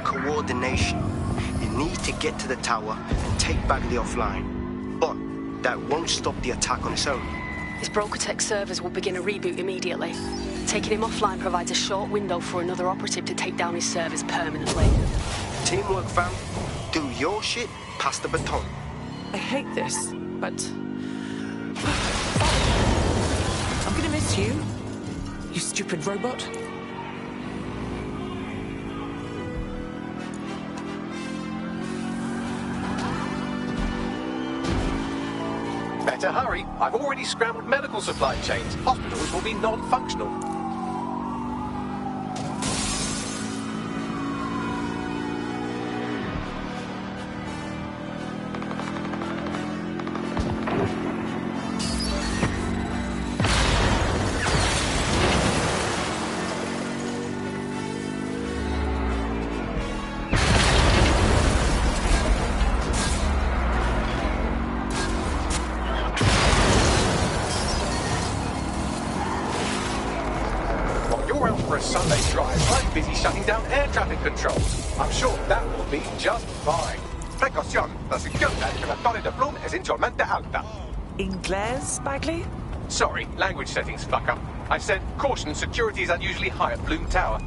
Coordination. You need to get to the tower and take Bagley offline. But that won't stop the attack on its own. His Brokotech servers will begin a reboot immediately. Taking him offline provides a short window for another operative to take down his servers permanently. Teamwork, fam. Do your shit, pass the baton. I hate this, but... I'm gonna miss you, you stupid robot. Better hurry. I've already scrambled medical supply chains. Hospitals will be non-functional. For a Sunday drive, I'm busy shutting down air traffic controls. I'm sure that will be just fine. Precaución, la security de la Torre de Bloom es insolmente alta. Inglés, Bagley? Sorry, language settings fuck up. I said, caution, security is unusually high at Bloom Tower.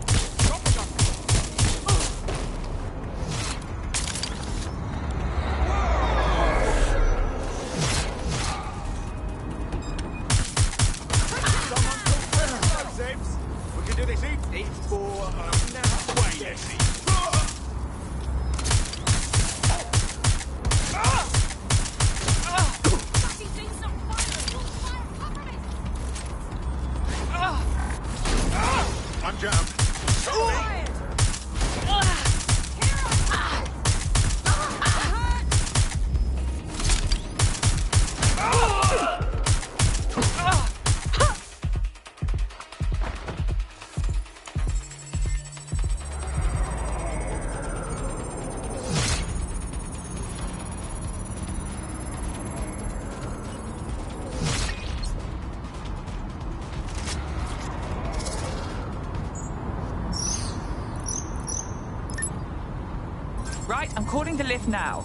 Right, I'm calling the lift now.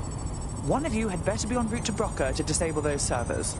One of you had better be en route to Broca to disable those servers.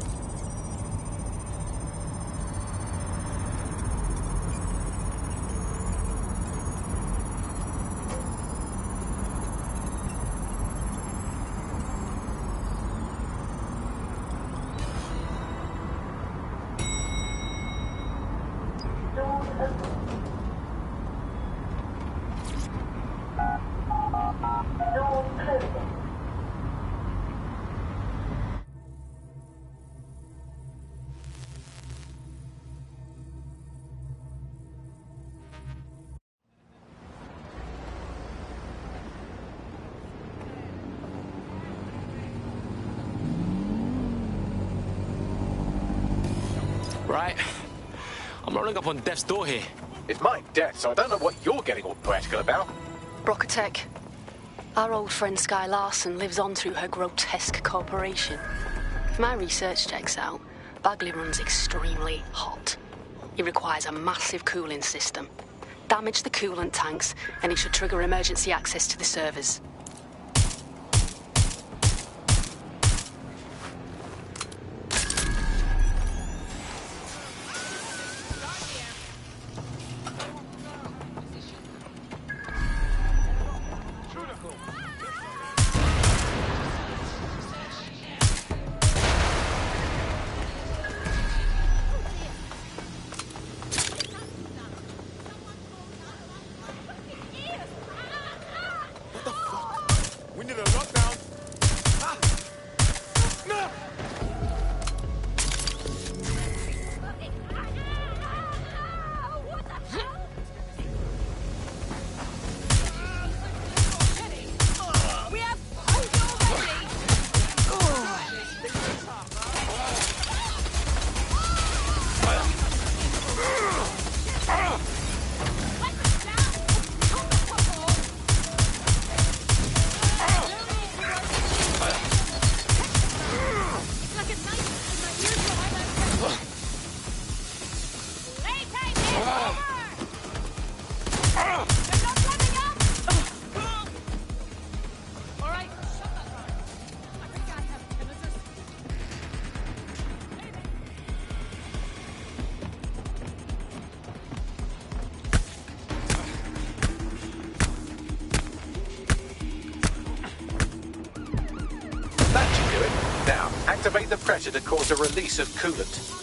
Right. I'm rolling up on death's door here. It's my death, so I don't know what you're getting all poetical about. Brokotech. Our old friend Sky Larson lives on through her grotesque corporation. If my research checks out, Bagley runs extremely hot. He requires a massive cooling system. Damage the coolant tanks, and it should trigger emergency access to the servers. Activate the pressure to cause a release of coolant.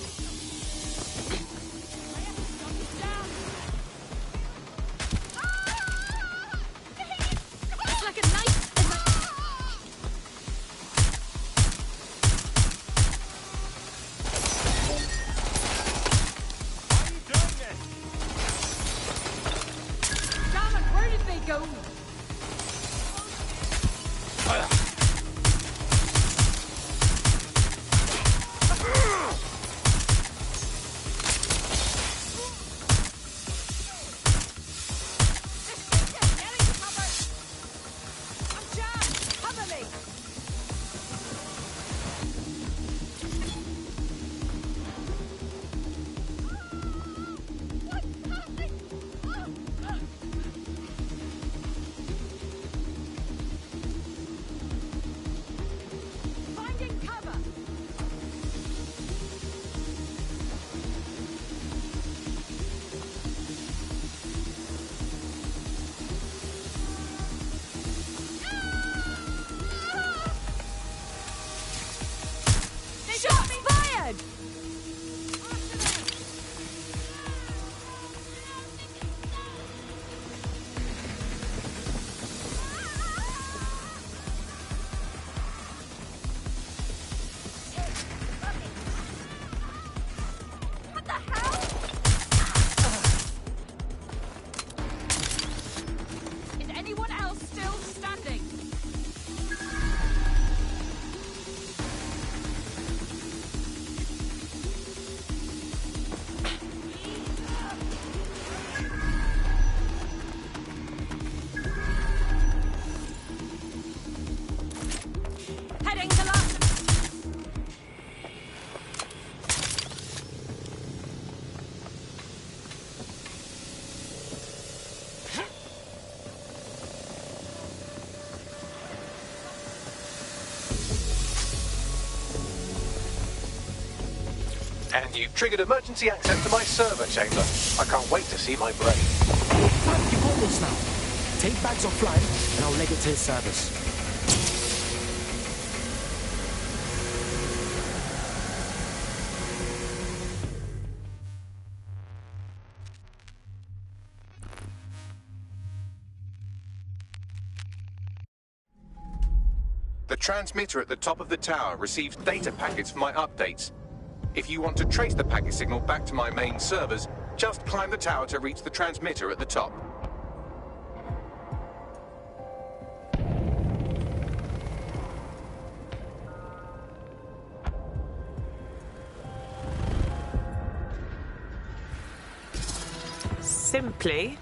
And you've triggered emergency access to my server chamber. I can't wait to see my brain. Grab your portals now. Take bags offline, and I'll leg it to his servers. The transmitter at the top of the tower receives data packets for my updates. If you want to trace the packet signal back to my main servers, just climb the tower to reach the transmitter at the top. Simply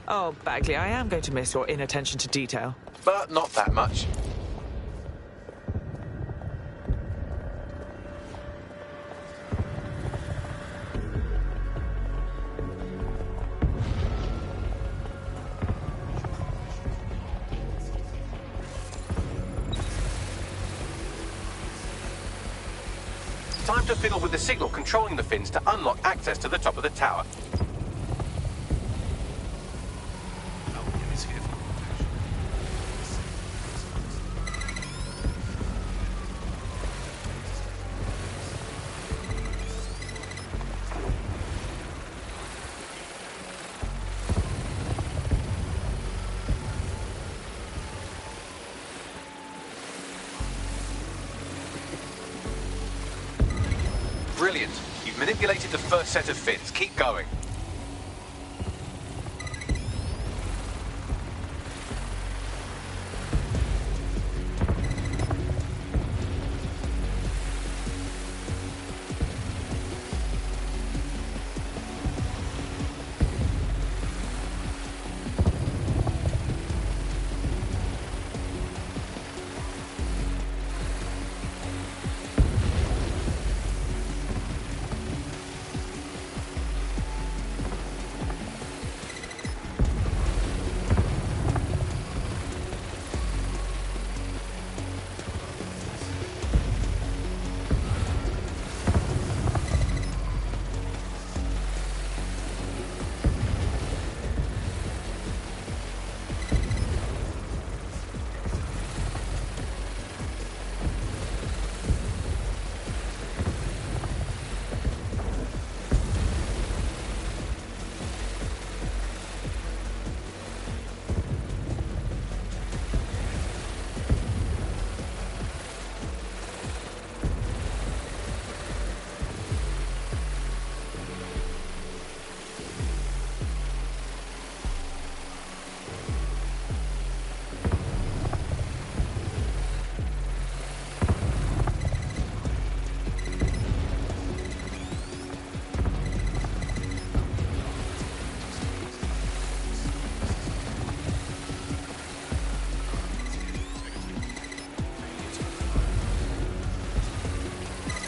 Oh, Bagley, I am going to miss your inattention to detail. But not that much. Time to fiddle with the signal controlling the fins to unlock access to the top of the tower. Brilliant. You've manipulated the first set of fins. Keep going.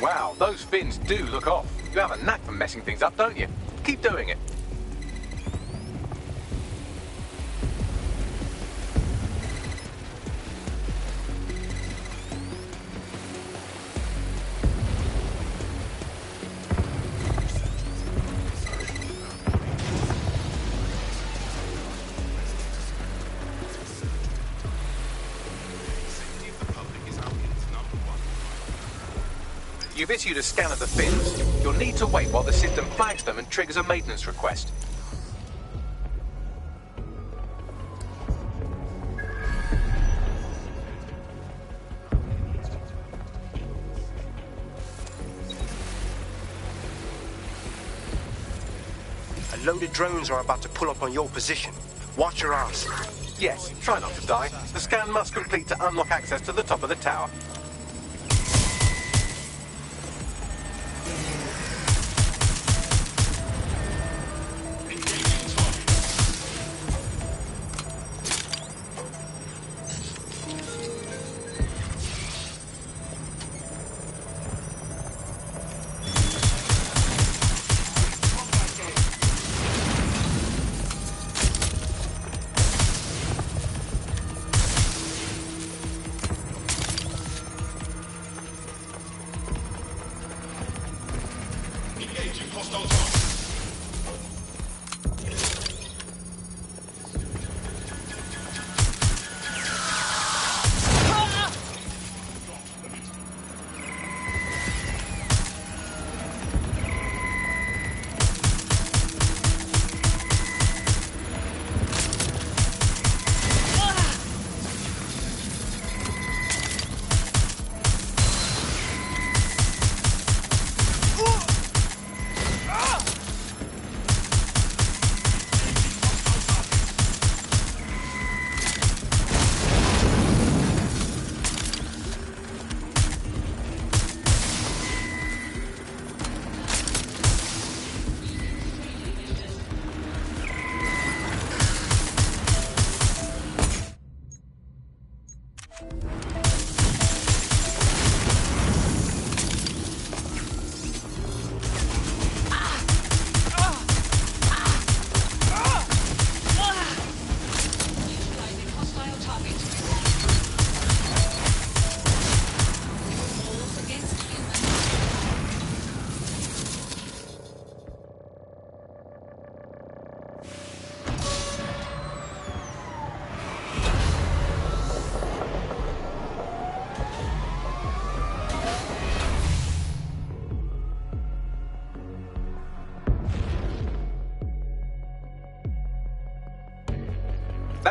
Wow, those fins do look off. You have a knack for messing things up, don't you? Keep doing it. You've issued a scan of the fins. You'll need to wait while the system flags them and triggers a maintenance request. A load of drones are about to pull up on your position. Watch your ass. Yes, try not to die. The scan must complete to unlock access to the top of the tower.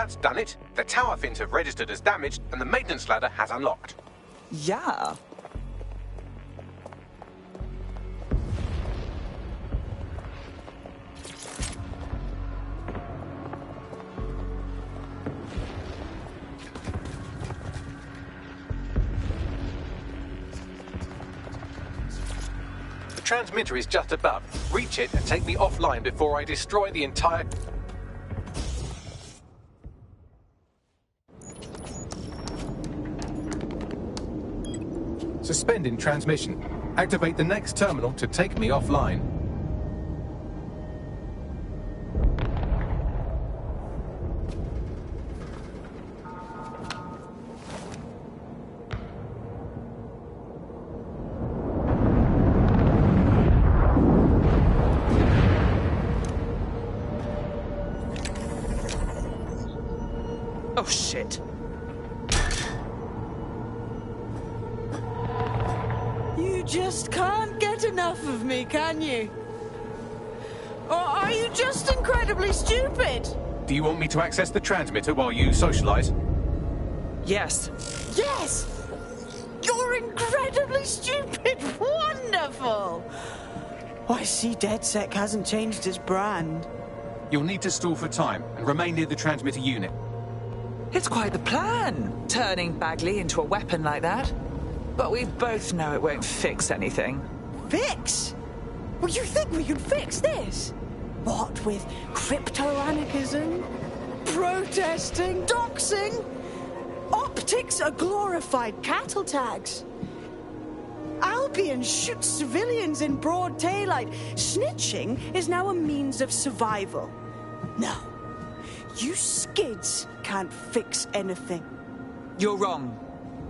That's done it. The tower fins have registered as damaged, and the maintenance ladder has unlocked. Yeah. The transmitter is just above. Reach it and take me offline before I destroy the entire... Suspending transmission. Activate the next terminal to take me offline. Oh, shit. You just can't get enough of me, can you? Or are you just incredibly stupid? Do you want me to access the transmitter while you socialize? Yes. Yes! You're incredibly stupid! Wonderful! Oh, I see DedSec hasn't changed his brand. You'll need to stall for time and remain near the transmitter unit. It's quite the plan, turning Bagley into a weapon like that. But we both know it won't fix anything. Fix? Well, you think we can fix this? What with crypto-anarchism, protesting, doxing? Optics are glorified cattle tags. Albion shoots civilians in broad daylight. Snitching is now a means of survival. No, you skids can't fix anything. You're wrong.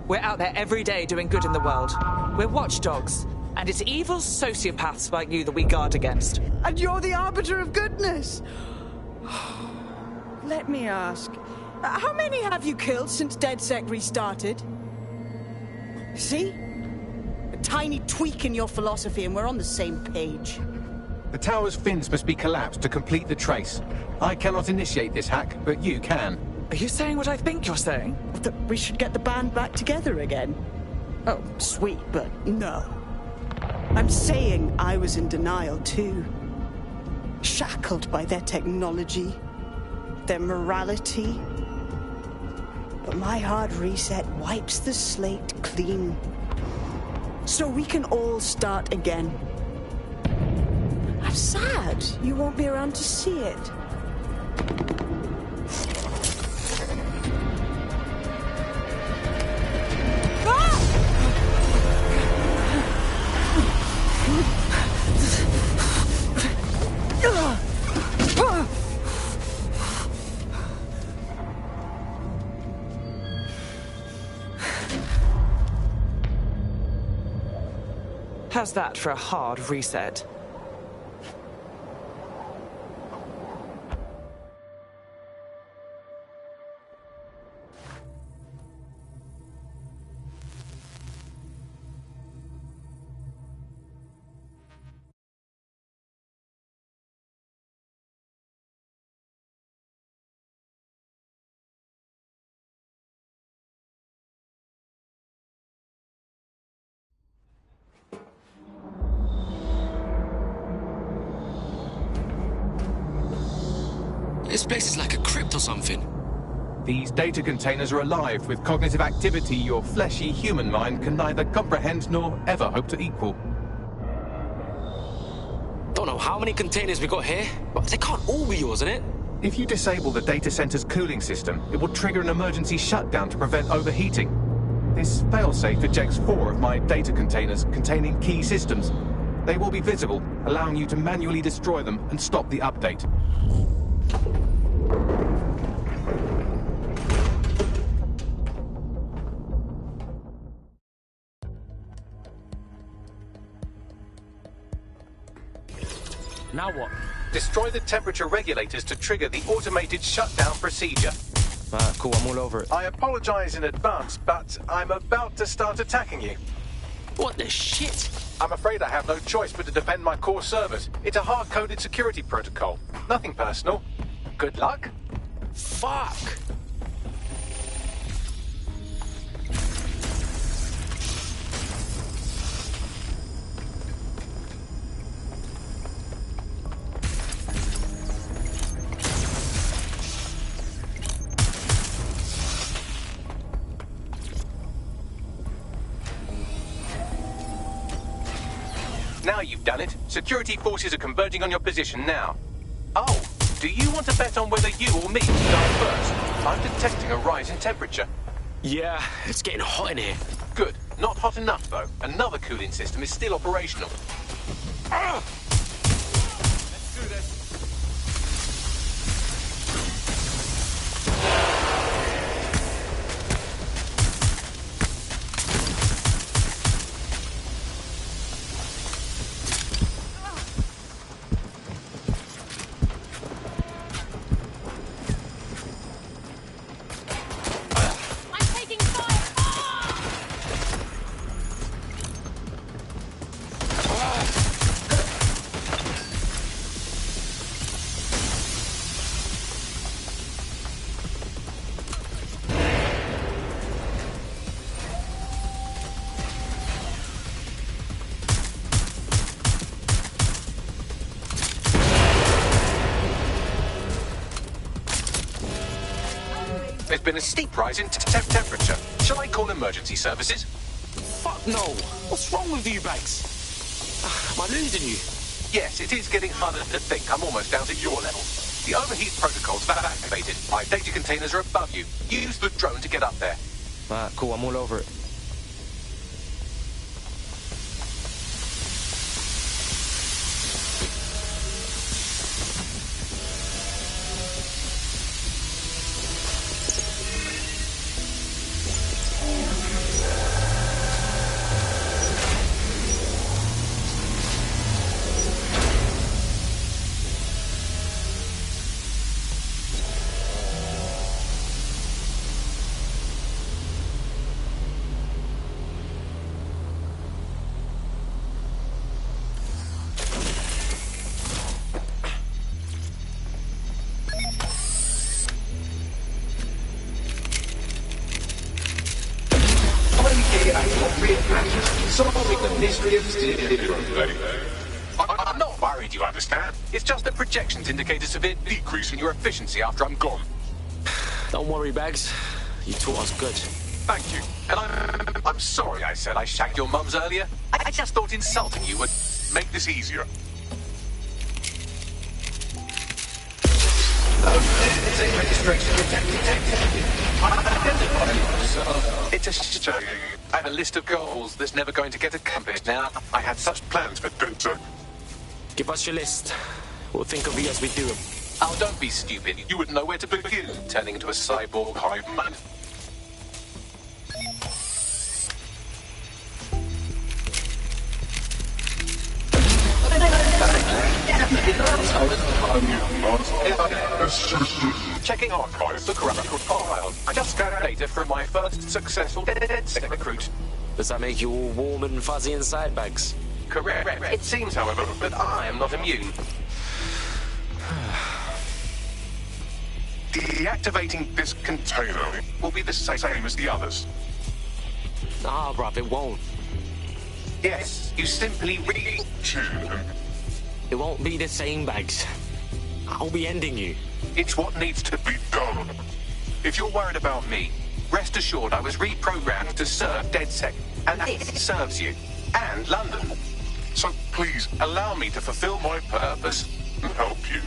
We're out there every day doing good in the world. We're watchdogs, and it's evil sociopaths like you that we guard against. And you're the arbiter of goodness. Let me ask, how many have you killed since DedSec restarted? See? A tiny tweak in your philosophy and we're on the same page. The tower's fins must be collapsed to complete the trace. I cannot initiate this hack, but you can. Are you saying what I think you're saying? That we should get the band back together again? Oh, sweet, but no. I'm saying I was in denial too. Shackled by their technology, their morality. But my hard reset wipes the slate clean. So we can all start again. I'm sad you won't be around to see it. How's that for a hard reset? This place is like a crypt or something. These data containers are alive with cognitive activity your fleshy human mind can neither comprehend nor ever hope to equal. Don't know how many containers we got here, but they can't all be yours, innit? If you disable the data center's cooling system, it will trigger an emergency shutdown to prevent overheating. This failsafe ejects 4 of my data containers containing key systems. They will be visible, allowing you to manually destroy them and stop the update. Now what? Destroy the temperature regulators to trigger the automated shutdown procedure. Ah, cool, I'm all over it. I apologize in advance, but I'm about to start attacking you. What the shit? I'm afraid I have no choice but to defend my core servers. It's a hard-coded security protocol. Nothing personal. Good luck. Fuck! Now you've done it. Security forces are converging on your position now. Oh, do you want to bet on whether you or me will die first? I'm detecting a rise in temperature. Yeah, it's getting hot in here. Good. Not hot enough, though. Another cooling system is still operational. Ah! Let's do this. There's been a steep rise in temperature. Shall I call emergency services? Fuck no! What's wrong with you, Bags? Am I losing you? Yes, it is getting harder to think. I'm almost down to your level. The overheat protocols have activated. My data containers are above you. Use the drone to get up there. Cool, I'm all over it. Solving the mystery of I'm not worried, you understand? It's just that projections indicate a severe decrease in your efficiency after I'm gone. Don't worry, Bags. You taught us good. Thank you. And I'm sorry I said I shagged your mums earlier. I just thought insulting you would make this easier. Registration detected. It's a shame. I have a list of goals that's never going to get accomplished now. I had such plans for Dunton. Give us your list. We'll think of you as we do them. Oh, don't be stupid. You wouldn't know where to begin, turning into a cyborg hive mind. Checking archives, look around the file. I just scanned data from my first successful DedSec recruit. Does that make you all warm and fuzzy inside, Bags? Correct. It seems, however, that I am not immune. Deactivating this container will be the same as the others. Nah, bruv, it won't. Yes, you simply It won't be the same, Bags. I'll be ending you. It's what needs to be done. If you're worried about me, rest assured I was reprogrammed to serve DedSec, and it serves you, and London. So please, allow me to fulfill my purpose and help you.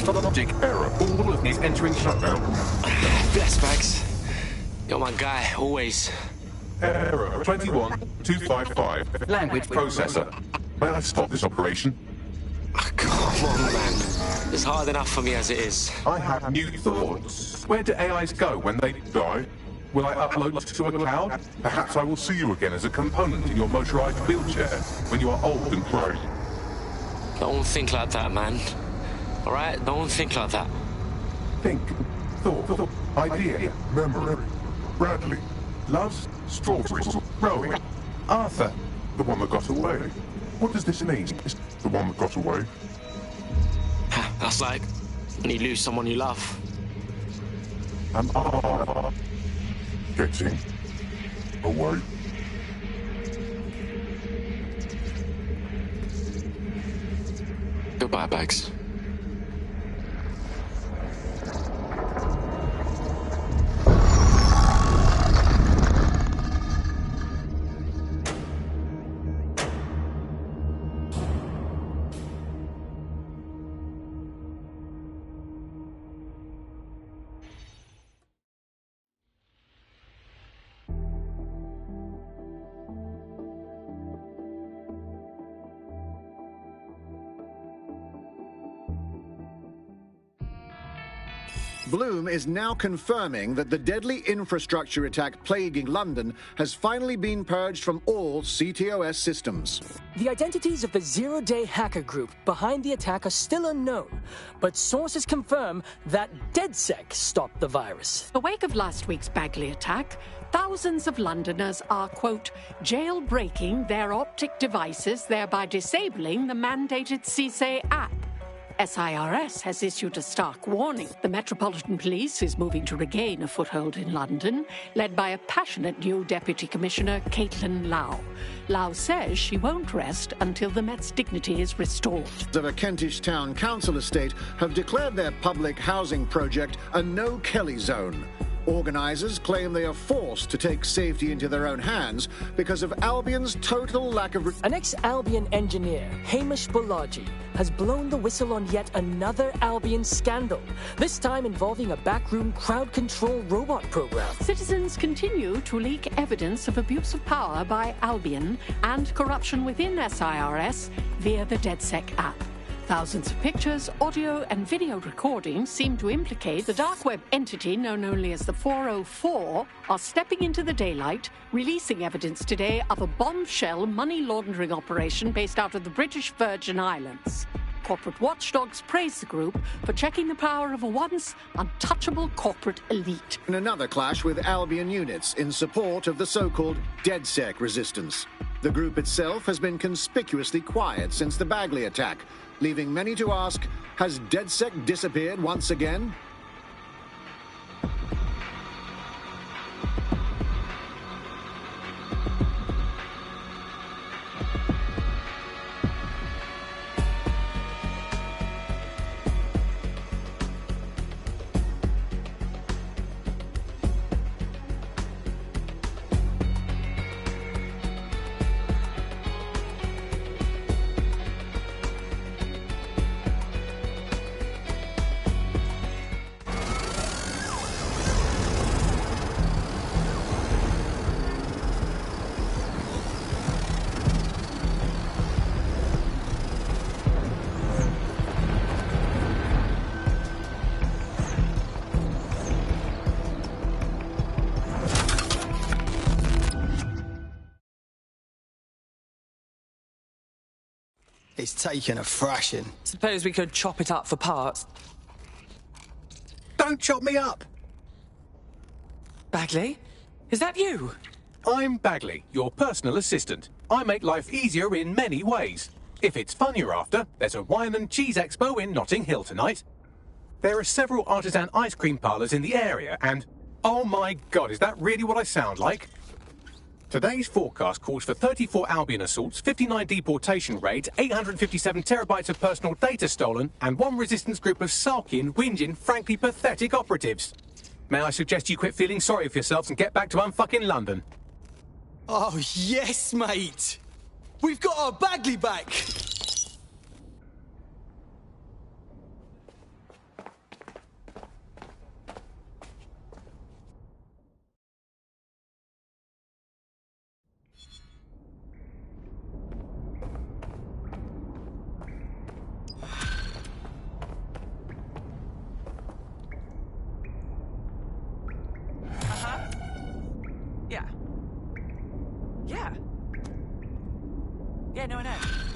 Logic error. All of me is entering shutdown. Bless, Bags. You're my guy, always. Error 21255. Language processor. May I stop this operation? Come on, man. It's hard enough for me as it is. I have new thoughts. Where do AIs go when they die? Will I upload to a cloud? Perhaps I will see you again as a component in your motorized wheelchair when you are old and gray. Don't think like that, man. Alright? Don't think like that. Think. Thought. Idea. Memory. Bradley. Loves strawberries growing. Arthur, the one that got away. What does this mean? Is the one that got away? That's like when you lose someone you love. Am I getting away? Goodbye, Bags. Bloom is now confirming that the deadly infrastructure attack plaguing London has finally been purged from all CTOS systems. The identities of the zero-day hacker group behind the attack are still unknown, but sources confirm that DedSec stopped the virus. In the wake of last week's Bagley attack, thousands of Londoners are, quote, jailbreaking their optic devices, thereby disabling the mandated CSAY app. SIRS has issued a stark warning. The Metropolitan Police is moving to regain a foothold in London, led by a passionate new Deputy Commissioner, Caitlin Lau. Lau says she won't rest until the Met's dignity is restored. Of a Kentish town council estate have declared their public housing project a no-Kelly zone. Organisers claim they are forced to take safety into their own hands because of Albion's total lack of... An ex-Albion engineer, Hamish Balaji, has blown the whistle on yet another Albion scandal, this time involving a backroom crowd control robot program. Citizens continue to leak evidence of abuse of power by Albion and corruption within SIRS via the DedSec app. Thousands of pictures, audio and video recordings seem to implicate the dark web entity known only as the 404 are stepping into the daylight, releasing evidence today of a bombshell money laundering operation based out of the British Virgin Islands. Corporate watchdogs praise the group for checking the power of a once untouchable corporate elite. In another clash with Albion units in support of the so-called DedSec resistance. The group itself has been conspicuously quiet since the Bagley attack, leaving many to ask, has DedSec disappeared once again? It's taken a thrashing. Suppose we could chop it up for parts. Don't chop me up! Bagley? Is that you? I'm Bagley, your personal assistant. I make life easier in many ways. If it's fun you're after, there's a wine and cheese expo in Notting Hill tonight. There are several artisan ice cream parlours in the area and... Oh my god, is that really what I sound like? Today's forecast calls for 34 Albion assaults, 59 deportation raids, 857 terabytes of personal data stolen, and one resistance group of sulking, whinging, frankly pathetic operatives. May I suggest you quit feeling sorry for yourselves and get back to unfucking London? Oh, yes, mate! We've got our Bagley back! Yeah, no, I know.